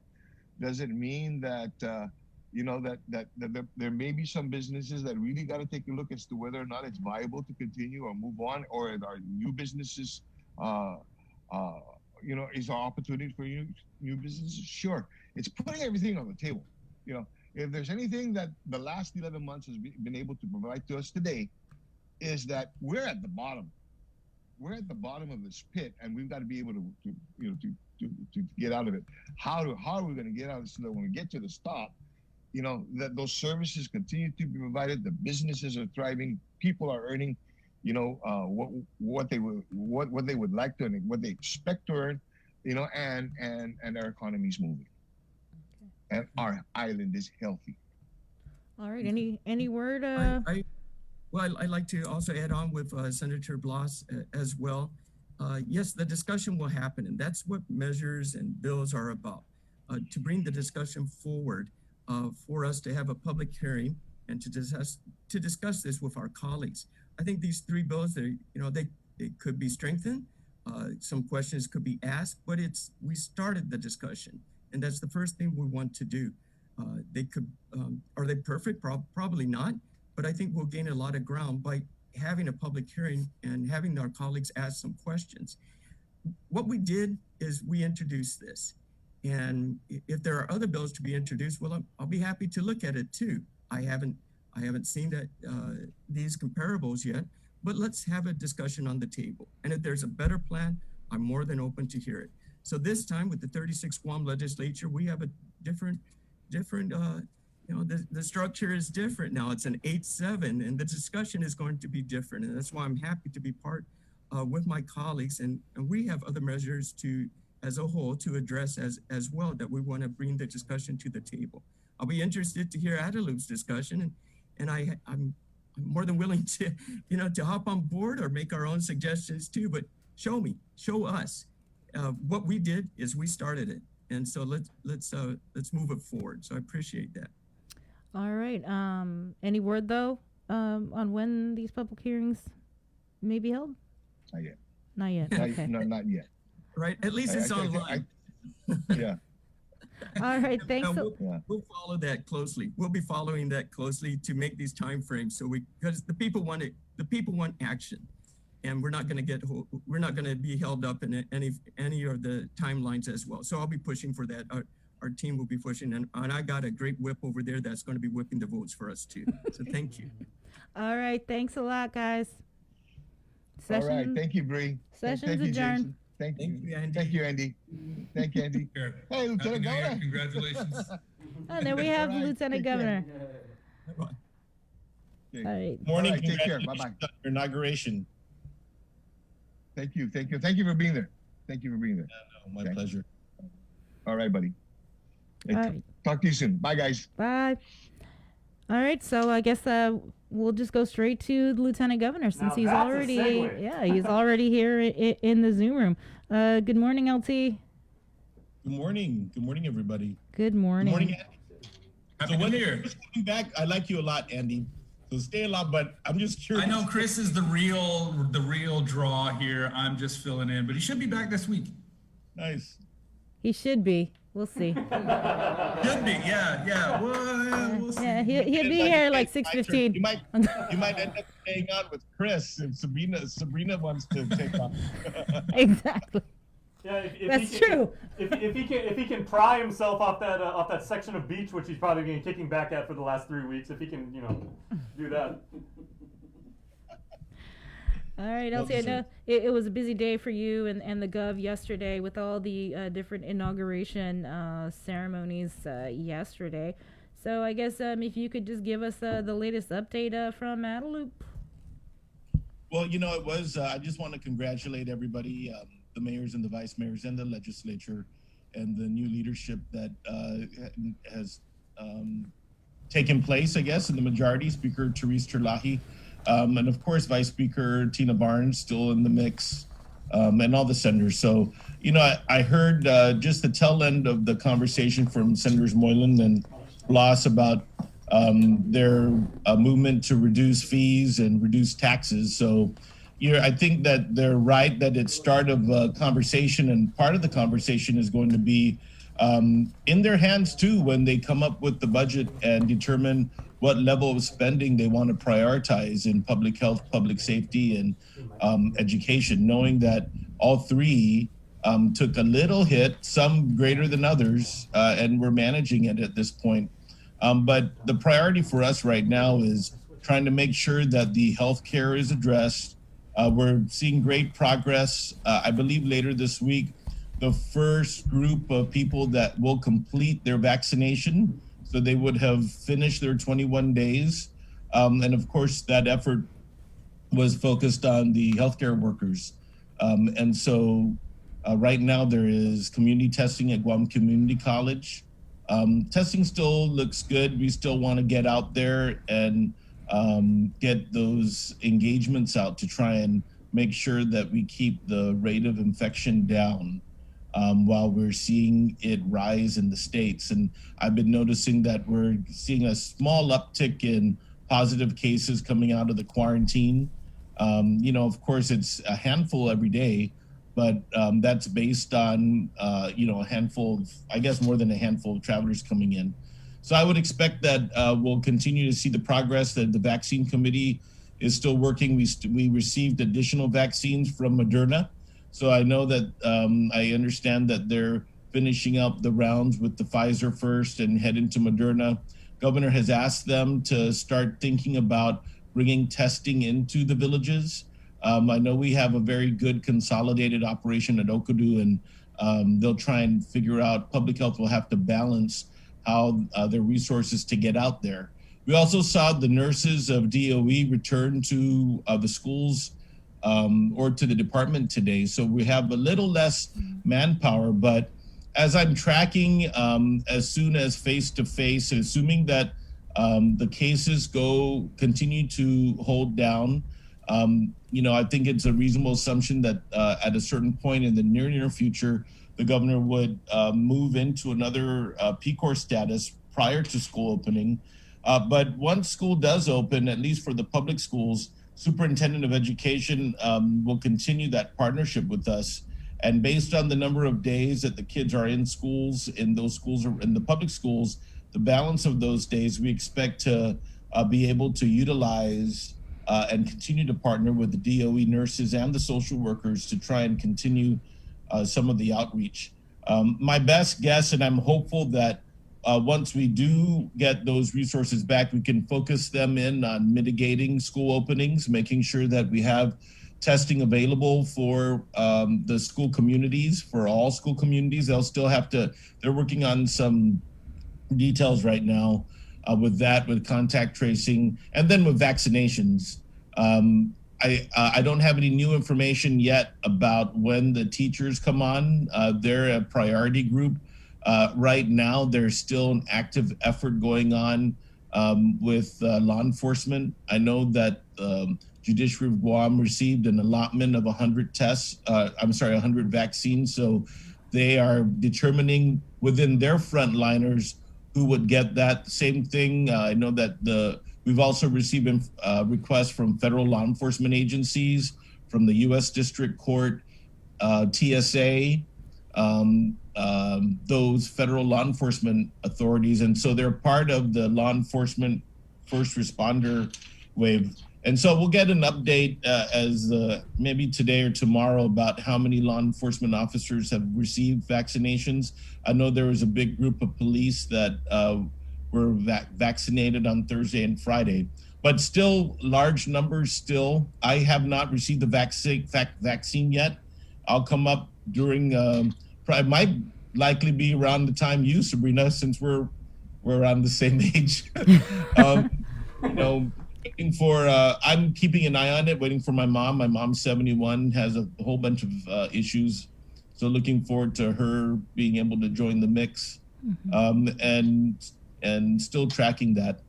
Does it mean that that there may be some businesses that really got to take a look as to whether or not it's viable to continue or move on, or are new businesses is our opportunity for new businesses? Sure. It's putting everything on the table. If there's anything that the last 11 months has been able to provide to us today, is that we're at the bottom. We're at the bottom of this pit, and we've got to be able to get out of it. How are we going to get out of it so that when we get to the stop, that those services continue to be provided, the businesses are thriving, people are earning, what they would like to earn, what they expect to earn, and our economy's moving, and our island is healthy. All right. Any word? Well, I'd like to also add on with Senator Blas as well. Yes, the discussion will happen, and that's what measures and bills are about, to bring the discussion forward, for us to have a public hearing and to discuss this with our colleagues. I think these 3 bills, they could be strengthened. Some questions could be asked, but we started the discussion, and that's the first thing we want to do. Are they perfect? Probably not. But I think we'll gain a lot of ground by having a public hearing and having our colleagues ask some questions. What we did is we introduced this. And if there are other bills to be introduced, well, I'll be happy to look at it too. I haven't seen these comparables yet, but let's have a discussion on the table. And if there's a better plan, I'm more than open to hear it. So this time with the 36th Guam Legislature, we have a different the structure is different now. It's an 8-7, and the discussion is going to be different. And that's why I'm happy to be part with my colleagues. And we have other measures as a whole to address as well, that we want to bring the discussion to the table. I'll be interested to hear Adelup's discussion, and I'm more than willing to hop on board or make our own suggestions too. But show us. What we did is we started it, and so let's move it forward. So I appreciate that. All right. Any word though on when these public hearings may be held? Not yet. Not yet. Okay. No, not yet. Right. At least it's online. Yeah. All right. Thanks. We'll follow that closely. We'll be following that closely to make these timeframes because the people want it. The people want action, and we're not going to be held up in any of the timelines as well. So I'll be pushing for that. Our team will be pushing, and I got a great whip over there that's going to be whipping the votes for us too. So thank you. All right. Thanks a lot, guys. All right. Thank you, Bree. Session's Thank you, adjourned. Jason. Thank you, Andy. Thank you, Andy. Thank you, Andy. Hey, Lieutenant Governor. Congratulations. And then we have All the right, Lieutenant take care. Governor. All right. Morning. All right, take care. Congratulations Bye-bye. on your inauguration. Thank you. Thank you. Thank you for being there. Thank you for being there. My pleasure. All right, buddy. All right. Talk to you soon. Bye, guys. Bye. All right, so I guess we'll just go straight to the Lieutenant Governor since Now he's that's a already segue. he's already here in the Zoom room. Good morning, LT. Good morning. Good morning, everybody. Good morning. Good morning, Andy. Happy New Year. Coming back, I like you a lot, Andy. So stay a lot, but I'm just curious. I know Chris is the real draw here. I'm just filling in, but he should be back this week. Nice. He should be. We'll see. Should be, yeah. Well, we'll see. Yeah, he'll be here like 6:15. You might end up staying on with Chris if Sabrina wants to take on. Exactly. Yeah, if That's he can, true. If he can pry himself off that section of beach, which he's probably been kicking back at for the last 3 weeks, if he can, do that. All right, LT, I know it was a busy day for you and the Gov yesterday with all the different inauguration ceremonies yesterday. So I guess if you could just give us the latest update from Adelup. Well, it was, I just want to congratulate everybody, the mayors and the vice mayors and the legislature and the new leadership that has taken place, I guess, in the majority. Speaker Therese Terlahi, and of course, Vice Speaker Tina Barnes still in the mix, and all the senators. So, I heard just the tail end of the conversation from Senators Moylan and Blas about their movement to reduce fees and reduce taxes. So, I think that they're right that it's start of a conversation, and part of the conversation is going to be in their hands too when they come up with the budget and determine what level of spending they want to prioritize in public health, public safety, and education, knowing that all three took a little hit, some greater than others, and we're managing it at this point. But the priority for us right now is trying to make sure that the healthcare is addressed. We're seeing great progress. I believe later this week, the first group of people that will complete their vaccination, so they would have finished their 21 days. And of course, that effort was focused on the healthcare workers. And so right now there is community testing at Guam Community College. Testing still looks good. We still want to get out there and get those engagements out to try and make sure that we keep the rate of infection down while we're seeing it rise in the States. And I've been noticing that we're seeing a small uptick in positive cases coming out of the quarantine. Of course, it's a handful every day, but that's based on, a handful of, I guess more than a handful of travelers coming in. So I would expect that we'll continue to see the progress. That the vaccine committee is still working. We received additional vaccines from Moderna. So I know that I understand that they're finishing up the rounds with the Pfizer first and head into Moderna. Governor has asked them to start thinking about bringing testing into the villages. I know we have a very good consolidated operation at Okadu, and they'll try and figure out, public health will have to balance how their resources to get out there. We also saw the nurses of DOE return to the schools or to the department today. So we have a little less manpower, but as I'm tracking, as soon as face-to-face, assuming that the cases continue to hold down, I think it's a reasonable assumption that at a certain point in the near future, the governor would move into another PCOR status prior to school opening. But once school does open, at least for the public schools, Superintendent of Education will continue that partnership with us. And based on the number of days that the kids are in schools, in those schools or in the public schools, the balance of those days, we expect to be able to utilize and continue to partner with the DOE nurses and the social workers to try and continue some of the outreach. My best guess, and I'm hopeful that once we do get those resources back, we can focus them in on mitigating school openings, making sure that we have testing available for the school communities, for all school communities. They'll still have to, they're working on some details right now with that, with contact tracing, and then with vaccinations. I don't have any new information yet about when the teachers come on. They're a priority group. Right now, there's still an active effort going on with law enforcement. I know that Judiciary of Guam received an allotment of 100 100 vaccines. So they are determining within their frontliners who would get that. Same thing, I know that we've also received requests from federal law enforcement agencies, from the U.S. District Court, TSA, those federal law enforcement authorities. And so they're part of the law enforcement first responder wave. And so we'll get an update as maybe today or tomorrow about how many law enforcement officers have received vaccinations. I know there was a big group of police that were vaccinated on Thursday and Friday, but still large numbers still. I have not received the vaccine yet. I'll come up during, it might likely be around the time you, Sabrina, since we're around the same age. Waiting for, I'm keeping an eye on it, waiting for my mom. My mom's 71, has a whole bunch of issues. So looking forward to her being able to join the mix, and still tracking that.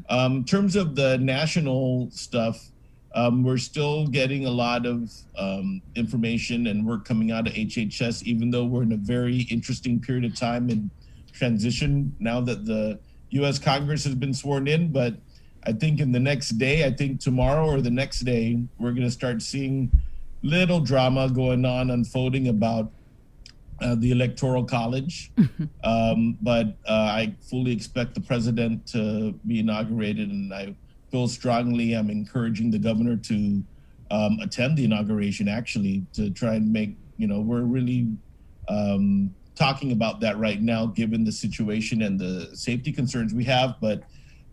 In terms of the national stuff, we're still getting a lot of information and work coming out of HHS, even though we're in a very interesting period of time in transition now that the U.S. Congress has been sworn in. But I think in the next day, I think tomorrow or the next day, we're going to start seeing little drama going on, unfolding about the Electoral College. But I fully expect the president to be inaugurated, and I feel strongly I'm encouraging the governor to attend the inauguration, actually, to try and make, we're really talking about that right now, given the situation and the safety concerns we have. But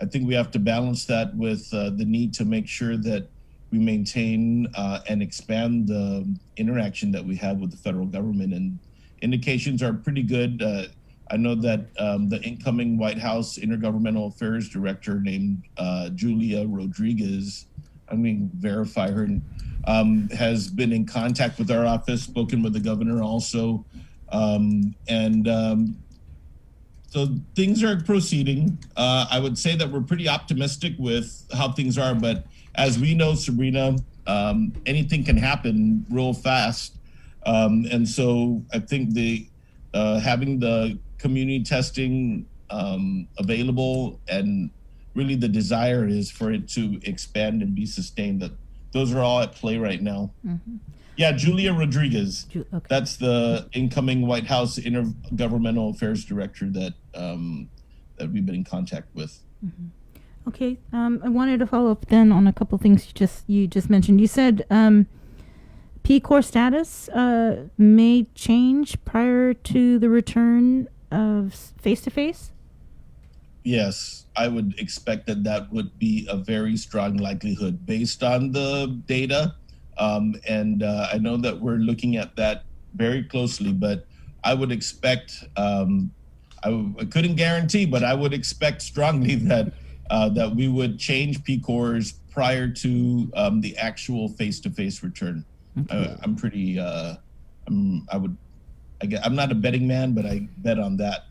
I think we have to balance that with the need to make sure that we maintain and expand the interaction that we have with the federal government. And indications are pretty good. I know that the incoming White House Intergovernmental Affairs Director named Julia Rodriguez, I'm going to verify her, has been in contact with our office, spoken with the governor also. So things are proceeding. I would say that we're pretty optimistic with how things are, but as we know, Sabrina, anything can happen real fast. And so I think having the community testing available, and really the desire is for it to expand and be sustained. That those are all at play right now. Yeah, Julia Rodriguez. Okay. That's the incoming White House Intergovernmental Affairs Director that we've been in contact with. Okay, I wanted to follow up then on a couple things you just mentioned. You said P Corps status may change prior to the return of face-to-face? Yes, I would expect that would be a very strong likelihood based on the data. And I know that we're looking at that very closely, but I would expect, I couldn't guarantee, but I would expect strongly that we would change P Corps prior to the actual face-to-face return. Okay. I'm pretty, I'm not a betting man, but I bet on that.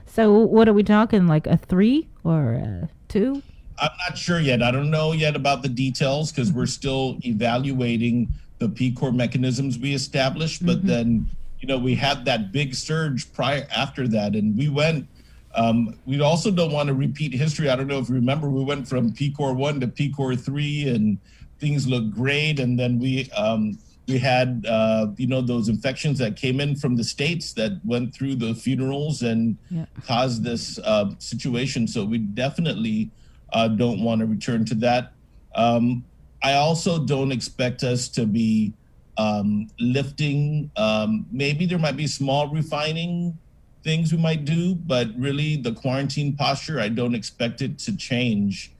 So what are we talking, like a 3 or a 2? I'm not sure yet. I don't know yet about the details because we're still evaluating the P Corps mechanisms we established. But then, we had that big surge after that. And we went We also don't want to repeat history. I don't know if you remember, we went from PCOR 1 to PCOR 3 and things looked great. And then we had, those infections that came in from the States that went through the funerals and caused this situation. So we definitely don't want to return to that. I also don't expect us to be lifting. Maybe there might be small refining things we might do, but really the quarantine posture, I don't expect it to change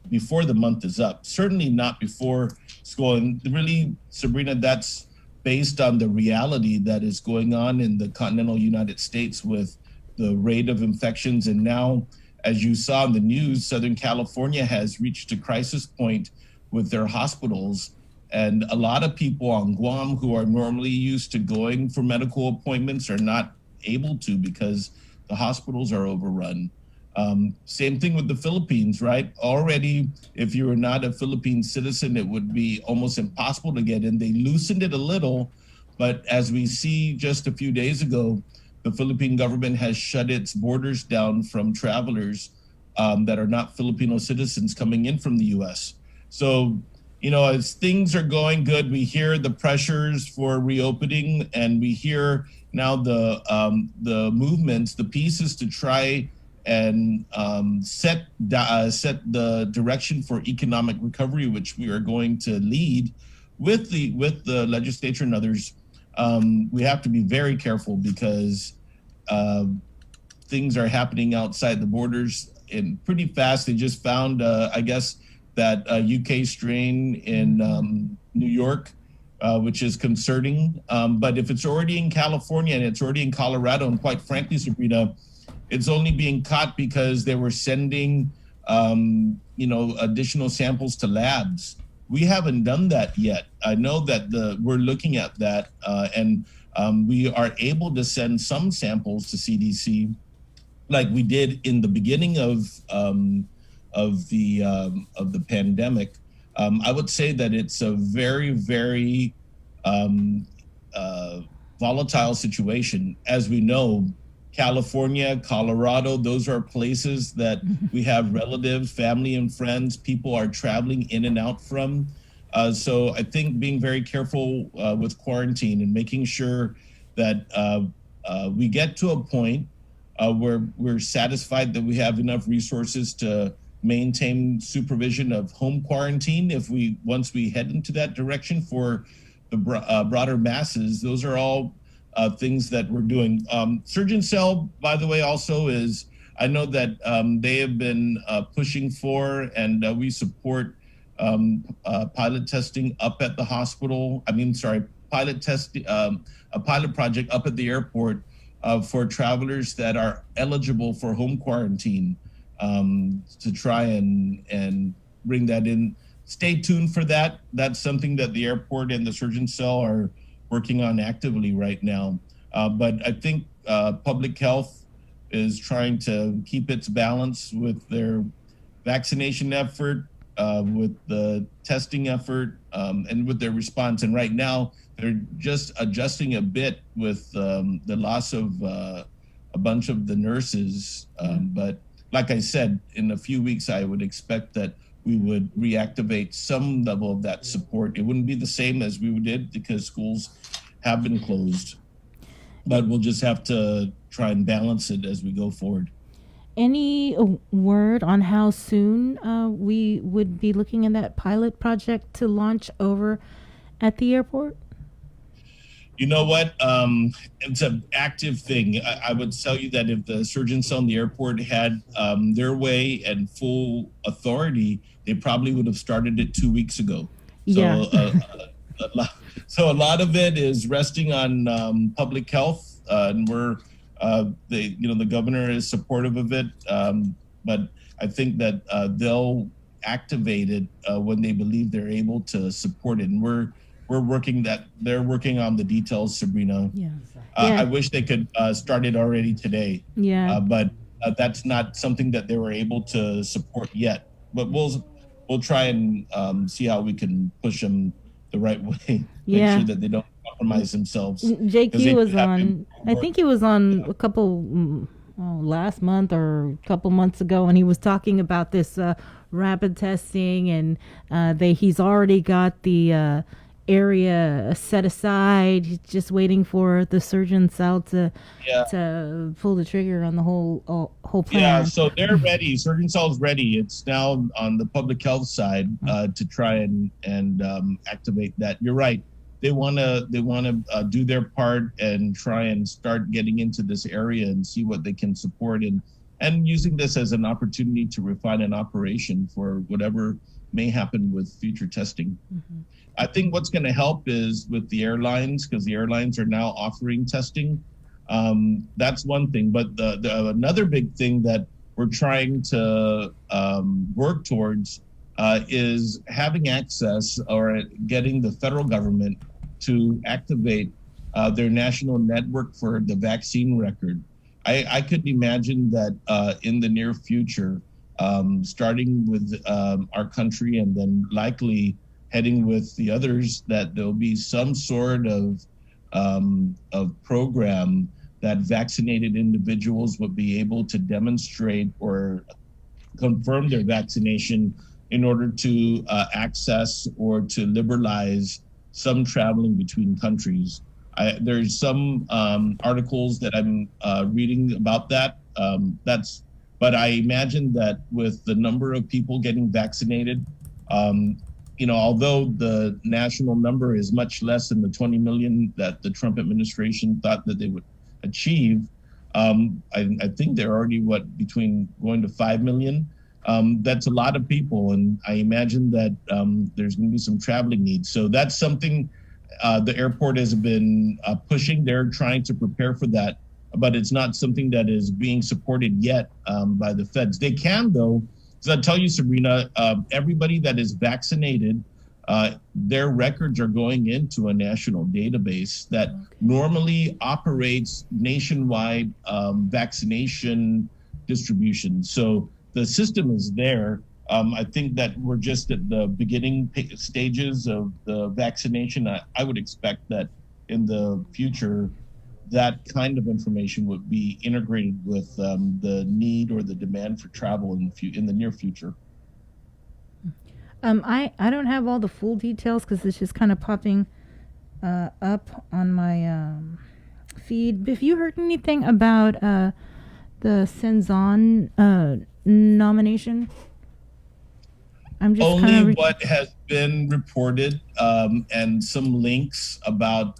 before the month is up. Certainly not before school. And really, Sabrina, that's based on the reality that is going on in the continental United States with the rate of infections. And now, as you saw in the news, Southern California has reached a crisis point with their hospitals. And a lot of people on Guam who are normally used to going for medical appointments are not able to because the hospitals are overrun. Same thing with the Philippines, right? Already, if you were not a Philippine citizen, it would be almost impossible to get in. They loosened it a little, but as we see just a few days ago, the Philippine government has shut its borders down from travelers that are not Filipino citizens coming in from the US. So, as things are going good, we hear the pressures for reopening, and we hear now the movements, the pieces to try and set the direction for economic recovery, which we are going to lead with the legislature and others. We have to be very careful because things are happening outside the borders and pretty fast. They just found, I guess, that UK strain in New York, which is concerning. But if it's already in California and it's already in Colorado, and quite frankly, Sabrina, it's only being caught because they were sending, additional samples to labs. We haven't done that yet. I know that we're looking at that, and we are able to send some samples to CDC, like we did in the beginning of the pandemic. I would say that it's a very, very volatile situation. As we know, California, Colorado, those are places that we have relatives, family and friends, people are traveling in and out from. So I think being very careful with quarantine and making sure that we get to a point where we're satisfied that we have enough resources to maintain supervision of home quarantine. Once we head into that direction for the broader masses, those are all things that we're doing. Surgeon Cell, by the way, also is, I know that they have been pushing for, and we support pilot testing up at the hospital. Pilot testing, a pilot project up at the airport for travelers that are eligible for home quarantine, to try and bring that in. Stay tuned for that. That's something that the airport and the Surgeon Cell are working on actively right now. But I think public health is trying to keep its balance with their vaccination effort, with the testing effort, and with their response. And right now, they're just adjusting a bit with the loss of a bunch of the nurses. But like I said, in a few weeks, I would expect that we would reactivate some level of that support. It wouldn't be the same as we did because schools have been closed, but we'll just have to try and balance it as we go forward. Any word on how soon we would be looking at that pilot project to launch over at the airport? You know what? It's an active thing. I would tell you that if the Surgeon Cell in the airport had their way and full authority, they probably would have started it 2 weeks ago. So a lot of it is resting on public health, and the governor is supportive of it. But I think that they'll activate it when they believe they're able to support it, and we're working that. They're working on the details, Sabrina. I wish they could start it already today. But that's not something that they were able to support yet. But we'll try and see how we can push them the right way. Make sure that they don't compromise themselves. JQ was on. I think he was on a couple last month or a couple months ago, and he was talking about this rapid testing, and he's already got the area set aside. He's just waiting for the Surgeon South to pull the trigger on the whole plan. Yeah, so they're ready. Surgeon Cell's ready. It's now on the public health side to try and activate that. You're right. They want to do their part and try and start getting into this area and see what they can support, and using this as an opportunity to refine an operation for whatever may happen with future testing. Mm-hmm. I think what's going to help is with the airlines, because the airlines are now offering testing. That's one thing. But the another big thing that we're trying to work towards is having access or getting the federal government to activate their national network for the vaccine record. I could imagine that in the near future, starting with our country and then likely heading with the others, that there'll be some sort of program that vaccinated individuals would be able to demonstrate or confirm their vaccination in order to access or to liberalize some traveling between countries. There's some articles that I'm reading about that. But I imagine that with the number of people getting vaccinated, although the national number is much less than the 20 million that the Trump administration thought that they would achieve, I think they're already between going to 5 million. That's a lot of people, and I imagine that there's going to be some traveling needs. So that's something the airport has been pushing. They're trying to prepare for that, but it's not something that is being supported yet by the feds. They can, though. So I'll tell you, Sabrina, everybody that is vaccinated, their records are going into a national database that normally operates nationwide vaccination distribution. So the system is there. I think that we're just at the beginning stages of the vaccination. I would expect that in the future, that kind of information would be integrated with the need or the demand for travel in the near future. I don't have all the full details because it's just kind of popping up on my feed. If you heard anything about the Senzon nomination, I'm just only what has been reported and some links about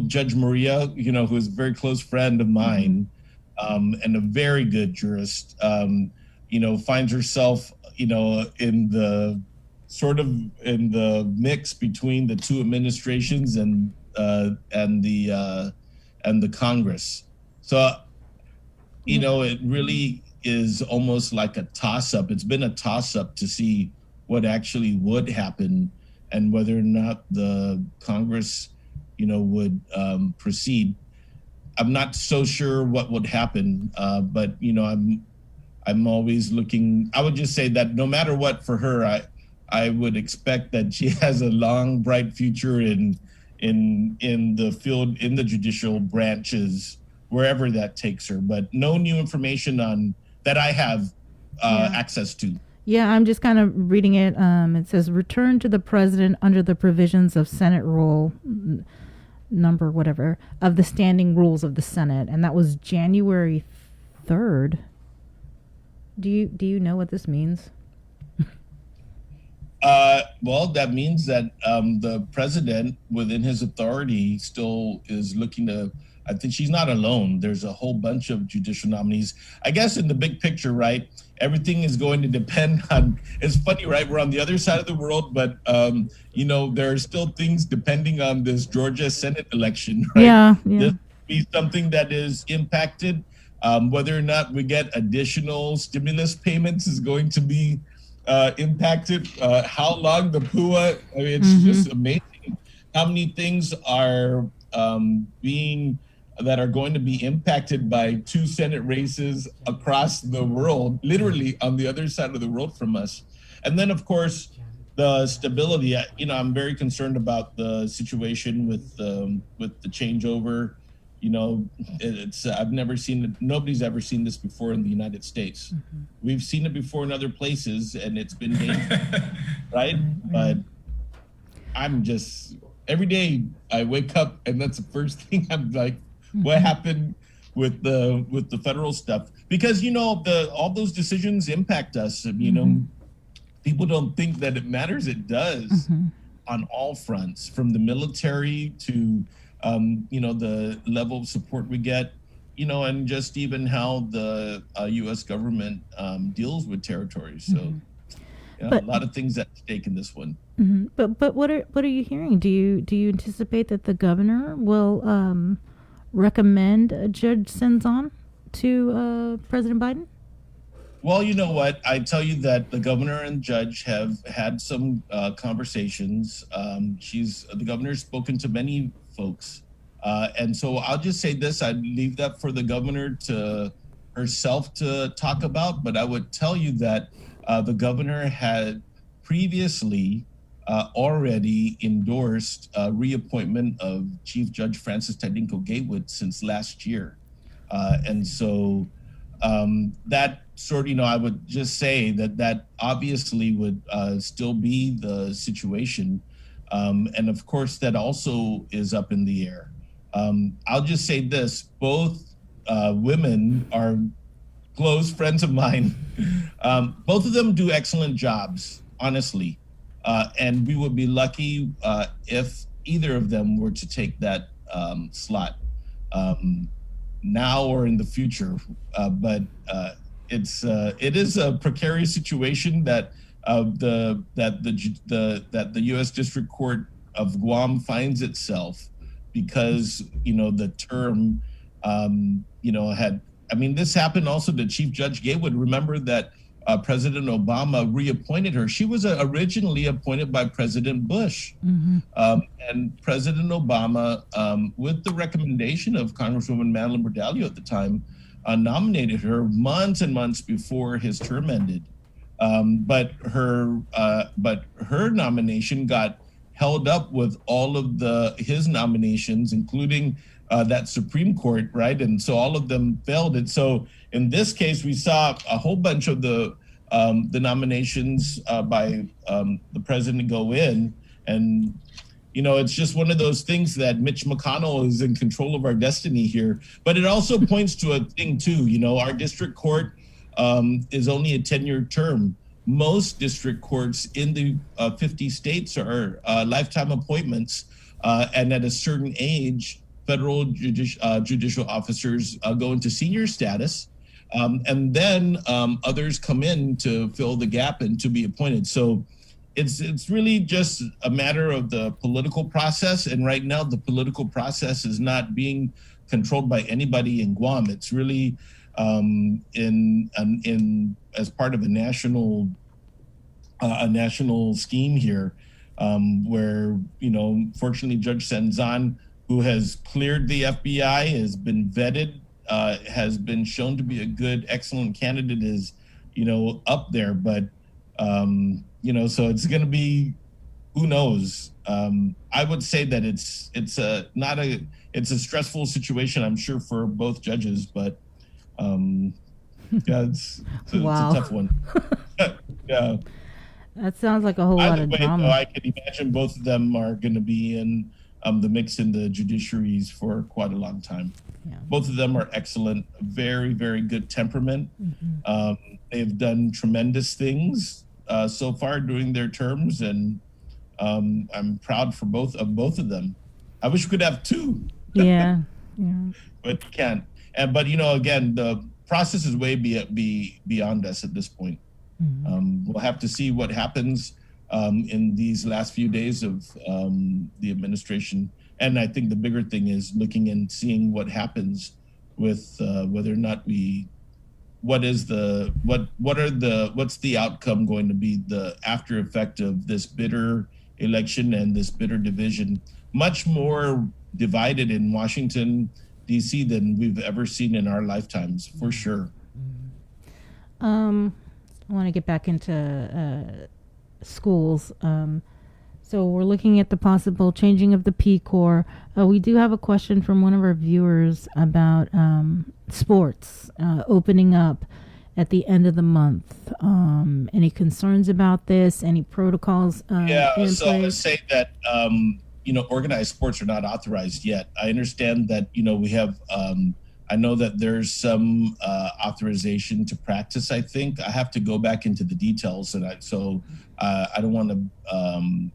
Judge Maria, who is a very close friend of mine, and a very good jurist, finds herself, in the mix between the two administrations and the Congress. So, it really is almost like a toss-up. It's been a toss-up to see what actually would happen and whether or not the Congress would proceed. I'm not so sure what would happen, but I'm always looking. I would just say that no matter what for her, I would expect that she has a long, bright future in the field, in the judicial branches, wherever that takes her. But no new information on that I have access to. Yeah, I'm just kind of reading it. It says return to the president under the provisions of Senate Rule number whatever of the standing rules of the Senate, and that was January 3rd. Do you know what this means? Well, that means that the president, within his authority, still is looking to. I think she's not alone. There's a whole bunch of judicial nominees. I guess in the big picture, right, everything is going to depend on, it's funny, right? We're on the other side of the world, but, there are still things depending on this Georgia Senate election, right? Yeah. This will be something that is impacted. Whether or not we get additional stimulus payments is going to be impacted. How long the PUA, it's just amazing how many things are that are going to be impacted by two Senate races across the world, literally on the other side of the world from us. And then, of course, the stability. I'm very concerned about the situation with the changeover You know, it's I've never seen it. Nobody's ever seen this before in the United States. We've seen it before in other places, and it's been dangerous, right? But I'm just every day I wake up, and that's the first thing I'm like, what happened with the federal stuff? Because you know all those decisions impact us. You know, people don't think that it matters. It does on all fronts, from the military to you know, the level of support we get, you know, and just even how the U.S. government deals with territories. So, yeah, But- a lot of things at stake in this one. But what are you hearing? Do you anticipate that the governor will recommend a Judge Senzon to President Biden? Well, you know what? I tell you that the governor and judge have had some conversations. The governor's spoken to many folks. And so I'll just say this, I'd leave that for the governor to herself to talk about, but I would tell you that the governor had previously already endorsed reappointment of Chief Judge Francis Tadinko Gatewood since last year. And so that sort of, you know, I would just say that obviously would still be the situation. And of course, that also is up in the air. I'll just say this, both women are close friends of mine. Both of them do excellent jobs, honestly. And we would be lucky if either of them were to take that slot now or in the future. But it is a precarious situation that the U.S. District Court of Guam finds itself, because you know the term you know had. I mean, this happened also to Chief Judge Gatewood. Remember that President Obama reappointed her. She was originally appointed by President Bush. And President Obama, with the recommendation of Congresswoman Madeline Bordallo at the time, nominated her months and months before his term ended. But her nomination got held up with all of his nominations, including that Supreme Court, right? And so all of them failed. And so in this case, we saw a whole bunch of the nominations by the president go in. And, you know, it's just one of those things that Mitch McConnell is in control of our destiny here. But it also points to a thing, too. You know, our district court is only a 10-year term. Most district courts in the 50 states are lifetime appointments. And at a certain age, federal judicial officers go into senior status, and then others come in to fill the gap and to be appointed. So it's really just a matter of the political process. And right now, the political process is not being controlled by anybody in Guam. It's really in as part of a national scheme here, where, you know, fortunately, Judge Senzon, who has cleared the FBI, has been vetted, has been shown to be a good, excellent candidate, is, you know, up there. But, you know, so it's going to be, who knows? I would say that it's a stressful situation, I'm sure, for both judges, but yeah, it's a tough one. Yeah. That sounds like a whole lot of drama. Though, I can imagine both of them are going to be in the mix in the judiciaries for quite a long time. Yeah. Both of them are excellent, very, very good temperament. They've done tremendous things so far during their terms, and I'm proud for both of them. I wish we could have two. Yeah. But you can't. But you know, again, the process is way beyond us at this point. We'll have to see what happens in these last few days of the administration. And I think the bigger thing is looking and seeing what happens with whether or not what's the outcome going to be, the after effect of this bitter election and this bitter division, much more divided in Washington, D.C. than we've ever seen in our lifetimes, for sure. I want to get back into schools. So we're looking at the possible changing of the P Corps. We do have a question from one of our viewers about sports opening up at the end of the month. Any concerns about this? Any protocols in so I would place? say that organized sports are not authorized yet. I understand that we have. I know that there's some authorization to practice. I think I have to go back into the details, and I don't want to.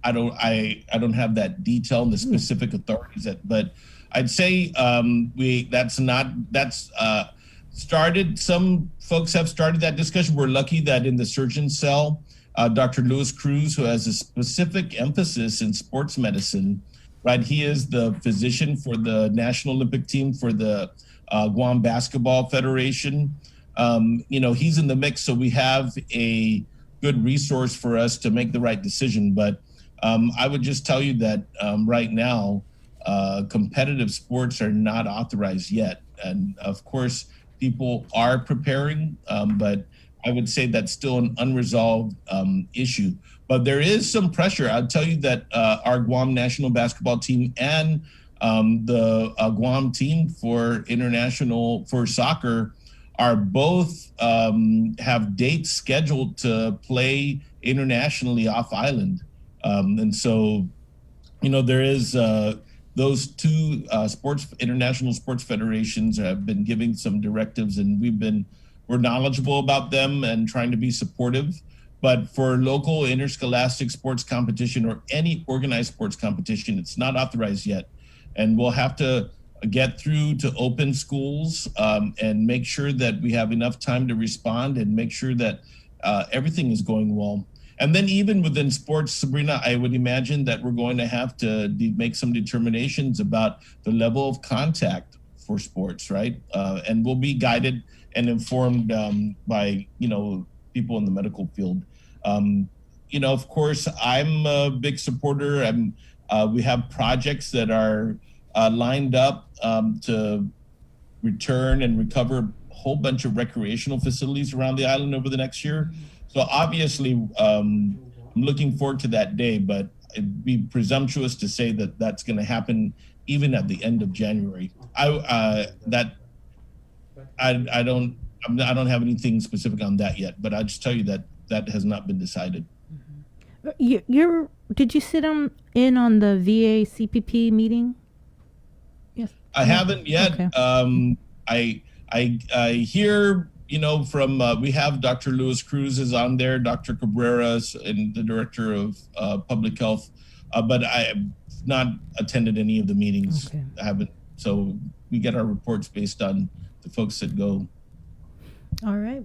I don't have that detail and the specific authorities but I'd say that's started. Some folks have started that discussion. We're lucky that in the surgeon cell, Dr. Luis Cruz, who has a specific emphasis in sports medicine, right? He is the physician for the National Olympic team for the Guam Basketball Federation. He's in the mix, so we have a good resource for us to make the right decision. But I would just tell you that right now, competitive sports are not authorized yet. And of course, people are preparing, but I would say that's still an unresolved issue. But there is some pressure. I'll tell you that our Guam national basketball team and the Guam team for soccer are both have dates scheduled to play internationally off island. And so, there is those two international sports federations have been giving some directives, and we're knowledgeable about them and trying to be supportive. But for local interscholastic sports competition or any organized sports competition, it's not authorized yet. And we'll have to get through to open schools and make sure that we have enough time to respond and make sure that everything is going well. And then even within sports, Sabrina, I would imagine that we're going to have to make some determinations about the level of contact for sports, right? And we'll be guided and informed by, people in the medical field. Of course, I'm a big supporter. We have projects that are lined up to return and recover a whole bunch of recreational facilities around the island over the next year. So obviously, I'm looking forward to that day, but it'd be presumptuous to say that that's going to happen even at the end of January. I don't have anything specific on that yet, but I'll just tell you that has not been decided. Did you sit in on the VA CPP meeting? Yes. I haven't yet. Okay. I hear, from we have Dr. Luis Cruz is on there, Dr. Cabrera, and the director of public health, but I have not attended any of the meetings. Okay. I haven't. So we get our reports based on the folks that go. All right.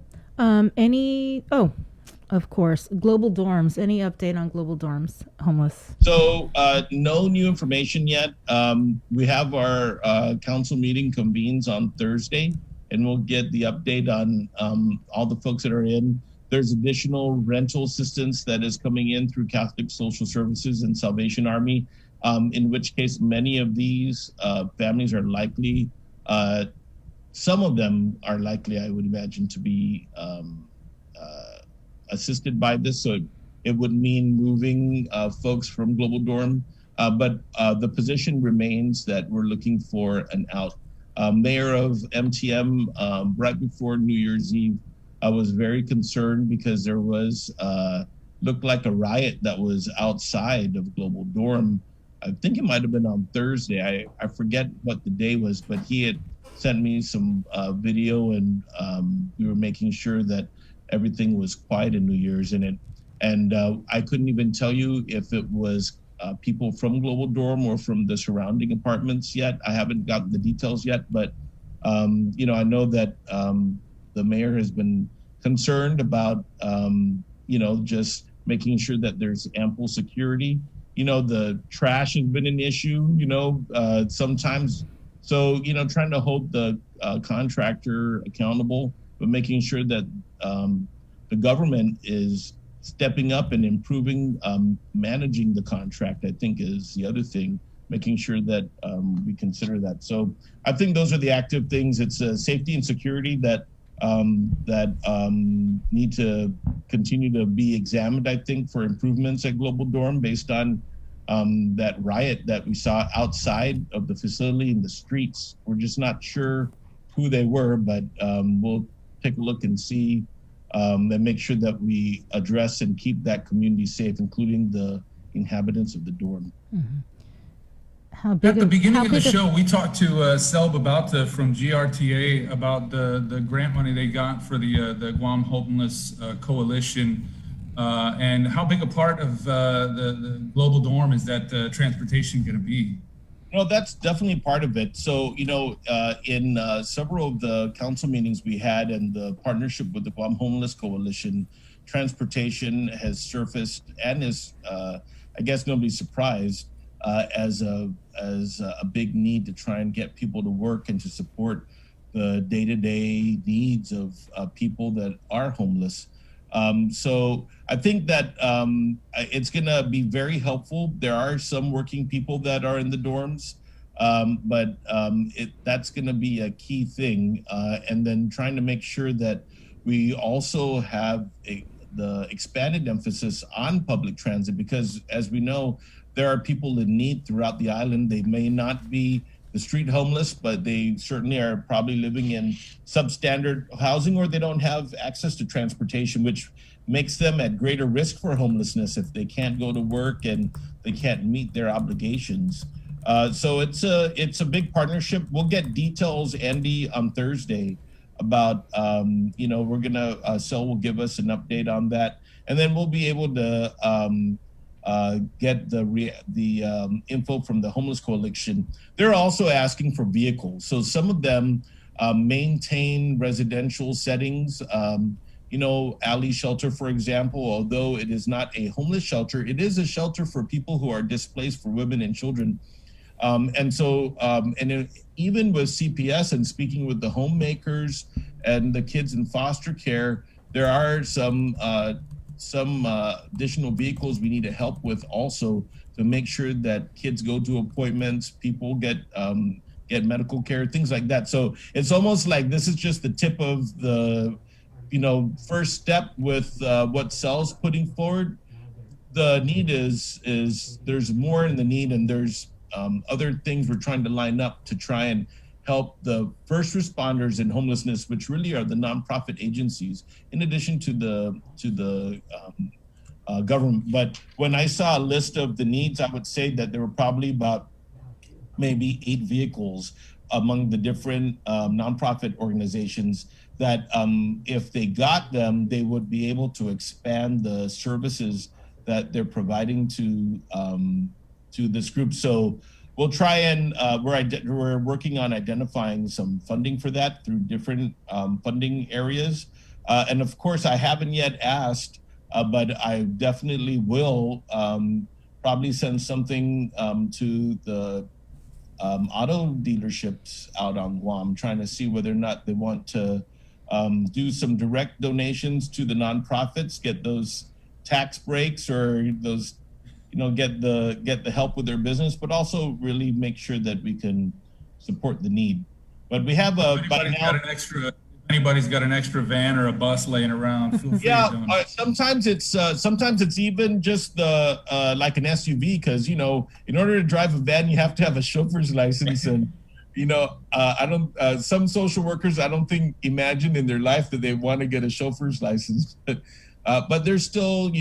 Of course, global dorms. Any update on global dorms, homeless? So no new information yet. We have our council meeting convenes on Thursday, and we'll get the update on all the folks that are in. There's additional rental assistance that is coming in through Catholic Social Services and Salvation Army, in which case many of these families are likely, some of them are likely, I would imagine, to be assisted by this. So it would mean moving folks from Global Dorm, but the position remains that we're looking for an out. Mayor of MTM, right before New Year's Eve, I was very concerned because there was, looked like a riot that was outside of Global Dorm. I think it might have been on Thursday. I forget what the day was, but he had sent me some video, and we were making sure that everything was quiet in New Year's in it. And I couldn't even tell you if it was people from Global Dorm or from the surrounding apartments yet. I haven't gotten the details yet, but I know that the mayor has been concerned about, just making sure that there's ample security. The trash has been an issue, sometimes. So, trying to hold the contractor accountable, but making sure that the government is stepping up and improving managing the contract, I think, is the other thing, making sure that we consider that. So I think those are the active things. It's safety and security that that need to continue to be examined, I think, for improvements at Global Dorm based on that riot that we saw outside of the facility in the streets. We're just not sure who they were, but we'll take a look and see and make sure that we address and keep that community safe, including the inhabitants of the dorm. At the beginning of the show, we talked to Selb Abauta from GRTA about the grant money they got for the Guam Homeless Coalition, and how big a part of the Global Dorm is that transportation going to be? No, that's definitely part of it. So, in several of the council meetings we had and the partnership with the Guam Homeless Coalition, transportation has surfaced and is, I guess nobody's surprised, as a big need to try and get people to work and to support the day-to-day needs of people that are homeless. So I think that it's going to be very helpful. There are some working people that are in the dorms, but that's going to be a key thing. And then trying to make sure that we also have the expanded emphasis on public transit, because as we know, there are people in need throughout the island. They may not be the street homeless, but they certainly are probably living in substandard housing, or they don't have access to transportation, which makes them at greater risk for homelessness if they can't go to work and they can't meet their obligations. So it's a big partnership. We'll get details, Andy, on Thursday about, we're gonna, Sel will give us an update on that. And then we'll be able to get the info from the Homeless Coalition. They're also asking for vehicles. So some of them maintain residential settings. Ali Shelter, for example, although it is not a homeless shelter, it is a shelter for people who are displaced, for women and children. Even with CPS and speaking with the homemakers and the kids in foster care, there are some additional vehicles we need to help with also to make sure that kids go to appointments, people get medical care, things like that. So it's almost like this is just the tip of the first step with what Sel's putting forward. The need is there's more in the need, and there's other things we're trying to line up to try and help the first responders in homelessness, which really are the nonprofit agencies, in addition to the government. But when I saw a list of the needs, I would say that there were probably about maybe 8 vehicles among the different nonprofit organizations that if they got them, they would be able to expand the services that they're providing to this group. So we'll try and we're working on identifying some funding for that through different funding areas. And of course, I haven't yet asked, but I definitely will probably send something to the auto dealerships out on Guam, trying to see whether or not they want to do some direct donations to the nonprofits, get those tax breaks, or those, get the help with their business, but also really make sure that we can support the need. But we have anybody's got an extra van or a bus laying around, feel free to donate. Sometimes it's even just the like an SUV, because in order to drive a van you have to have a chauffeur's license, and I don't some social workers I don't think imagine in their life that they want to get a chauffeur's license, but there's still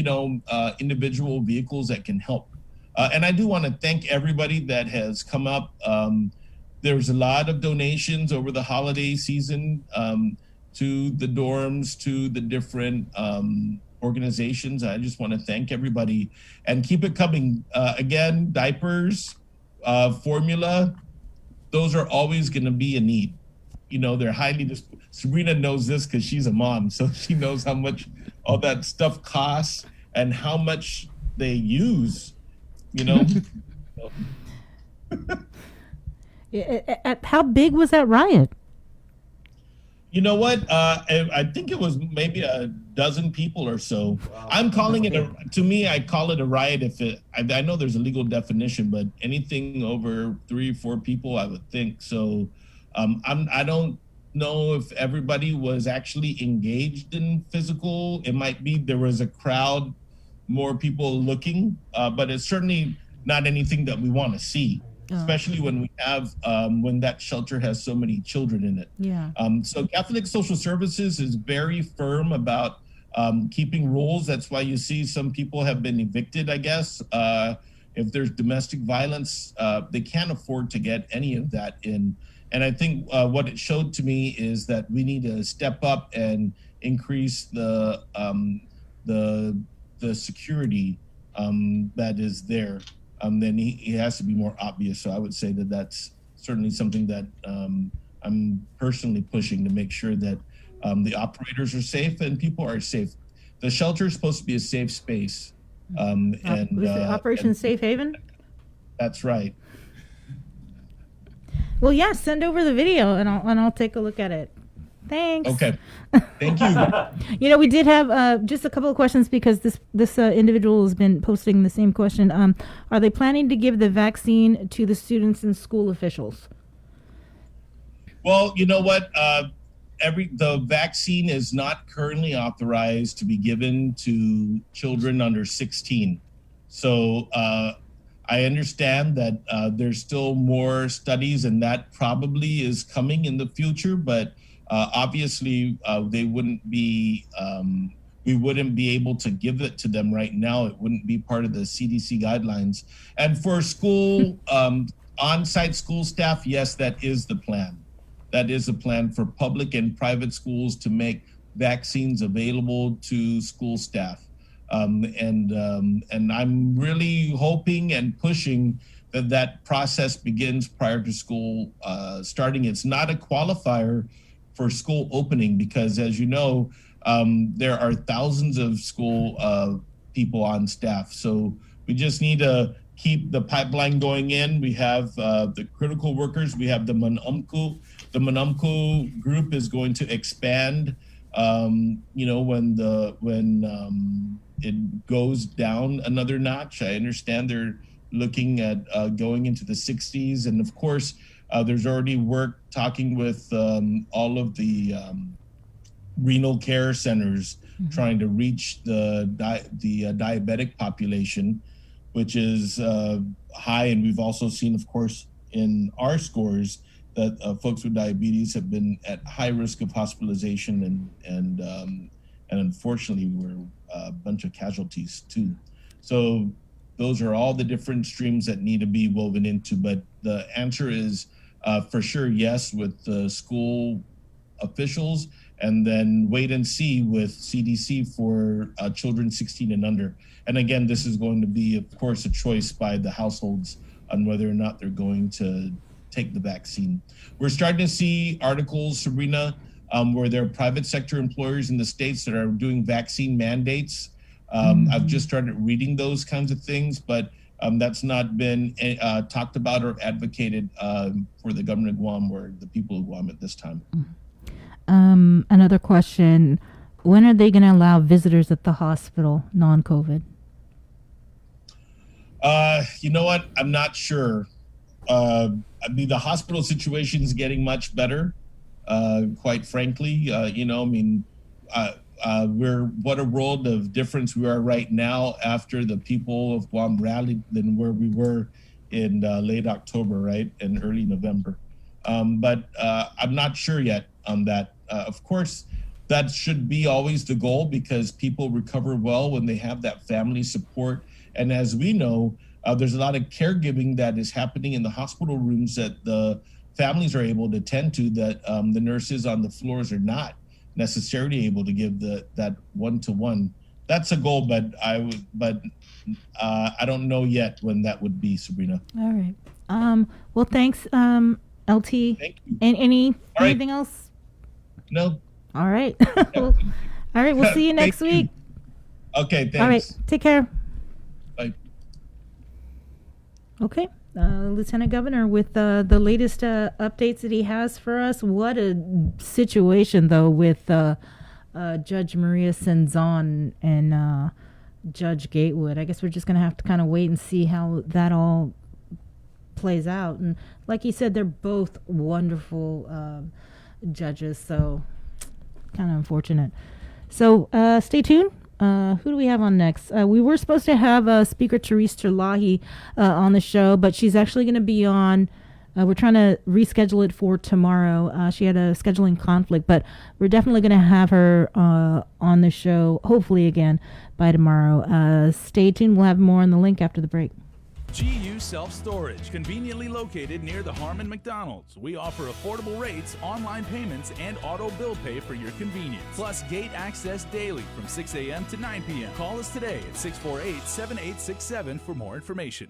individual vehicles that can help, and I do want to thank everybody that has come up. There's a lot of donations over the holiday season to the dorms, to the different organizations. I just want to thank everybody and keep it coming. Again, diapers, formula, those are always going to be a need. They're highly, Sabrina knows this because she's a mom, so she knows how much all that stuff costs and how much they use, How big was that riot? You know what? I think it was maybe a dozen people or so. Wow. I'm calling it to me, I call it a riot I know there's a legal definition, but anything over 3 or 4 people, I would think. So I don't know if everybody was actually engaged in physical. It might be there was a crowd, more people looking, but it's certainly not anything that we want to see, especially when we have when that shelter has so many children in it. Yeah. So Catholic Social Services is very firm about keeping rules. That's why you see some people have been evicted, I guess. If there's domestic violence, they can't afford to get any of that in. And I think what it showed to me is that we need to step up and increase the security that is there. Then he has to be more obvious. So I would say that that's certainly something that I'm personally pushing to make sure that the operators are safe and people are safe. The shelter is supposed to be a safe space. Was it Operation Safe Haven? That's right. Well, yeah, send over the video and I'll take a look at it. Thanks. Okay. Thank you. You know, we did have just a couple of questions because this individual has been posting the same question. Are they planning to give the vaccine to the students and school officials? Well, you know what? The vaccine is not currently authorized to be given to children under 16. So I understand that there's still more studies, and that probably is coming in the future. But obviously, they wouldn't be. We wouldn't be able to give it to them right now. It wouldn't be part of the CDC guidelines. And for school on-site school staff, yes, that is the plan. That is a plan for public and private schools to make vaccines available to school staff. And I'm really hoping and pushing that process begins prior to school starting. It's not a qualifier for school opening because, as you know, there are thousands of school people on staff. So we just need to keep the pipeline going in. We have the critical workers. We have the Manumku. The Manumku group is going to expand. When it goes down another notch. I understand they're looking at going into the 60s, and of course, there's already work talking with all of the renal care centers trying to reach the diabetic population, which is high, and we've also seen, of course, in our scores that folks with diabetes have been at high risk of hospitalization, and unfortunately, we're a bunch of casualties too. So those are all the different streams that need to be woven into. But the answer is for sure yes with the school officials, and then wait and see with CDC for children 16 and under. And again, this is going to be, of course, a choice by the households on whether or not they're going to take the vaccine. We're starting to see articles, Sabrina, where there are private sector employers in the states that are doing vaccine mandates. I've just started reading those kinds of things, but that's not been talked about or advocated for the government of Guam or the people of Guam at this time. Another question. When are they going to allow visitors at the hospital, non-COVID? You know what? I'm not sure. The hospital situation is getting much better, quite frankly. What a world of difference we are right now after the people of Guam rallied than where we were in late October, right, and early November. But I'm not sure yet on that. Of course, that should be always the goal because people recover well when they have that family support. And as we know, there's a lot of caregiving that is happening in the hospital rooms that the families are able to tend to that the nurses on the floors are not necessarily able to give that one-to-one. That's a goal, but I don't know yet when that would be, Sabrina. All right. Well, thanks, LT. Thank you. And anything else? No. All right. All right. We'll see you next week. Okay. Thanks. All right. Take care. Bye. Okay. Lieutenant Governor, with the latest updates that he has for us. What a situation, though, with Judge Maria Senzon and Judge Gatewood. I guess we're just going to have to kind of wait and see how that all plays out. And like he said, they're both wonderful judges. So kind of unfortunate. So stay tuned. Who do we have on next? We were supposed to have Speaker Therese Terlahi on the show, but she's actually going to be on. We're trying to reschedule it for tomorrow. She had a scheduling conflict, but we're definitely going to have her on the show, hopefully again, by tomorrow. Stay tuned. We'll have more on the link after the break. GU Self-Storage, conveniently located near the Harmon McDonald's. We offer affordable rates, online payments, and auto bill pay for your convenience. Plus gate access daily from 6 a.m. to 9 p.m. Call us today at 648-7867 for more information.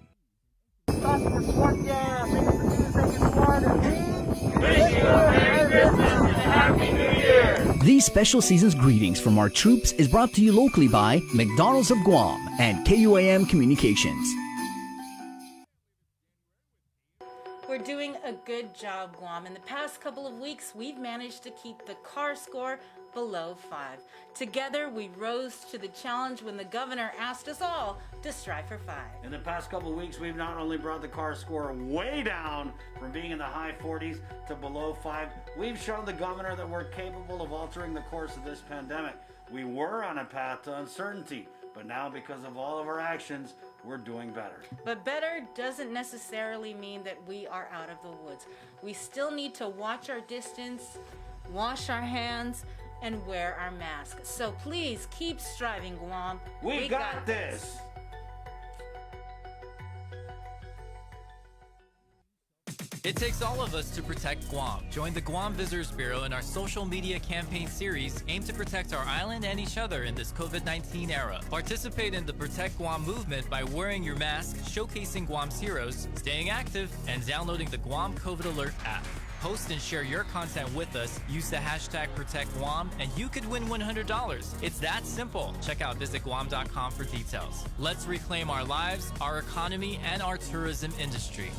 These special season's greetings from our troops is brought to you locally by McDonald's of Guam and KUAM Communications. We're doing a good job, Guam. In the past couple of weeks, we've managed to keep the CAR score below 5. Together, we rose to the challenge when the governor asked us all to strive for 5. In the past couple of weeks, we've not only brought the CAR score way down from being in the high 40s to below 5, we've shown the governor that we're capable of altering the course of this pandemic. We were on a path to uncertainty, but now because of all of our actions, we're doing better. But better doesn't necessarily mean that we are out of the woods. We still need to watch our distance, wash our hands, and wear our masks. So please keep striving, Guam. We got this. It takes all of us to protect Guam. Join the Guam Visitors Bureau in our social media campaign series aimed to protect our island and each other in this COVID-19 era. Participate in the Protect Guam movement by wearing your mask, showcasing Guam's heroes, staying active, and downloading the Guam COVID Alert app. Post and share your content with us, use the hashtag ProtectGuam, and you could win $100. It's that simple. Check out visitguam.com for details. Let's reclaim our lives, our economy, and our tourism industry.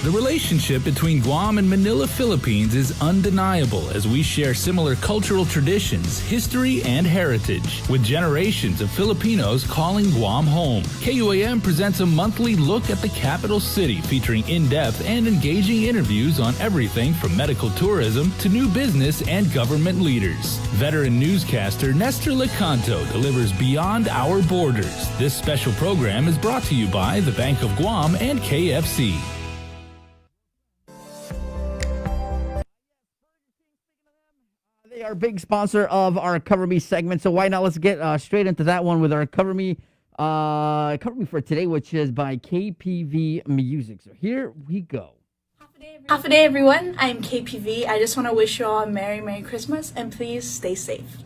The relationship between Guam and Manila, Philippines is undeniable as we share similar cultural traditions, history, and heritage, with generations of Filipinos calling Guam home. KUAM presents a monthly look at the capital city featuring in-depth and engaging interviews on everything from medical tourism to new business and government leaders. Veteran newscaster Nestor Lecanto delivers Beyond Our Borders. This special program is brought to you by the Bank of Guam and KFC. They are a big sponsor of our Cover Me segment, so why not? Let's get straight into that one with our Cover Me for today, which is by KPV Music. So here we go. Half a day, everyone. I'm KPV. I just want to wish you all a Merry Christmas, and please stay safe.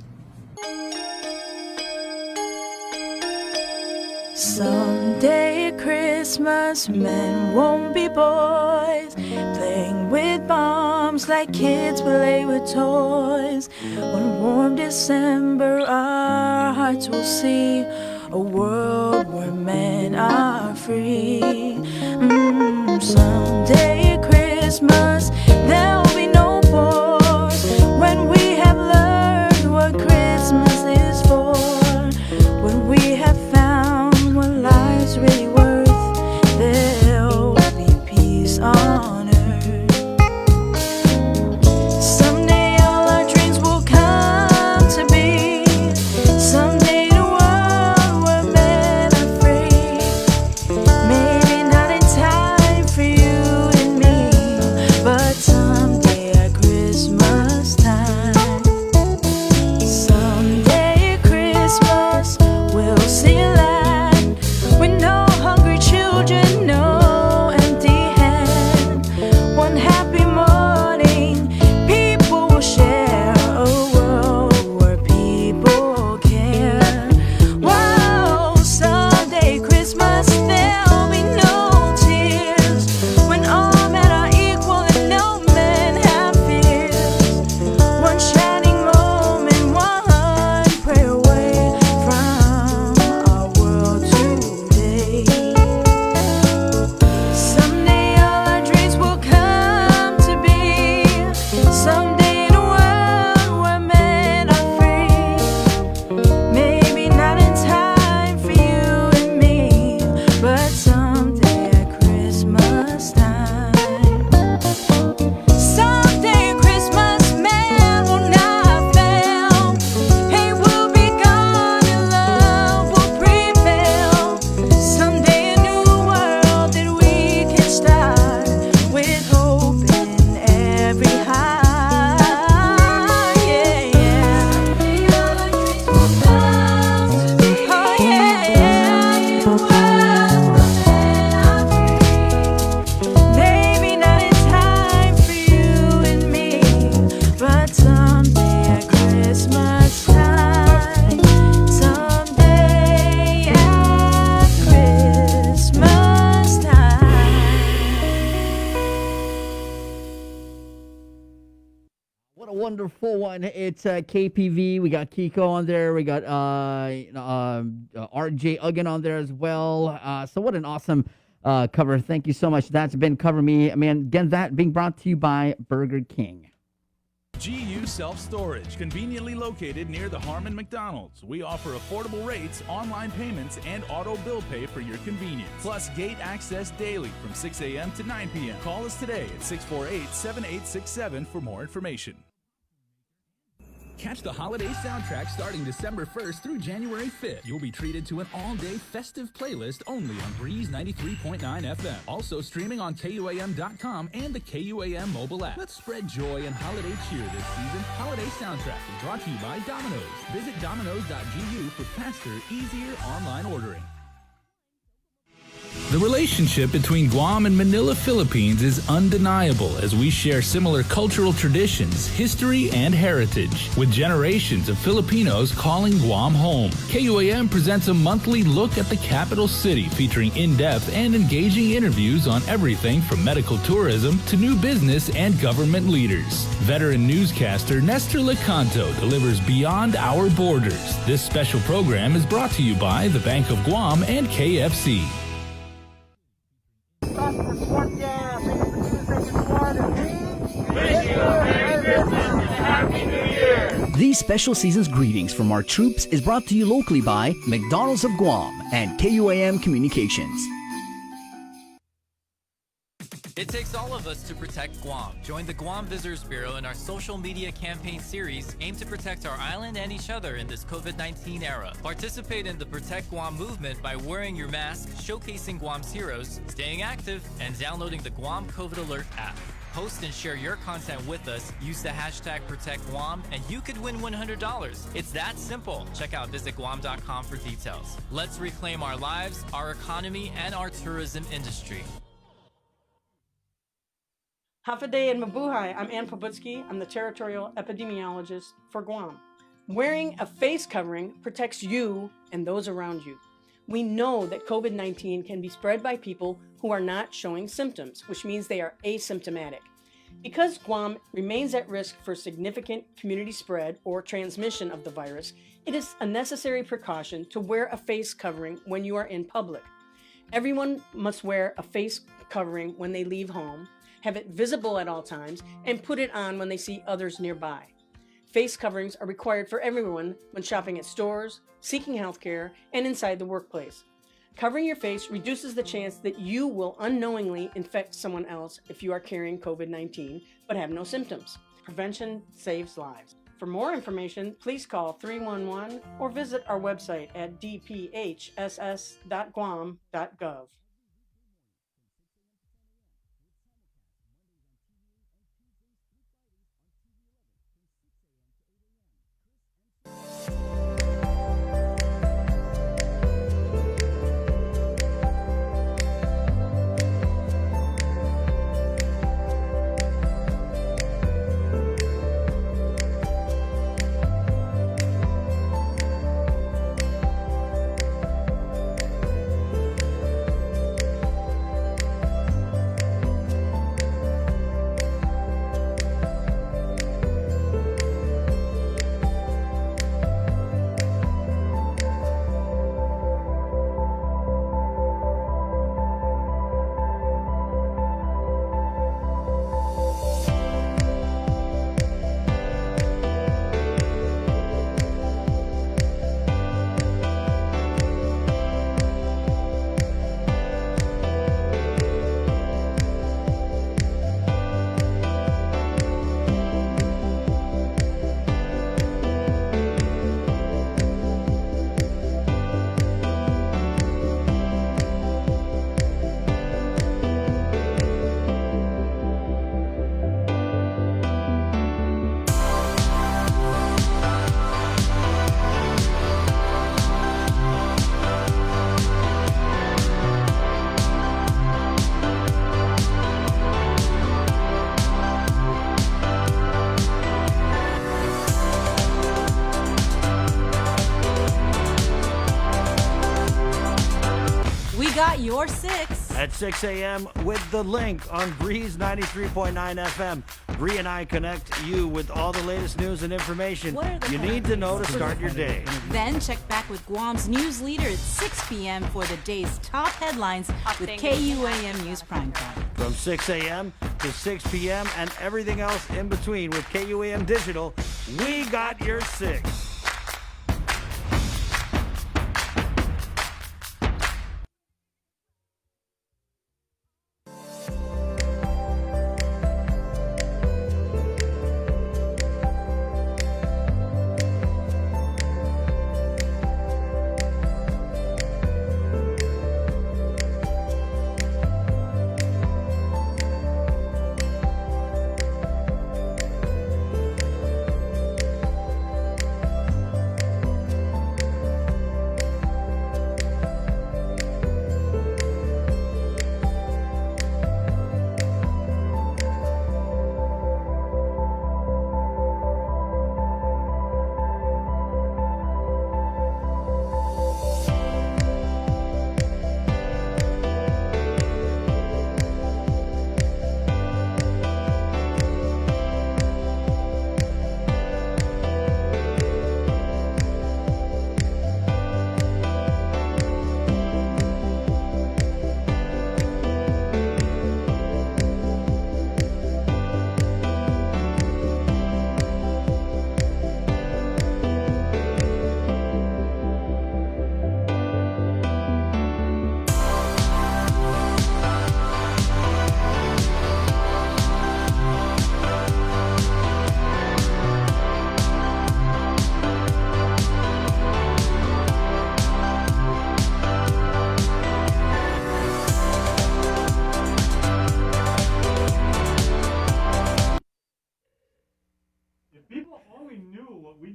Someday at Christmas, men won't be boys, playing with bombs like kids play with toys. One warm December, our hearts will see a world where men are free. Someday at Christmas, there'll be no wars when we have learned what Christmas is for. When we have found what life's really worth, there'll be peace on earth. Someday all our dreams will come to be. Someday the world where men are free. Maybe not in time for you and me, but someday wonderful one. It's KPV. We got Kiko on there. We got RJ Uggan on there as well. So what an awesome cover. Thank you so much. That's been Cover Me. Man, again, that being brought to you by Burger King. GU Self-Storage, conveniently located near the Harmon McDonald's. We offer affordable rates, online payments, and auto bill pay for your convenience. Plus gate access daily from 6 a.m. to 9 p.m. Call us today at 648-7867 for more information. Catch the holiday soundtrack starting December 1st through January 5th. You'll be treated to an all-day festive playlist only on Breeze 93.9 FM. Also streaming on KUAM.com and the KUAM mobile app. Let's spread joy and holiday cheer this season. Holiday soundtrack is brought to you by Domino's. Visit domino's.gu for faster, easier online ordering. The relationship between Guam and Manila, Philippines is undeniable as we share similar cultural traditions, history, and heritage, with generations of Filipinos calling Guam home. KUAM presents a monthly look at the capital city featuring in-depth and engaging interviews on everything from medical tourism to new business and government leaders. Veteran newscaster Nestor Lecanto delivers Beyond Our Borders. This special program is brought to you by the Bank of Guam and KFC. These special season's greetings from our troops is brought to you locally by McDonald's of Guam and KUAM Communications. It takes all of us to protect Guam. Join the Guam Visitors Bureau in our social media campaign series aimed to protect our island and each other in this COVID-19 era. Participate in the Protect Guam movement by wearing your mask, showcasing Guam's heroes, staying active, and downloading the Guam COVID Alert app. Post and share your content with us. Use the hashtag ProtectGuam, and you could win $100. It's that simple. Check out visitguam.com for details. Let's reclaim our lives, our economy, and our tourism industry. Hafaday and Mabuhay, I'm Ann Pobutsky. I'm the territorial epidemiologist for Guam. Wearing a face covering protects you and those around you. We know that COVID-19 can be spread by people who are not showing symptoms, which means they are asymptomatic. Because Guam remains at risk for significant community spread or transmission of the virus, it is a necessary precaution to wear a face covering when you are in public. Everyone must wear a face covering when they leave home, have it visible at all times, and put it on when they see others nearby. Face coverings are required for everyone when shopping at stores, seeking healthcare, and inside the workplace. Covering your face reduces the chance that you will unknowingly infect someone else if you are carrying COVID-19 but have no symptoms. Prevention saves lives. For more information, please call 311 or visit our website at dphss.guam.gov. Got your 6 at 6 a.m. with the link on Breeze 93.9 FM. Bree and I connect you with all the latest news and information you need to know to start your day. Then check back with Guam's news leader at 6 p.m. for the day's top headlines with KUAM News Primetime. From 6 a.m. to 6 p.m. and everything else in between with KUAM Digital, we got your 6.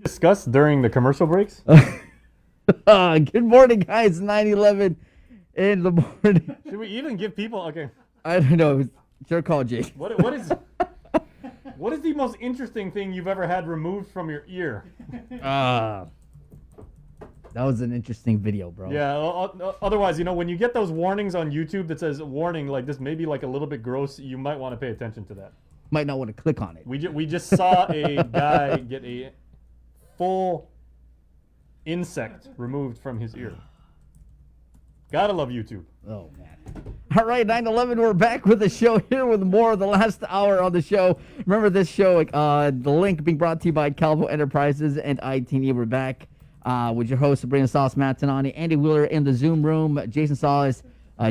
Discussed during the commercial breaks. Good morning, guys. 9:11 in the morning. Should we even give people? Okay. I don't know. It's your call, Jake. What is the most interesting thing you've ever had removed from your ear? That was an interesting video, bro. Yeah. Otherwise, when you get those warnings on YouTube that says warning, like this may be like a little bit gross, you might want to pay attention to that. Might not want to click on it. We just saw a guy get a full insect removed from his ear. Gotta love YouTube. Oh, man. All right, 9/11, we're back with the show here with more of the last hour on the show. Remember this show, the link being brought to you by Calvo Enterprises and ITN. We're back with your host, Sabrina Salas Matanani, Andy Wheeler in the Zoom room, Jason Salas,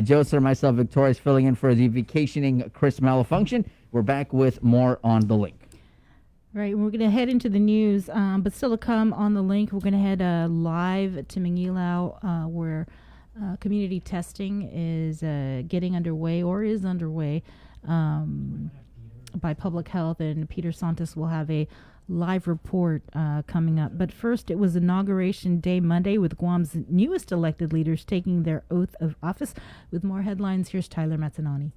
Joe Sir, myself, Victorious, filling in for the vacationing Chris Malfunction. We're back with more on the link. Right, we're going to head into the news, but still to come on the link, we're going to head live to Mangilau, where community testing is getting underway or is underway by Public Health, and Peter Santos will have a live report coming up. But first, it was Inauguration Day Monday with Guam's newest elected leaders taking their oath of office. With more headlines, here's Tyler Mazzanani.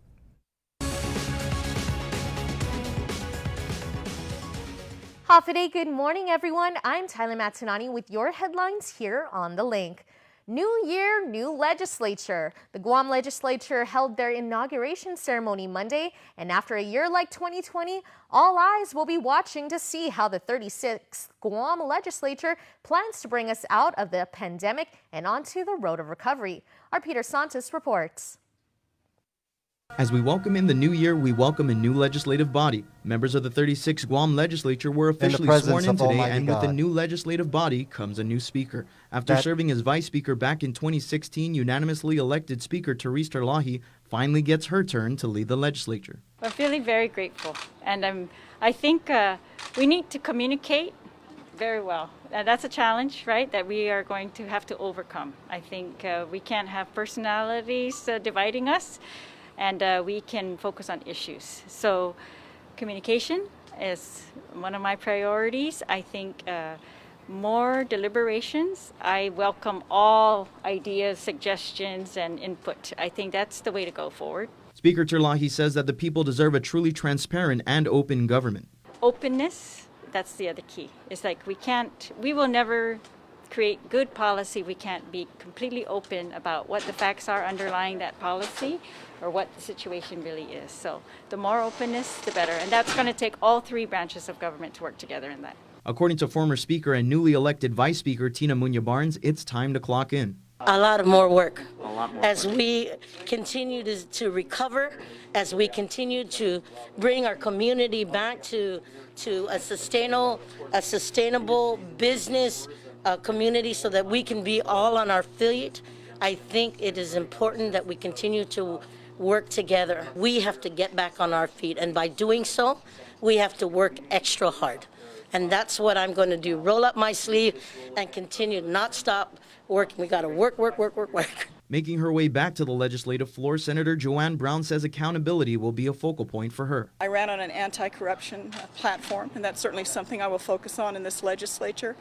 Hafaday, good morning, everyone. I'm Tyler Mazzanani with your headlines here on The Link. New year, new legislature. The Guam Legislature held their inauguration ceremony Monday, and after a year like 2020, all eyes will be watching to see how the 36th Guam Legislature plans to bring us out of the pandemic and onto the road of recovery. Our Peter Santos reports. As we welcome in the new year, we welcome a new legislative body. Members of the 36th Guam Legislature were officially sworn in today, and with the new legislative body comes a new speaker. After serving as vice speaker back in 2016, unanimously elected Speaker Therese Terlahi finally gets her turn to lead the legislature. I'm feeling very grateful, and I think we need to communicate very well. That's a challenge, right, that we are going to have to overcome. I think we can't have personalities dividing us, and we can focus on issues. So communication is one of my priorities. I think more deliberations. I welcome all ideas, suggestions, and input. I think that's the way to go forward. Speaker Terlahi says that the people deserve a truly transparent and open government. Openness, that's the other key. It's like we will never create good policy, we can't be completely open about what the facts are underlying that policy or what the situation really is. So the more openness, the better. And that's going to take all three branches of government to work together in that. According to former Speaker and newly elected Vice Speaker Tina Munya-Barnes, it's time to clock in. A lot more work as we continue to recover, as we continue to bring our community back to a sustainable business community so that we can be all on our feet. I think it is important that we continue to work together. We have to get back on our feet, and by doing so, we have to work extra hard. And that's what I'm going to do. Roll up my sleeve and continue, not stop working. We got to work. Making her way back to the legislative floor, Senator Joanne Brown says accountability will be a focal point for her. I ran on an anti-corruption platform, and that's certainly something I will focus on in this legislature,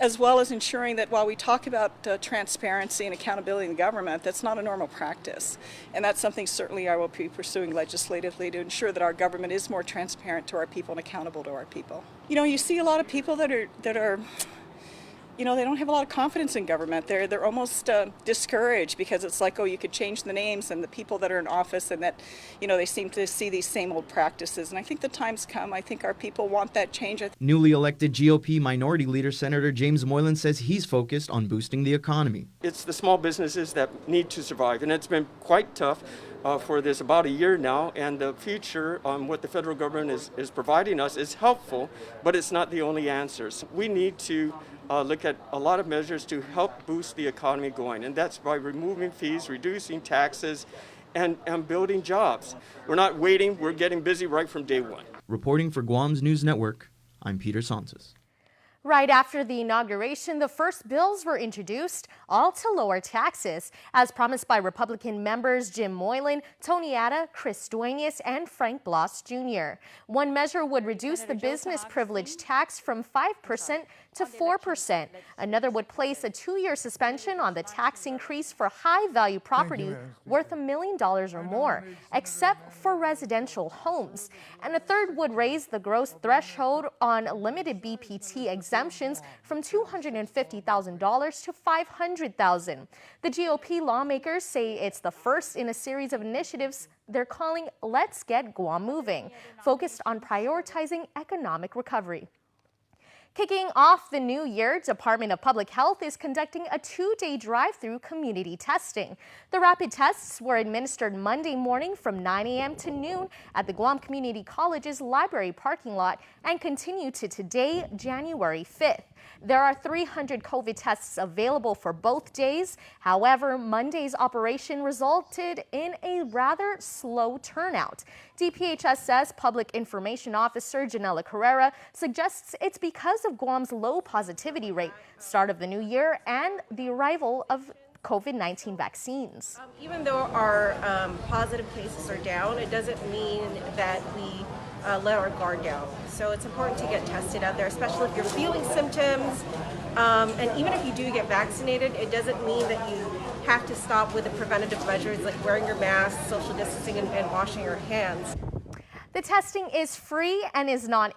as well as ensuring that while we talk about transparency and accountability in government, that's not a normal practice. And that's something certainly I will be pursuing legislatively to ensure that our government is more transparent to our people and accountable to our people. You know, you see a lot of people that are you know, they don't have a lot of confidence in government. They're almost discouraged because it's like, oh, you could change the names and the people that are in office, and that, you know, they seem to see these same old practices. And I think the time's come. I think our people want that change. Newly elected GOP Minority Leader Senator James Moylan says he's focused on boosting the economy. It's the small businesses that need to survive, and it's been quite tough for this about a year now, and the future what the federal government is providing us is helpful, but it's not the only answers. We need to look at a lot of measures to help boost the economy going, and that's by removing fees, reducing taxes, and building jobs. We're not waiting, we're getting busy right from day one. Reporting for Guam's News Network, I'm Peter Sanchez. Right after the inauguration, the first bills were introduced, all to lower taxes, as promised by Republican members Jim Moylan, Tony Atta, Chris Duenas, and Frank Blas Jr. One measure would reduce the business privilege tax from 5% to 4%. Another would place a 2-year suspension on the tax increase for high-value property worth $1 million or more, except for residential homes. And a third would raise the gross threshold on limited BPT exemptions from $250,000 to $500,000. The GOP lawmakers say it's the first in a series of initiatives they're calling Let's Get Guam Moving, focused on prioritizing economic recovery. Kicking off the new year, Department of Public Health is conducting a 2-day drive-through community testing. The rapid tests were administered Monday morning from 9 a.m. to noon at the Guam Community College's library parking lot and continue to today, January 5th. There are 300 COVID tests available for both days. However, Monday's operation resulted in a rather slow turnout. DPHSS Public Information Officer Janela Carrera suggests it's because of Guam's low positivity rate, start of the new year, and the arrival of COVID-19 vaccines. Even though our positive cases are down, it doesn't mean that we let our guard down. So it's important to get tested out there, especially if you're feeling symptoms. And even if you do get vaccinated, it doesn't mean that you have to stop with the preventative measures like wearing your mask, social distancing, and washing your hands. The testing is free and is not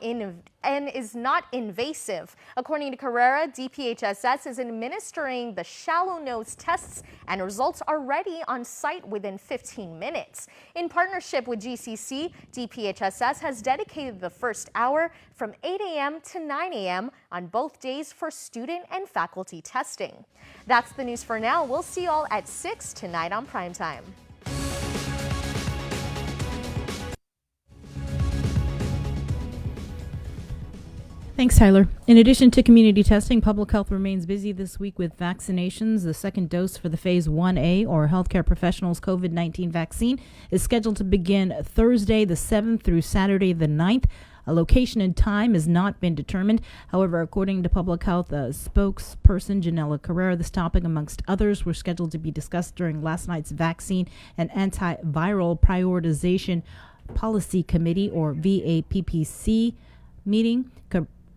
invasive. According to Carrera, DPHSS is administering the shallow nose tests and results are ready on site within 15 minutes. In partnership with GCC, DPHSS has dedicated the first hour from 8 a.m. to 9 a.m. on both days for student and faculty testing. That's the news for now. We'll see you all at 6 tonight on Primetime. Thanks, Tyler. In addition to community testing, public health remains busy this week with vaccinations. The second dose for the Phase 1A, or healthcare professionals' COVID-19 vaccine, is scheduled to begin Thursday the 7th through Saturday the 9th. A location and time has not been determined. However, according to public health spokesperson Janela Carrera, this topic, amongst others, were scheduled to be discussed during last night's vaccine and antiviral prioritization policy committee, or VAPPC, meeting.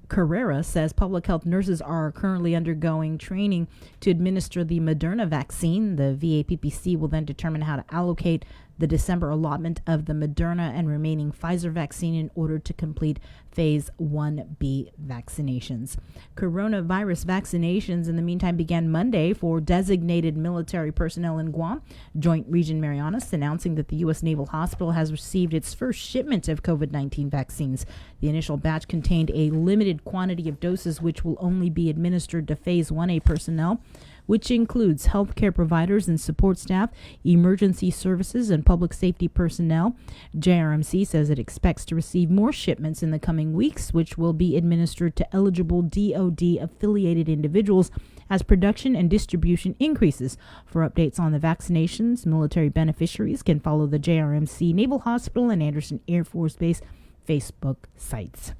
Carrera says public health nurses are currently undergoing training to administer the Moderna vaccine. The VAPPC will then determine how to allocate the December allotment of the Moderna and remaining Pfizer vaccine in order to complete Phase 1B vaccinations. Coronavirus vaccinations, in the meantime, began Monday for designated military personnel in Guam. Joint Region Marianas announcing that the U.S. Naval Hospital has received its first shipment of COVID-19 vaccines. The initial batch contained a limited quantity of doses which will only be administered to Phase 1A personnel, which includes healthcare providers and support staff, emergency services, and public safety personnel. JRMC says it expects to receive more shipments in the coming weeks, which will be administered to eligible DoD-affiliated individuals as production and distribution increases. For updates on the vaccinations, military beneficiaries can follow the JRMC Naval Hospital and Anderson Air Force Base Facebook sites.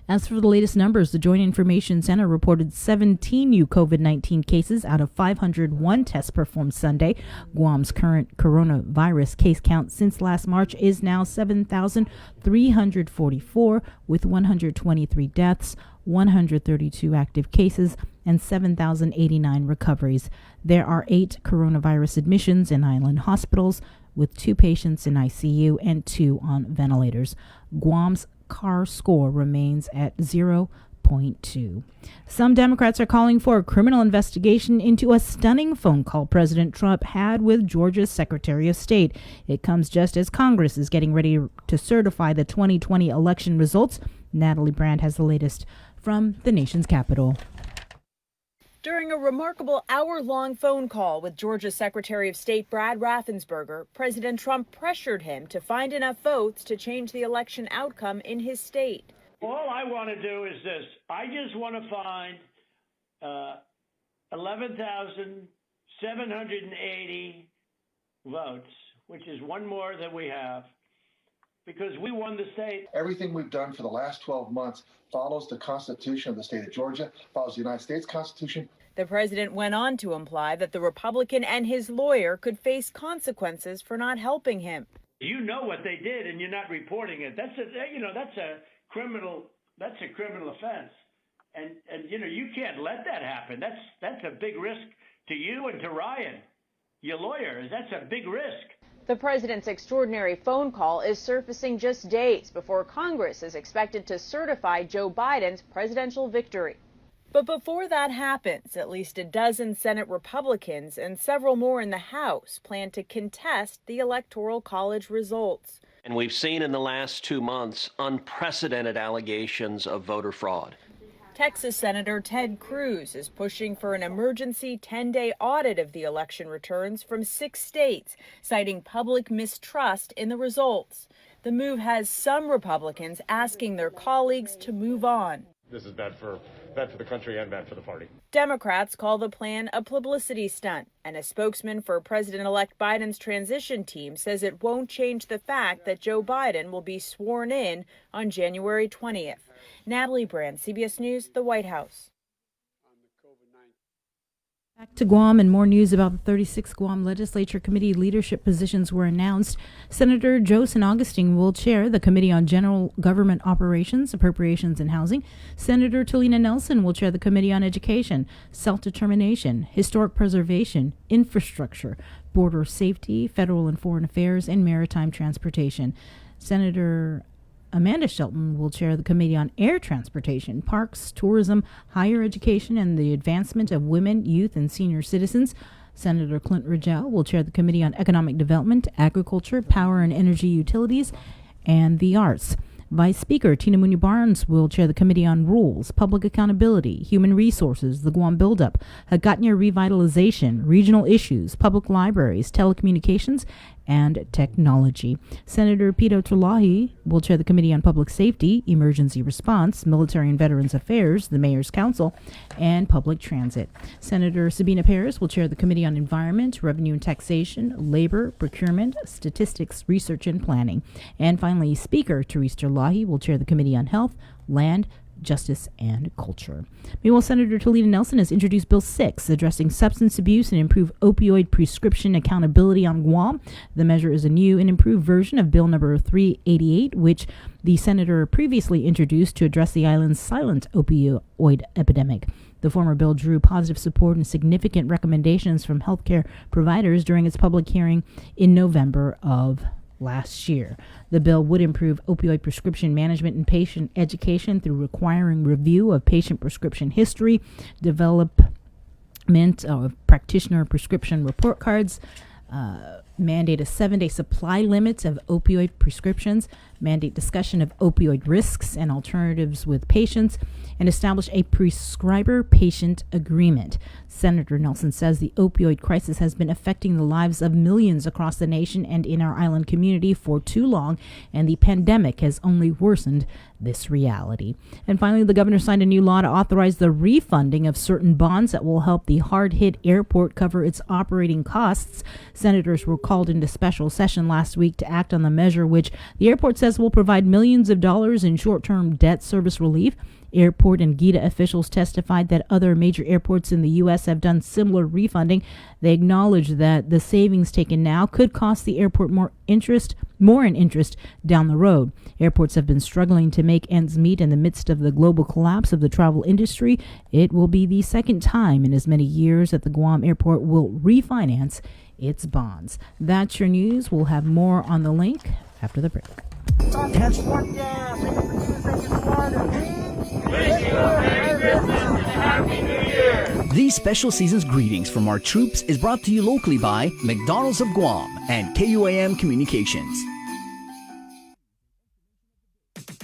As for the latest numbers, the Joint Information Center reported 17 new COVID-19 cases out of 501 tests performed Sunday. Guam's current coronavirus case count since last March is now 7,344, with 123 deaths, 132 active cases, and 7,089 recoveries. There are 8 coronavirus admissions in island hospitals, with 2 patients in ICU and 2 on ventilators. Guam's CAR score remains at 0.2. Some Democrats are calling for a criminal investigation into a stunning phone call President Trump had with Georgia's Secretary of State. It comes just as Congress is getting ready to certify the 2020 election results. Natalie Brand has the latest from the nation's capital. During a remarkable hour-long phone call with Georgia's Secretary of State Brad Raffensperger, President Trump pressured him to find enough votes to change the election outcome in his state. All I want to do is this. I just want to find 11,780 votes, which is one more than we have, because we won the state. Everything we've done for the last 12 months follows the Constitution of the state of Georgia, follows the United States Constitution. The president went on to imply that the Republican and his lawyer could face consequences for not helping him. You know what they did, and you're not reporting it. That's a criminal offense, and you can't let that happen. That's a big risk to you and to Ryan, your lawyer. That's a big risk. The president's extraordinary phone call is surfacing just days before Congress is expected to certify Joe Biden's presidential victory. But before that happens, at least a dozen Senate Republicans and several more in the House plan to contest the Electoral College results. And we've seen in the last 2 months unprecedented allegations of voter fraud. Texas Senator Ted Cruz is pushing for an emergency 10-day audit of the election returns from 6 states, citing public mistrust in the results. The move has some Republicans asking their colleagues to move on. This is bad for the country and bad for the party. Democrats call the plan a publicity stunt, and a spokesman for President-elect Biden's transition team says it won't change the fact that Joe Biden will be sworn in on January 20th. Natalie Brand, CBS News, the White House. Back to Guam, and more news about the 36th Guam Legislature Committee leadership positions were announced. Senator Joe San Augustine will chair the Committee on General Government Operations, Appropriations, and Housing. Senator Talina Nelson will chair the Committee on Education, Self-Determination, Historic Preservation, Infrastructure, Border Safety, Federal and Foreign Affairs, and Maritime Transportation. Senator Amanda Shelton will chair the Committee on Air Transportation, Parks, Tourism, Higher Education, and the Advancement of Women, Youth, and Senior Citizens. Senator Clint Ridgell will chair the Committee on Economic Development, Agriculture, Power and Energy Utilities, and the Arts. Vice Speaker Tina Munoz Barnes will chair the Committee on Rules, Public Accountability, Human Resources, the Guam Buildup, Hagatnya Revitalization, Regional Issues, Public Libraries, Telecommunications, and Technology. Senator Pito Tulahi will chair the Committee on Public Safety, Emergency Response, Military and Veterans Affairs, the Mayor's Council, and Public Transit. Senator Sabina Perez will chair the Committee on Environment, Revenue and Taxation, Labor, Procurement, Statistics, Research and Planning. And finally, Speaker Therese Tulahi will chair the Committee on Health, Land, Justice and Culture. Meanwhile, Senator Talita Nelson has introduced Bill 6, addressing substance abuse and improved opioid prescription accountability on Guam. The measure is a new and improved version of Bill number 388, which the senator previously introduced to address the island's silent opioid epidemic. The former bill drew positive support and significant recommendations from healthcare providers during its public hearing in November of last year. The bill would improve opioid prescription management and patient education through requiring review of patient prescription history, development of practitioner prescription report cards, mandate a 7-day supply limit of opioid prescriptions, mandate discussion of opioid risks and alternatives with patients, and establish a prescriber-patient agreement. Senator Nelson says the opioid crisis has been affecting the lives of millions across the nation and in our island community for too long, and the pandemic has only worsened this reality. And finally, the governor signed a new law to authorize the refunding of certain bonds that will help the hard-hit airport cover its operating costs. Senators were called into special session last week to act on the measure, which the airport says will provide millions of dollars in short-term debt service relief. Airport and GITA officials testified that other major airports in the U.S. have done similar refunding. They acknowledge that the savings taken now could cost the airport more in interest down the road. Airports have been struggling to make ends meet in the midst of the global collapse of the travel industry. It will be the second time in as many years that the Guam airport will refinance its bonds. That's your news. We'll have more on the link after the break. These special season's greetings from our troops is brought to you locally by McDonald's of Guam and KUAM Communications.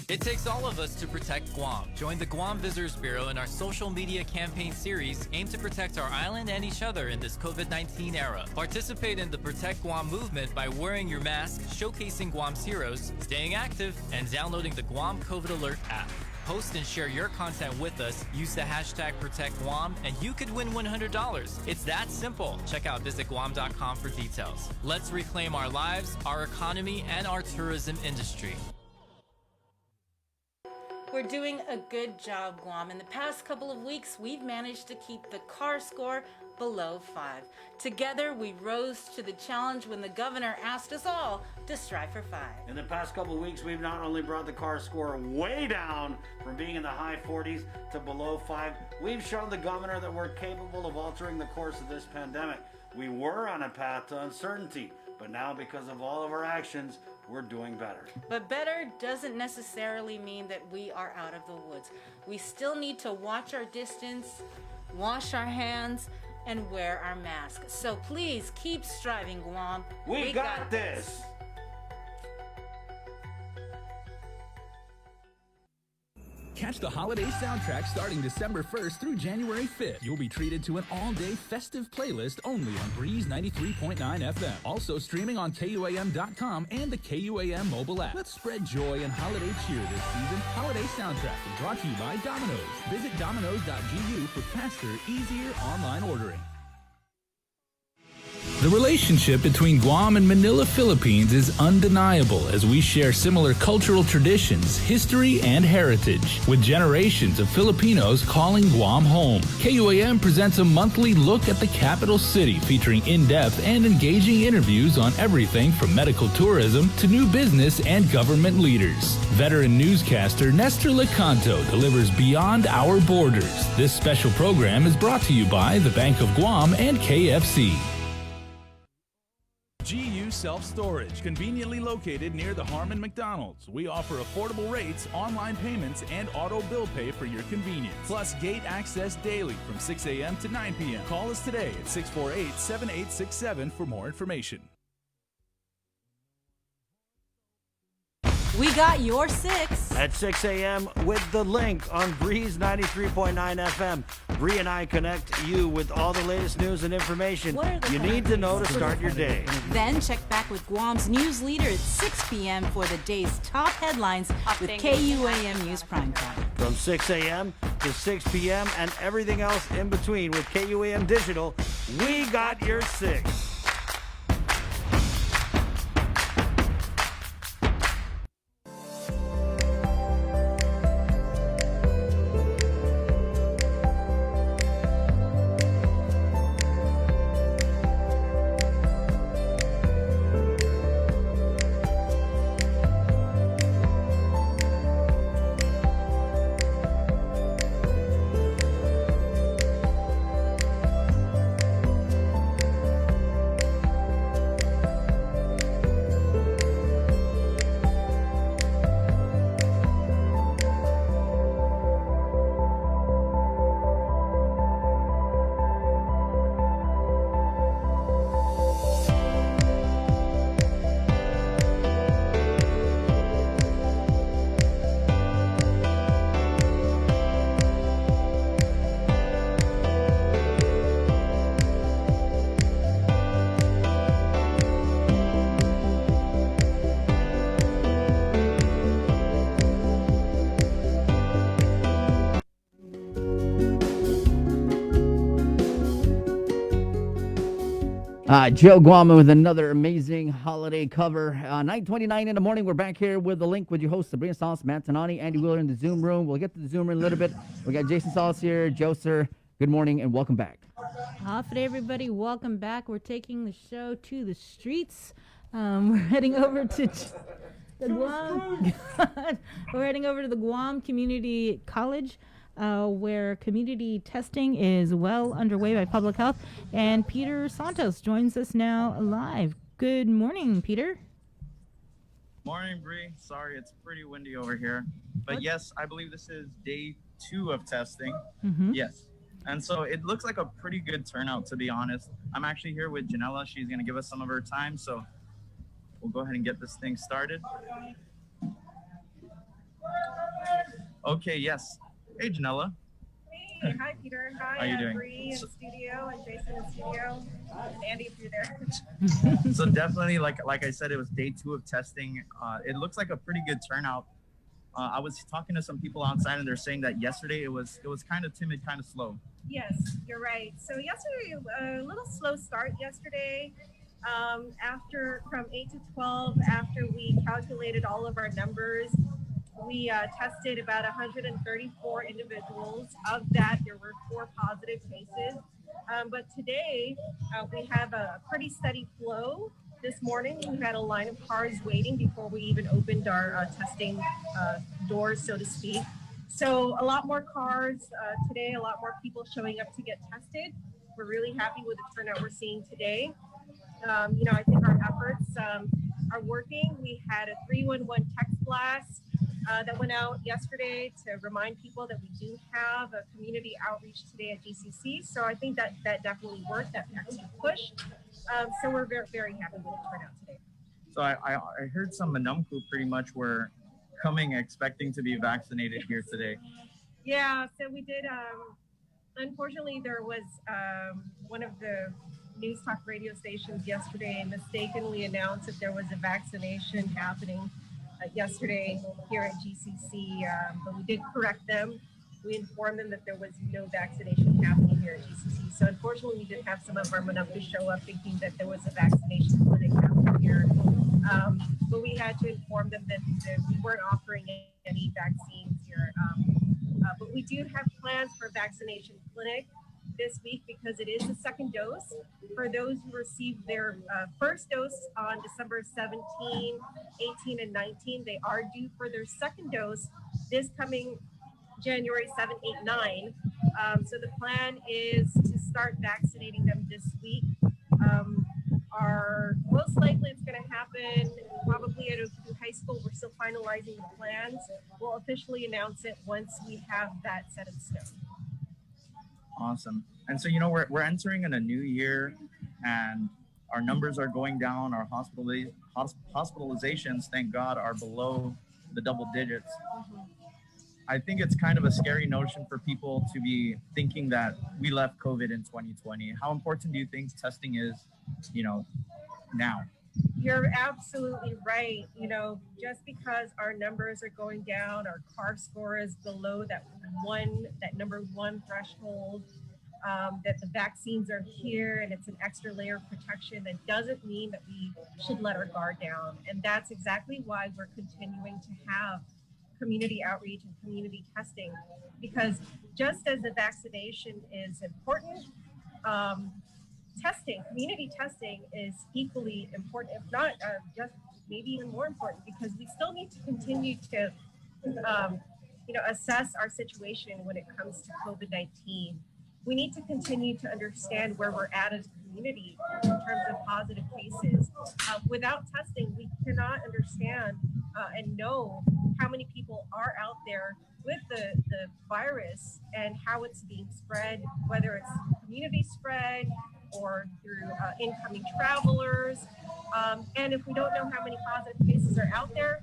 It takes all of us to protect Guam. Join the Guam Visitors Bureau in our social media campaign series aimed to protect our island and each other in this COVID-19 era. Participate in the Protect Guam movement by wearing your mask, showcasing Guam's heroes, staying active, and downloading the Guam COVID Alert app. Post and share your content with us. Use the hashtag ProtectGuam, and you could win $100. It's that simple. Check out visitguam.com for details. Let's reclaim our lives, our economy, and our tourism industry. We're doing a good job, Guam. In the past couple of weeks, we've managed to keep the CAR score below 5. Together, we rose to the challenge when the governor asked us all to strive for 5. In the past couple of weeks, we've not only brought the CAR score way down from being in the high 40s to below 5, we've shown the governor that we're capable of altering the course of this pandemic. We were on a path to uncertainty, but now because of all of our actions, we're doing better. But better doesn't necessarily mean that we are out of the woods. We still need to watch our distance, wash our hands, and wear our masks. So please keep striving, Guam. We got this. Catch the holiday soundtrack starting December 1st through January 5th. You'll be treated to an all-day festive playlist only on Breeze 93.9 FM. Also streaming on KUAM.com and the KUAM mobile app. Let's spread joy and holiday cheer this season. Holiday soundtrack is brought to you by Domino's. Visit domino's.gu for faster, easier online ordering. The relationship between Guam and Manila, Philippines is undeniable as we share similar cultural traditions, history, and heritage, with generations of Filipinos calling Guam home. KUAM presents a monthly look at the capital city featuring in-depth and engaging interviews on everything from medical tourism to new business and government leaders. Veteran newscaster Nestor Lecanto delivers Beyond Our Borders. This special program is brought to you by the Bank of Guam and KFC. GU Self-Storage, conveniently located near the Harmon McDonald's. We offer affordable rates, online payments, and auto bill pay for your convenience. Plus gate access daily from 6 a.m. to 9 p.m. Call us today at 648-7867 for more information. We got your 6 at 6 a.m. with the link on Breeze 93.9 FM. Bree and I connect you with all the latest news and information you need to know to start your day. Then check back with Guam's news leader at 6 p.m. for the day's top headlines with KUAM News Primetime. From 6 a.m. to 6 p.m. and everything else in between with KUAM Digital, we got your 6. Joe Guam with another amazing holiday cover. 9:29 in the morning. We're back here with the link with your host, Sabrina Salas, Matt Tanani, Andy Wheeler in the Zoom room. We'll get to the Zoom room in a little bit. We got Jason Salas here. Joe, sir, good morning and welcome back. Off it, everybody. Welcome back. We're taking the show to the streets. We're heading over to the Guam. We're heading over to the Guam Community College, where community testing is well underway by public health. And Peter Santos joins us now live. Good morning, Peter. Morning, Bree. Sorry, it's pretty windy over here. But yes, I believe this is day 2 of testing. Mm-hmm. Yes. And so it looks like a pretty good turnout, to be honest. I'm actually here with Janella. She's going to give us some of her time. So we'll go ahead and get this thing started. Okay, yes. Hey, Janella. Hey, hi, Peter. Hi, How you doing? Bree in studio and Jason in studio. And Andy, if you're there. So definitely, like I said, it was day 2 of testing. It looks like a pretty good turnout. I was talking to some people outside, and they're saying that yesterday it was kind of timid, kind of slow. Yes, you're right. So yesterday, a little slow start yesterday. After from 8 to 12, after we calculated all of our numbers, we tested about 134 individuals. Of that, there were 4 positive cases. But today, we have a pretty steady flow. This morning, we had a line of cars waiting before we even opened our testing doors, so to speak. So a lot more cars today, a lot more people showing up to get tested. We're really happy with the turnout we're seeing today. I think our efforts are working. We had a 311 text blast that went out yesterday to remind people that we do have a community outreach today at GCC. So I think that definitely worked, that extra push. So we're very, very happy with the turnout today. So I heard some Manumku pretty much were coming expecting to be vaccinated here today. Yeah, so we did. Unfortunately, there was one of the news talk radio stations yesterday mistakenly announced that there was a vaccination happening yesterday here at GCC, but we did correct them. We informed them that there was no vaccination happening here at GCC. So unfortunately, we did have some of our Manumku show up thinking that there was a vaccination clinic happening here. But we had to inform them that we weren't offering any vaccines here. But we do have plans for a vaccination clinic this week because it is the second dose. For those who received their first dose on December 17, 18, and 19, they are due for their second dose this coming January 7, 8, 9. So the plan is to start vaccinating them this week. Most likely it's going to happen probably at Oahu High School. We're still finalizing the plans. We'll officially announce it once we have that set in stone. Awesome. And so, we're entering in a new year and our numbers are going down. Our hospitalizations, thank God, are below the double digits. Mm-hmm. I think it's kind of a scary notion for people to be thinking that we left COVID in 2020. How important do you think testing is, now? You're absolutely right. Just because our numbers are going down, our CAR score is below that number 1 threshold, that the vaccines are here and it's an extra layer of protection, that doesn't mean that we should let our guard down. And that's exactly why we're continuing to have community outreach and community testing, because just as the vaccination is important, community testing is equally important, if not just maybe even more important, because we still need to continue to assess our situation when it comes to COVID-19. We need to continue to understand where we're at as a community in terms of positive cases. Without testing, we cannot understand and know how many people are out there with the virus and how it's being spread, whether it's community spread or through incoming travelers. And if we don't know how many positive cases are out there,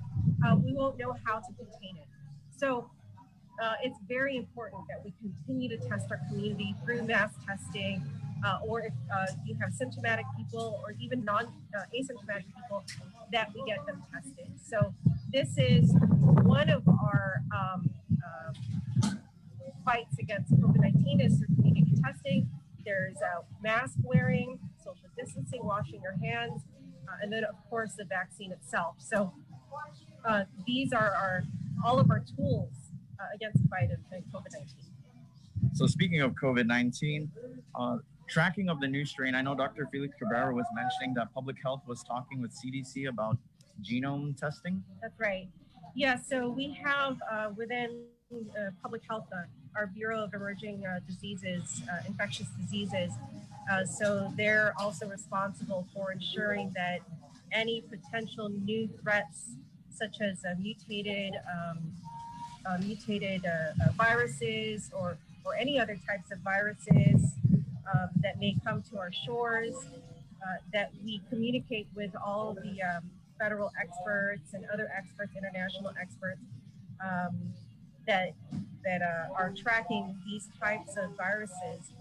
we won't know how to contain it. So it's very important that we continue to test our community through mass testing, or if you have symptomatic people or even asymptomatic people, that we get them tested. So this is one of our fights against COVID-19 is through community testing. There's mask wearing, social distancing, washing your hands, and then of course the vaccine itself. So these are all of our tools against the fight of COVID-19. So speaking of COVID-19, tracking of the new strain, I know Dr. Felix Cabrera was mentioning that public health was talking with CDC about genome testing. That's right. Yeah, so we have within public health, our Bureau of Emerging Diseases, Infectious Diseases. So they're also responsible for ensuring that any potential new threats, such as mutated viruses or any other types of viruses that may come to our shores, that we communicate with all the federal experts and other experts, international experts, that are tracking these types of viruses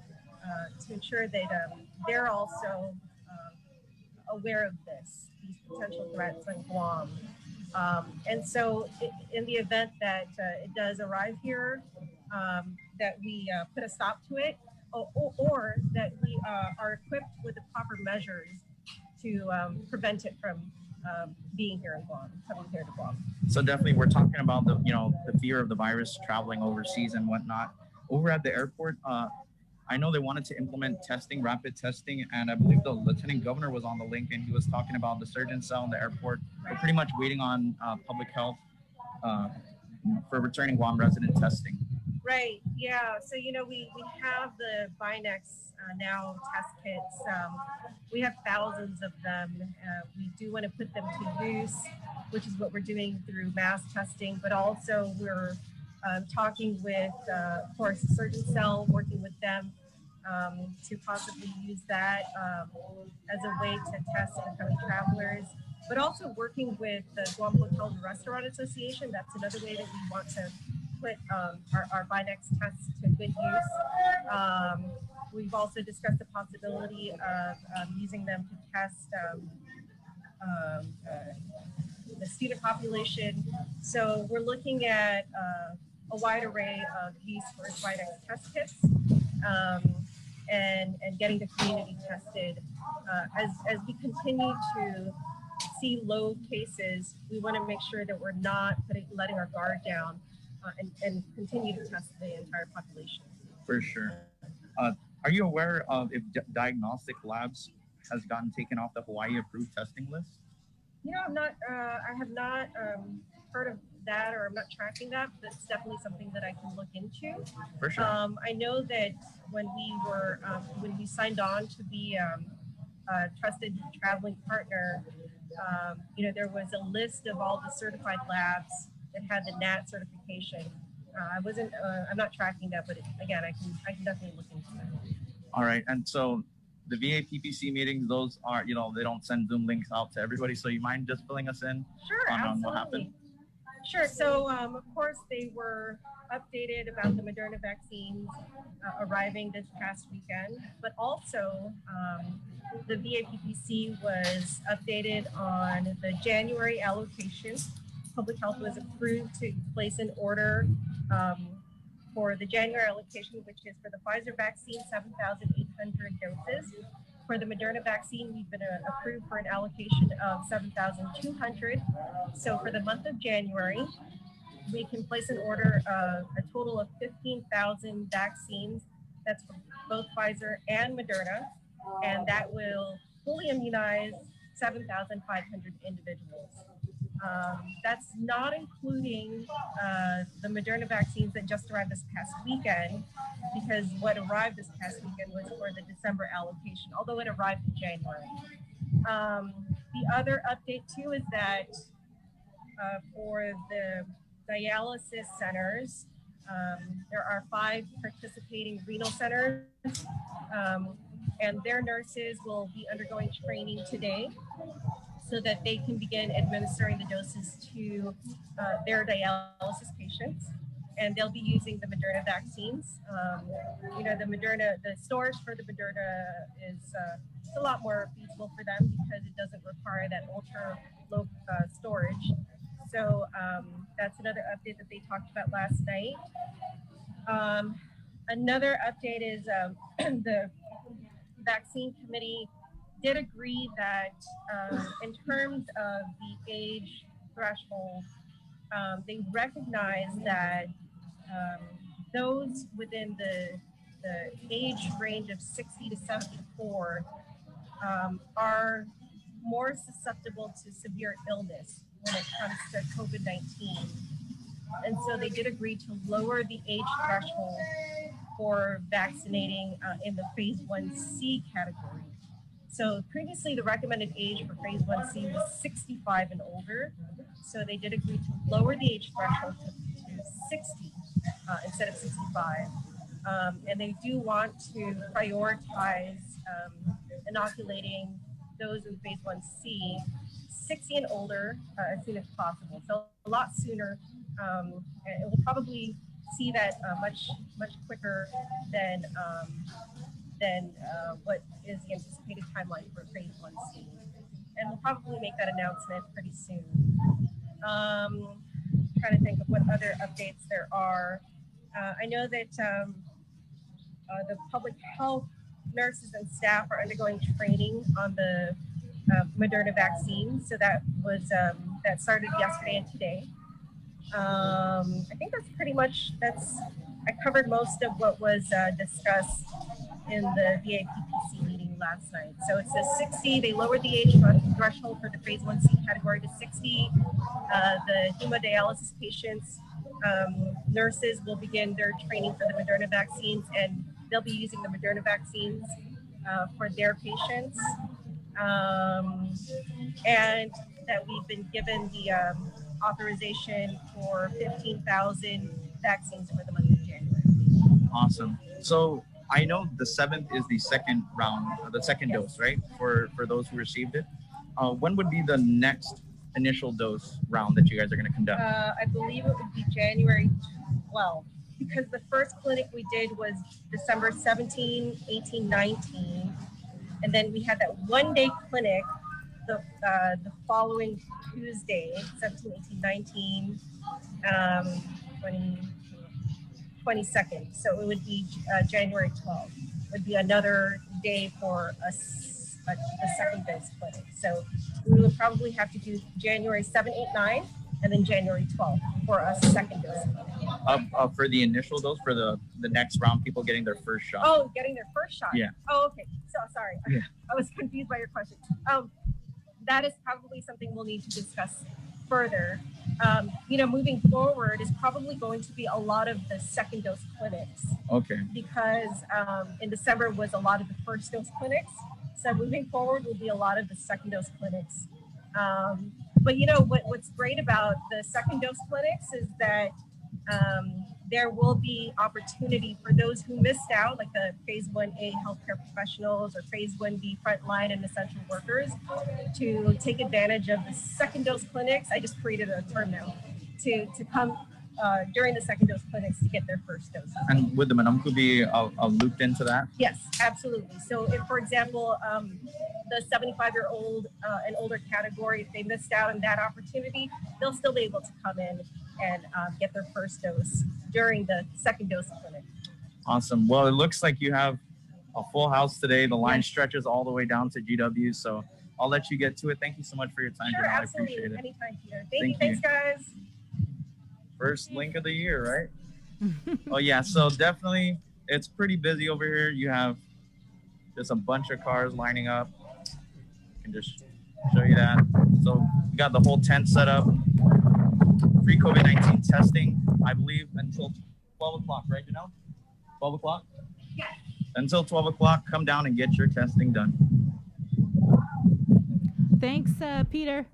to ensure that they're also aware of these potential threats on Guam. And so in the event that it does arrive here, that we put a stop to it, or that we are equipped with the proper measures to prevent it from being here in Guam, coming here to Guam. So definitely we're talking about the fear of the virus traveling overseas and whatnot. Over at the airport, I know they wanted to implement testing, rapid testing, and I believe the lieutenant governor was on the link and he was talking about the surgeon cell in the airport. We're pretty much waiting on public health for returning Guam resident testing. Right, yeah. So, we have the Binex now test kits. We have thousands of them. We do want to put them to use, which is what we're doing through mass testing, but also we're talking with, of course, the surgeon cell, working with them to possibly use that as a way to test incoming travelers, but also working with the Guam Hotel and Restaurant Association. That's another way that we want to put our Binex tests to good use. We've also discussed the possibility of using them to test the student population. So we're looking at a wide array of use for Binex test kits and getting the community tested. As we continue to see low cases, we want to make sure that we're not letting our guard down and continue to test the entire population. For sure. Are you aware of if diagnostic labs has gotten taken off the Hawaii approved testing list? I'm not. I have not heard of that, or I'm not tracking that. But it's definitely something that I can look into. For sure. I know that when we signed on to be a trusted traveling partner, there was a list of all the certified labs that had the NAT certification. I'm not tracking that, but again, I can definitely look into that. All right, and so the VA PPC meetings, those are, they don't send Zoom links out to everybody. So you mind just filling us in on what happened? Sure. So, of course, they were updated about the Moderna vaccines arriving this past weekend, but also the VA PPC was updated on the January allocation. Public Health was approved to place an order for the January allocation, which is for the Pfizer vaccine, 7,800 doses. For the Moderna vaccine, we've been approved for an allocation of 7,200. So for the month of January, we can place an order of a total of 15,000 vaccines. That's for both Pfizer and Moderna, and that will fully immunize 7,500 individuals. That's not including the Moderna vaccines that just arrived this past weekend, because what arrived this past weekend was for the December allocation, although it arrived in January. The other update too is that for the dialysis centers, there are 5 participating renal centers, and their nurses will be undergoing training today, so that they can begin administering the doses to their dialysis patients. And they'll be using the Moderna vaccines. The storage for the Moderna is it's a lot more feasible for them because it doesn't require that ultra low storage. So that's another update that they talked about last night. Another update is the vaccine committee did agree that in terms of the age threshold, they recognize that those within the age range of 60 to 74 are more susceptible to severe illness when it comes to COVID-19. And so they did agree to lower the age threshold for vaccinating in the phase 1C category. So previously the recommended age for phase 1C was 65 and older. So they did agree to lower the age threshold to 60 instead of 65. And they do want to prioritize inoculating those in phase 1C, 60 and older as soon as possible. So a lot sooner. And we'll probably see that much quicker than what is the anticipated timeline for phase 1C. And we'll probably make that announcement pretty soon. Trying to think of what other updates there are. I know that the public health nurses and staff are undergoing training on the Moderna vaccine. So that was that started yesterday and today. I think that's pretty much, I covered most of what was discussed in the VAPPC meeting last night. So it's a 60, they lowered the age threshold for the phase 1C category to 60. The hemodialysis patients, nurses will begin their training for the Moderna vaccines, and they'll be using the Moderna vaccines for their patients. And that we've been given the authorization for 15,000 vaccines for the month of January. Awesome. So I know the 7th is the second round, the second dose, right? For those who received it. When would be the next initial dose round that you guys are going to conduct? I believe it would be January 12th, because the first clinic we did was December 17, 18, 19. And then we had that one-day clinic the following Tuesday, 17, 18, 19, 20, 22nd. So it would be January 12th. It would be another day for the second dose clinic. So we would probably have to do January 7, 8, 9, and then January 12th for a second dose clinic. For the initial dose, for the next round, people getting their first shot. Oh, getting their first shot. Yeah. Oh, okay. So sorry. Yeah. I was confused by your question. That is probably something we'll need to discuss further. Moving forward is probably going to be a lot of the second dose clinics. Okay. Because in December was a lot of the first dose clinics. So moving forward will be a lot of the second dose clinics. But what's great about the second dose clinics is that there will be opportunity for those who missed out, like the phase 1A healthcare professionals or phase 1B frontline and essential workers, to take advantage of the second dose clinics. I just created a term now to come during the second dose clinics to get their first dose. And would the Manamku be looped into that? Yes, absolutely. So if, for example, the 75-year-old and older category, if they missed out on that opportunity, they'll still be able to come in and get their first dose during the second dose clinic. Awesome. Well, it looks like you have a full house today. The line stretches all the way down to GW. So I'll let you get to it. Thank you so much for your time. Sure, Janelle. absolutely. I appreciate it. Anytime, Peter. Thank you. Thanks, guys. First link of the year, right? Oh, yeah. So definitely, it's pretty busy over here. You have just a bunch of cars lining up. I can just show you that. So we got the whole tent set up. Free COVID-19 testing, I believe, until 12 o'clock, right, Janelle? 12 o'clock? Yeah. Until 12 o'clock, come down and get your testing done. Thanks, Peter.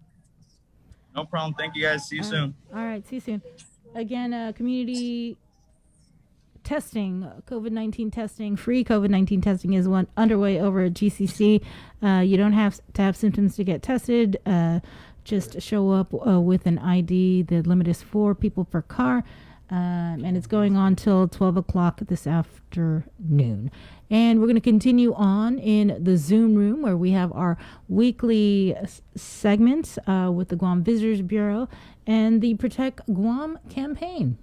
No problem. Thank you, guys. See you soon. All right, see you soon. Again, community testing, COVID-19 testing, free COVID-19 testing is underway over at GCC. You don't have to have symptoms to get tested. Just show up with an ID. The limit is 4 people per car. And it's going on till 12 o'clock this afternoon. And we're going to continue on in the Zoom room where we have our weekly segments with the Guam Visitors Bureau and the Protect Guam campaign.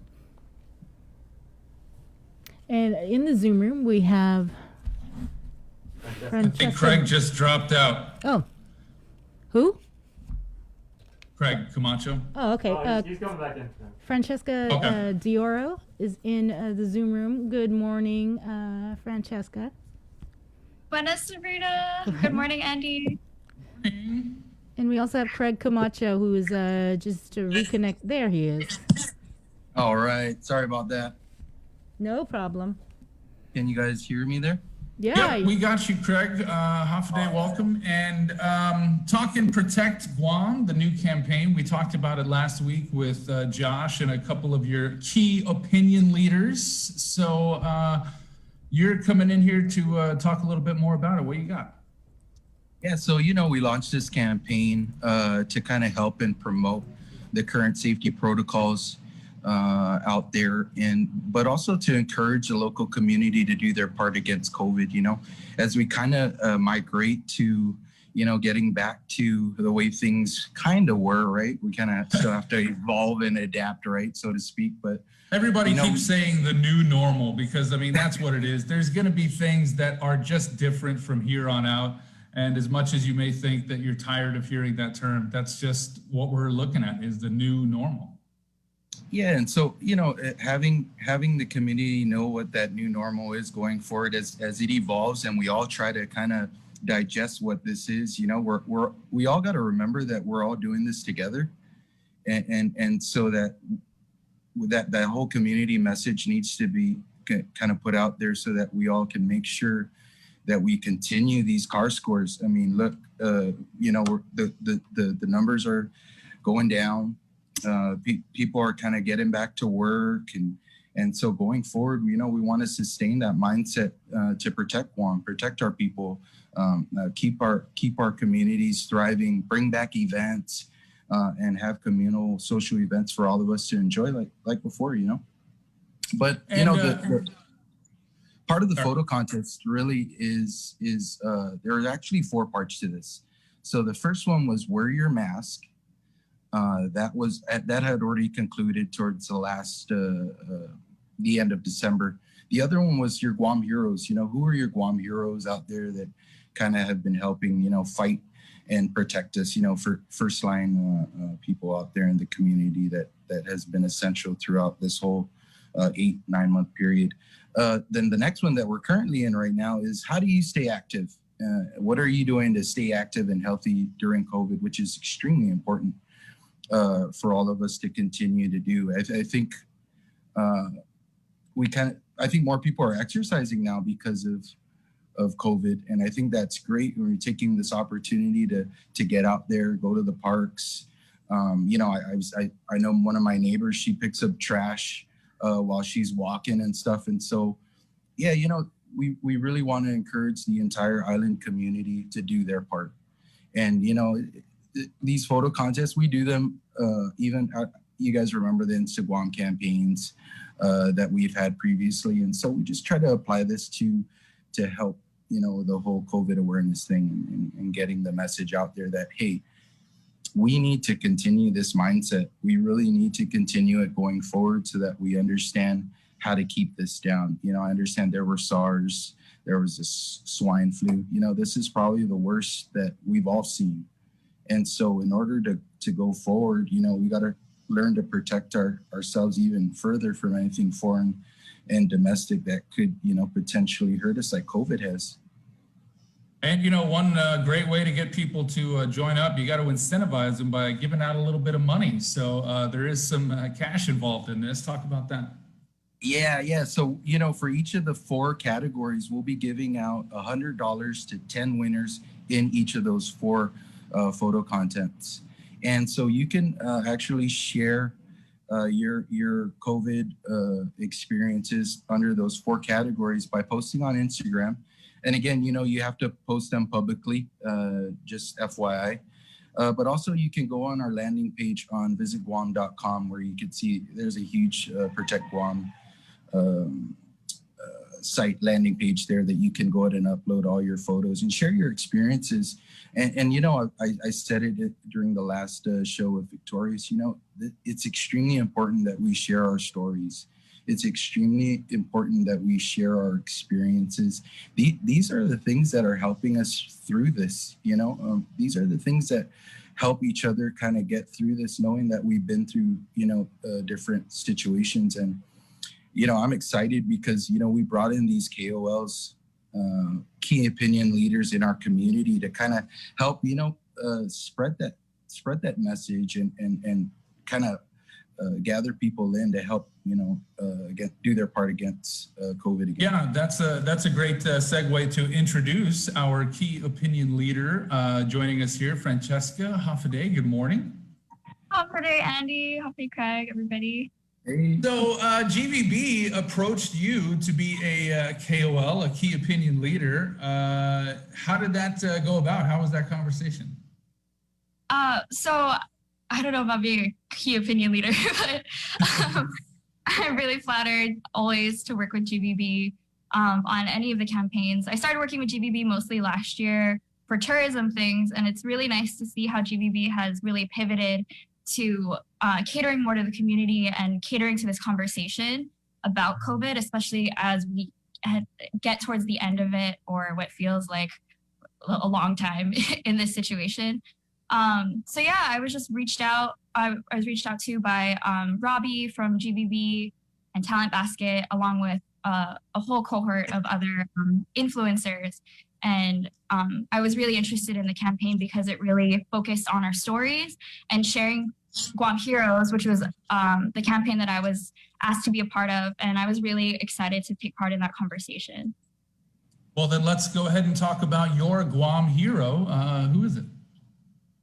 And in the Zoom room, we have Francesca. Craig just dropped out. Oh. Who? Craig Camacho. Oh, okay. He's coming back in. Francesca Dioro is in the Zoom room. Good morning, Francesca. Buenas, Sabrina. Good morning, Andy. And we also have Craig Camacho, who is just to reconnect. There he is. All right. Sorry about that. No problem. Can you guys hear me there? Yeah. We got you, Craig. Half a day welcome. And talking Protect Guam, the new campaign. We talked about it last week with Josh and a couple of your key opinion leaders. So you're coming in here to talk a little bit more about it. What you got? Yeah, so, we launched this campaign to kind of help and promote the current safety protocols out there, but also to encourage the local community to do their part against COVID, as we kind of migrate to, getting back to the way things kind of were, right? We kind of still have to evolve and adapt, right, so to speak, but everybody keeps saying the new normal because, that's what it is. There's going to be things that are just different from here on out. And as much as you may think that you're tired of hearing that term, that's just what we're looking at is the new normal. Yeah, and so having the community know what that new normal is going forward as it evolves, and we all try to kind of digest what this is. We all got to remember that we're all doing this together, and so that whole community message needs to be kind of put out there so that we all can make sure that we continue these CAR scores. Look, the numbers are going down. People are kind of getting back to work, and so going forward, we want to sustain that mindset to protect Guam, protect our people, keep our communities thriving, bring back events, and have communal social events for all of us to enjoy like before, But the part of the photo contest really is there are actually 4 parts to this. So the first one was wear your mask. That had already concluded towards the end of December. The other one was your Guam heroes. Who are your Guam heroes out there that kind of have been helping, fight and protect us, for first line people out there in the community that has been essential throughout this whole 8-9 month period. Then the next one that we're currently in right now is how do you stay active? What are you doing to stay active and healthy during COVID, which is extremely important for all of us to continue to do. I think more people are exercising now because of COVID, and I think that's great. We're taking this opportunity to get out there, go to the parks. I know one of my neighbors, she picks up trash while she's walking and stuff, and so we really want to encourage the entire island community to do their part. And these photo contests, we do them even you guys remember the Instagram campaigns that we've had previously, and so we just try to apply this to help the whole COVID awareness thing and getting the message out there that, hey, we need to continue this mindset. We really need to continue it going forward so that we understand how to keep this down. I understand there were SARS, there was this swine flu. This is probably the worst that we've all seen. And so in order to go forward, we got to learn to protect ourselves even further from anything foreign and domestic that could, potentially hurt us like COVID has. And, one great way to get people to join up, you got to incentivize them by giving out a little bit of money. So there is some cash involved in this. Talk about that. Yeah. So, for each of the 4 categories, we'll be giving out $100 to 10 winners in each of those 4 photo contents. And so you can actually share your COVID experiences under those 4 categories by posting on Instagram. And again, you have to post them publicly, just FYI. But also you can go on our landing page on visitguam.com where you can see there's a huge Protect Guam site landing page there that you can go ahead and upload all your photos and share your experiences. And I said it during the last show with Victorious, it's extremely important that we share our stories. it's extremely important that we share our experiences. These are the things that are helping us through this, these are the things that help each other kind of get through this, knowing that we've been through, different situations. And, I'm excited because, we brought in these KOLs, key opinion leaders in our community to kind of help, spread that message and kind of gather people in to help, do their part against COVID again. Yeah, that's a great segue to introduce our key opinion leader joining us here, Francesca Hoffaday. Good morning. Hoffaday, Andy. Hoffaday, Craig, everybody. Hey. So GVB approached you to be a KOL, a key opinion leader. How did that go about? How was that conversation? So I don't know about being a key opinion leader, but I'm really flattered always to work with GVB on any of the campaigns. I started working with GVB mostly last year for tourism things, and it's really nice to see how GVB has really pivoted to catering more to the community and catering to this conversation about COVID, especially as we get towards the end of it, or what feels like a long time in this situation. So yeah, I was just reached out. I was reached out to by Robbie from GVB and Talent Basket, along with a whole cohort of other influencers. And I was really interested in the campaign because it really focused on our stories and sharing Guam Heroes, which was the campaign that I was asked to be a part of. And I was really excited to take part in that conversation. Well, then let's go ahead and talk about your Guam hero. Who is it?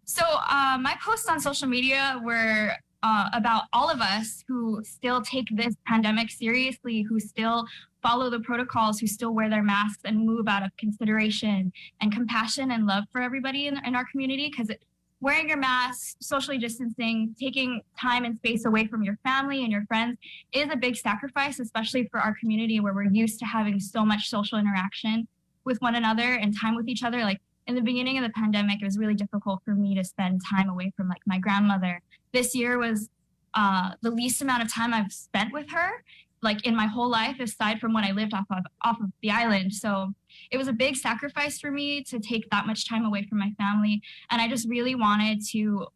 So my posts on social media were about all of us who still take this pandemic seriously, who still follow the protocols, who still wear their masks and move out of consideration and compassion and love for everybody in our community. Because wearing your mask, socially distancing, taking time and space away from your family and your friends is a big sacrifice, especially for our community where we're used to having so much social interaction with one another and time with each other. Like in the beginning of the pandemic, it was really difficult for me to spend time away from like my grandmother. This year was the least amount of time I've spent with her, like in my whole life, aside from when I lived off of the island. So it was a big sacrifice for me to take that much time away from my family. And I just really wanted to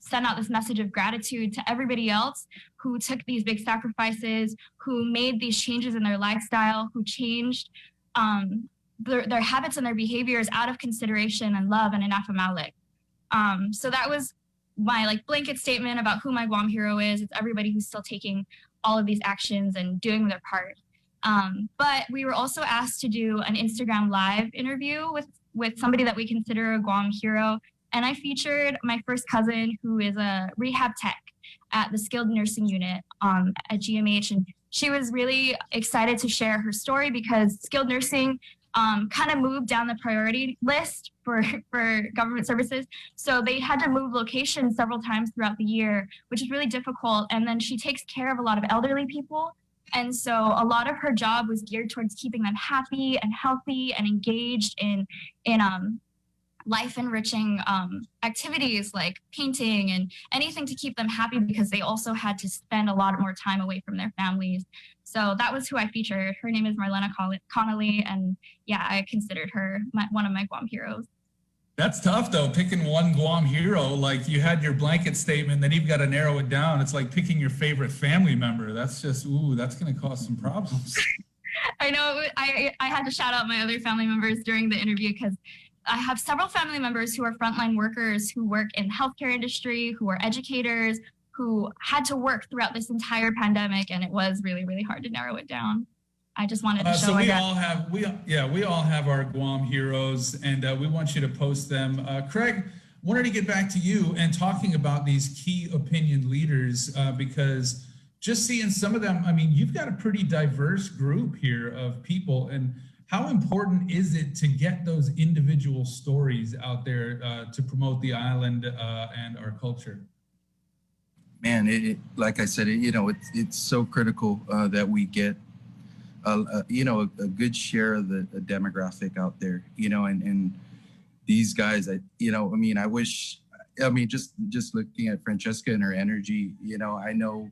send out this message of gratitude to everybody else who took these big sacrifices, who made these changes in their lifestyle, who changed their habits and their behaviors out of consideration and love and Anaphylaxis. So that was my like blanket statement about who my Guam hero is. It's everybody who's still taking all of these actions and doing their part. But we were also asked to do an Instagram live interview with somebody that we consider a Guam hero. And I featured my first cousin, who is a rehab tech at the skilled nursing unit at GMH. And she was really excited to share her story because skilled nursing kind of moved down the priority list for government services. So they had to move locations several times throughout the year, which is really difficult. And then she takes care of a lot of elderly people. And so a lot of her job was geared towards keeping them happy and healthy and engaged in life-enriching activities like painting and anything to keep them happy, because they also had to spend a lot more time away from their families. So that was who I featured. Her name is Marlena Connolly, and yeah, I considered her one of my Guam heroes. That's tough though, picking one Guam hero. Like you had your blanket statement, then you've got to narrow it down. It's like picking your favorite family member. That's just, that's going to cause some problems. I know. I had to shout out my other family members during the interview because I have several family members who are frontline workers who work in the healthcare industry, who are educators, who had to work throughout this entire pandemic, and it was really, really hard to narrow it down. I just wanted to show. So we all have our Guam heroes, and we want you to post them. Craig, wanted to get back to you and talking about these key opinion leaders because just seeing some of them, I mean, you've got a pretty diverse group here of people, and how important is it to get those individual stories out there to promote the island and our culture? Man, like I said, it's so critical that we get, a good share of the demographic out there, and these guys, I wish, just looking at Francesca and her energy, I know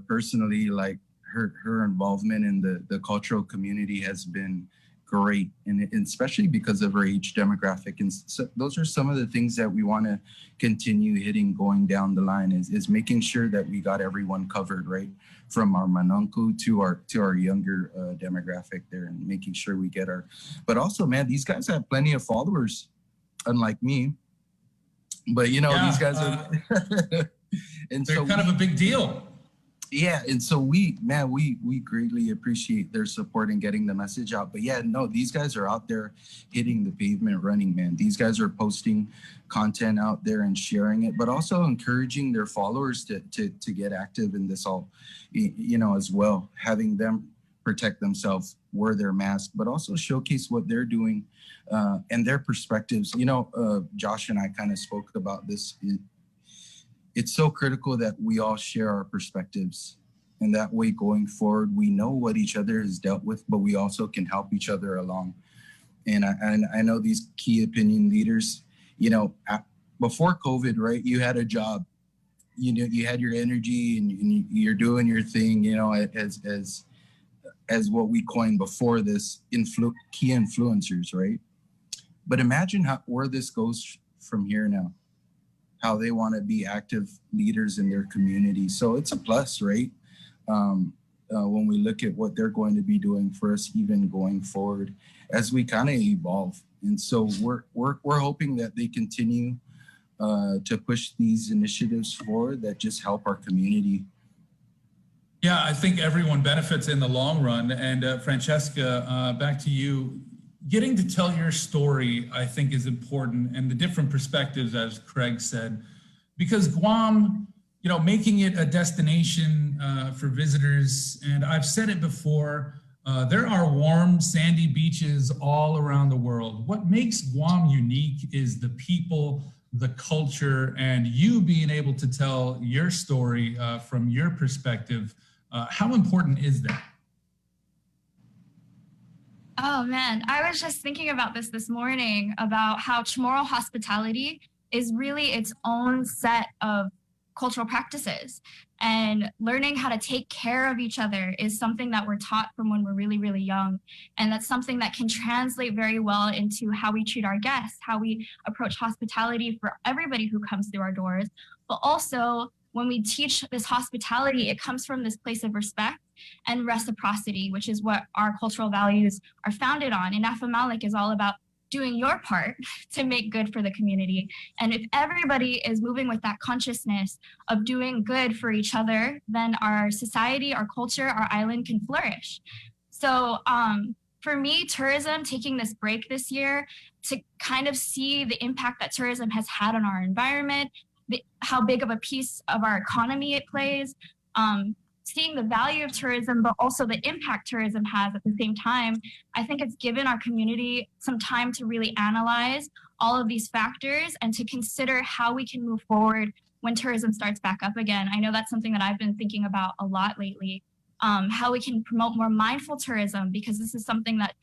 personally, like her involvement in the cultural community has been great, and especially because of her age demographic. And so those are some of the things that we want to continue hitting going down the line, is making sure that we got everyone covered, right? From our manunku to our younger demographic there, and making sure we get our, but also, man, these guys have plenty of followers, unlike me. But these guys are, and they're so kind of a big deal. Yeah, and so we greatly appreciate their support in getting the message out. But yeah, no, these guys are out there hitting the pavement running, man. These guys are posting content out there and sharing it, but also encouraging their followers to get active in this all, as well, having them protect themselves, wear their mask, but also showcase what they're doing and their perspectives. Josh and I kind of spoke about this. It's so critical that we all share our perspectives, and that way going forward, we know what each other has dealt with, but we also can help each other along. And I know these key opinion leaders, before COVID, right, you had a job, you had your energy and you're doing your thing, as what we coined before this, key influencers, right? But imagine where this goes from here now. How they want to be active leaders in their community. So it's a plus, right? When we look at what they're going to be doing for us, even going forward, as we kind of evolve. And so we're hoping that they continue to push these initiatives forward that just help our community. Yeah, I think everyone benefits in the long run. And Francesca, back to you. Getting to tell your story, I think, is important, and the different perspectives, as Craig said, because Guam, making it a destination for visitors, and I've said it before, there are warm, sandy beaches all around the world. What makes Guam unique is the people, the culture, and you being able to tell your story from your perspective. How important is that? Oh man, I was just thinking about this morning, about how Chamorro hospitality is really its own set of cultural practices, and learning how to take care of each other is something that we're taught from when we're really, really young. And that's something that can translate very well into how we treat our guests, how we approach hospitality for everybody who comes through our doors. But also, when we teach this hospitality, it comes from this place of respect and reciprocity, which is what our cultural values are founded on. And Anaphylaxis is all about doing your part to make good for the community. And if everybody is moving with that consciousness of doing good for each other, then our society, our culture, our island can flourish. So for me, tourism, taking this break this year to kind of see the impact that tourism has had on our environment, how big of a piece of our economy it plays, seeing the value of tourism, but also the impact tourism has at the same time, I think it's given our community some time to really analyze all of these factors and to consider how we can move forward when tourism starts back up again. I know that's something that I've been thinking about a lot lately, how we can promote more mindful tourism, because this is something that,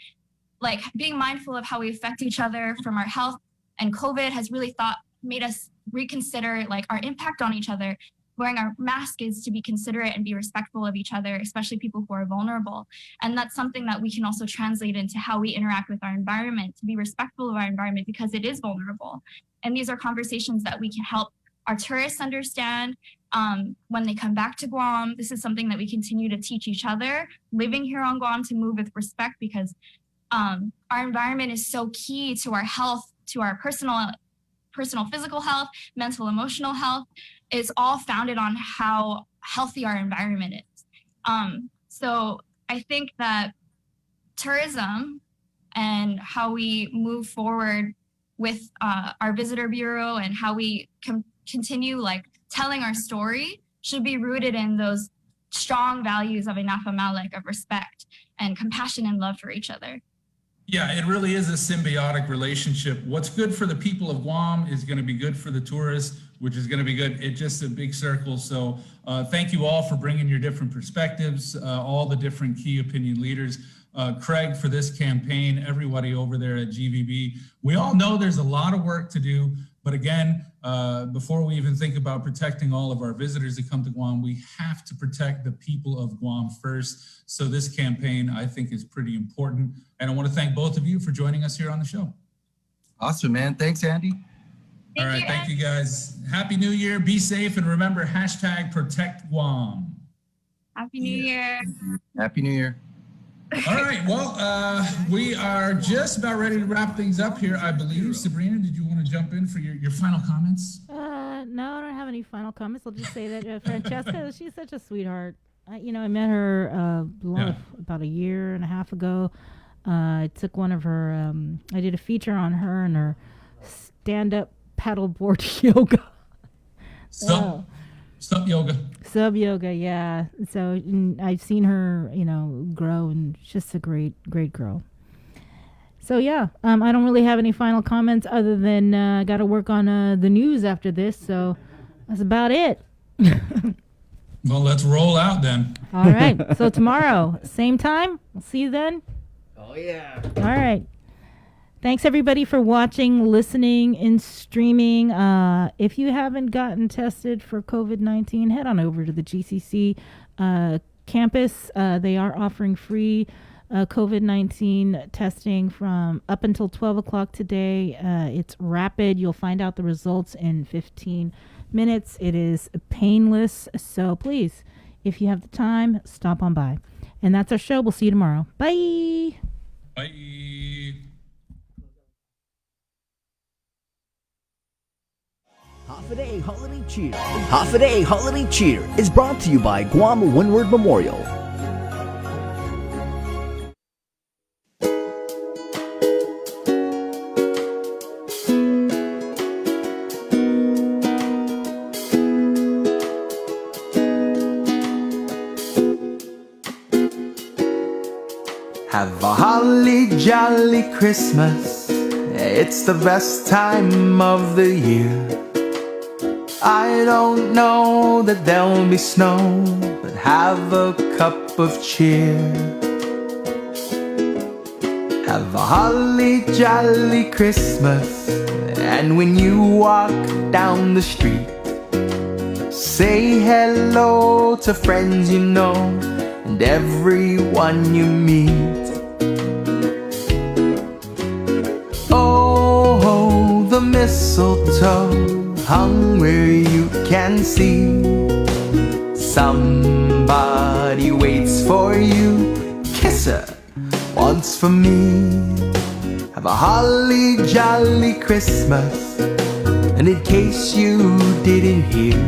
like, being mindful of how we affect each other from our health, and COVID has really made us reconsider like our impact on each other. Wearing our mask is to be considerate and be respectful of each other, especially people who are vulnerable. And that's something that we can also translate into how we interact with our environment, to be respectful of our environment because it is vulnerable. And these are conversations that we can help our tourists understand when they come back to Guam. This is something that we continue to teach each other living here on Guam, to move with respect, because our environment is so key to our health, to our personal physical health, mental, emotional health. Is all founded on how healthy our environment is. So I think that tourism and how we move forward with our visitor bureau and how we continue like telling our story should be rooted in those strong values of Anaphylaxis, of respect and compassion and love for each other. Yeah, it really is a symbiotic relationship. What's good for the people of Guam is going to be good for the tourists, which is going to be good. It's just a big circle. So thank you all for bringing your different perspectives, all the different key opinion leaders. Craig, for this campaign, everybody over there at GVB. We all know there's a lot of work to do, But again, before we even think about protecting all of our visitors that come to Guam, we have to protect the people of Guam first. So this campaign, I think, is pretty important. And I want to thank both of you for joining us here on the show. Awesome, man. Thanks, Andy. All right, thank you guys. Happy New Year. Be safe, and remember, #Protect Guam. Happy New Year. Happy New Year. All right, well, we are just about ready to wrap things up here, I believe. Sabrina, did you want to jump in for your final comments? No, I don't have any final comments. I'll just say that Francesca, she's such a sweetheart. I met her about a year and a half ago. I took one of her, I did a feature on her and her stand-up paddleboard yoga. Sub yoga. Sub yoga, yeah. So I've seen her, grow, and she's just a great girl. So yeah, I don't really have any final comments other than got to work on the news after this. So that's about it. Well, let's roll out then. All right. So tomorrow, same time. We'll see you then. Oh yeah. All right. Thanks everybody for watching, listening, and streaming. If you haven't gotten tested for COVID-19, head on over to the GCC campus. They are offering free COVID-19 testing from up until 12 o'clock today. It's rapid. You'll find out the results in 15 minutes. It is painless. So please, if you have the time, stop on by. And that's our show. We'll see you tomorrow. Bye. Bye. Half a Day Holiday Cheer. Half a Day Holiday Cheer is brought to you by Guam Windward Memorial. Have a holly jolly Christmas. It's the best time of the year. I don't know that there'll be snow, but have a cup of cheer. Have a holly jolly Christmas, and when you walk down the street, say hello to friends you know and everyone you meet. Oh, the mistletoe hung where you can see. Somebody waits for you. Kiss her once for me. Have a holly jolly Christmas. And in case you didn't hear,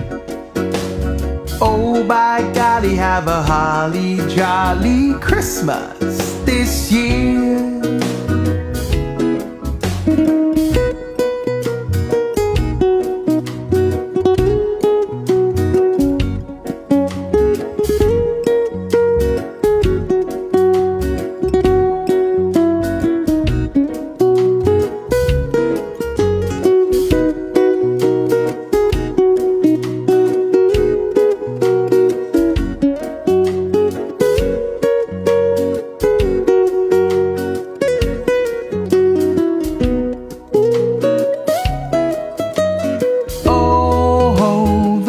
oh by golly, have a holly jolly Christmas this year.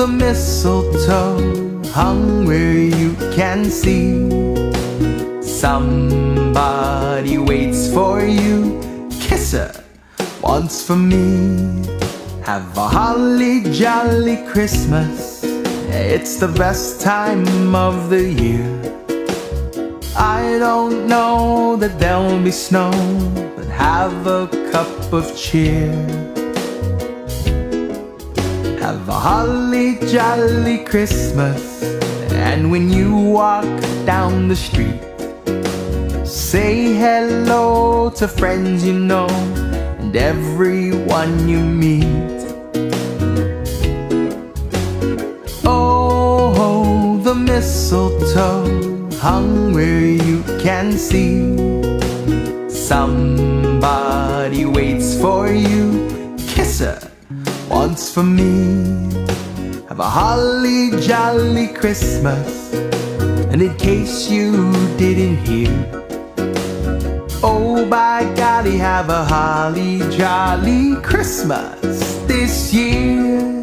Mistletoe hung where you can see. Somebody waits for you. Kiss her once for me. Have a holly jolly Christmas. It's the best time of the year. I don't know that there'll be snow, but have a cup of cheer. Have a holly jolly Christmas, and when you walk down the street, say hello to friends you know and everyone you meet. Oh, the mistletoe hung where you can see. Somebody waits for you. Kiss her once for me. Have a holly jolly Christmas. And in case you didn't hear, oh by golly, have a holly jolly Christmas. this year.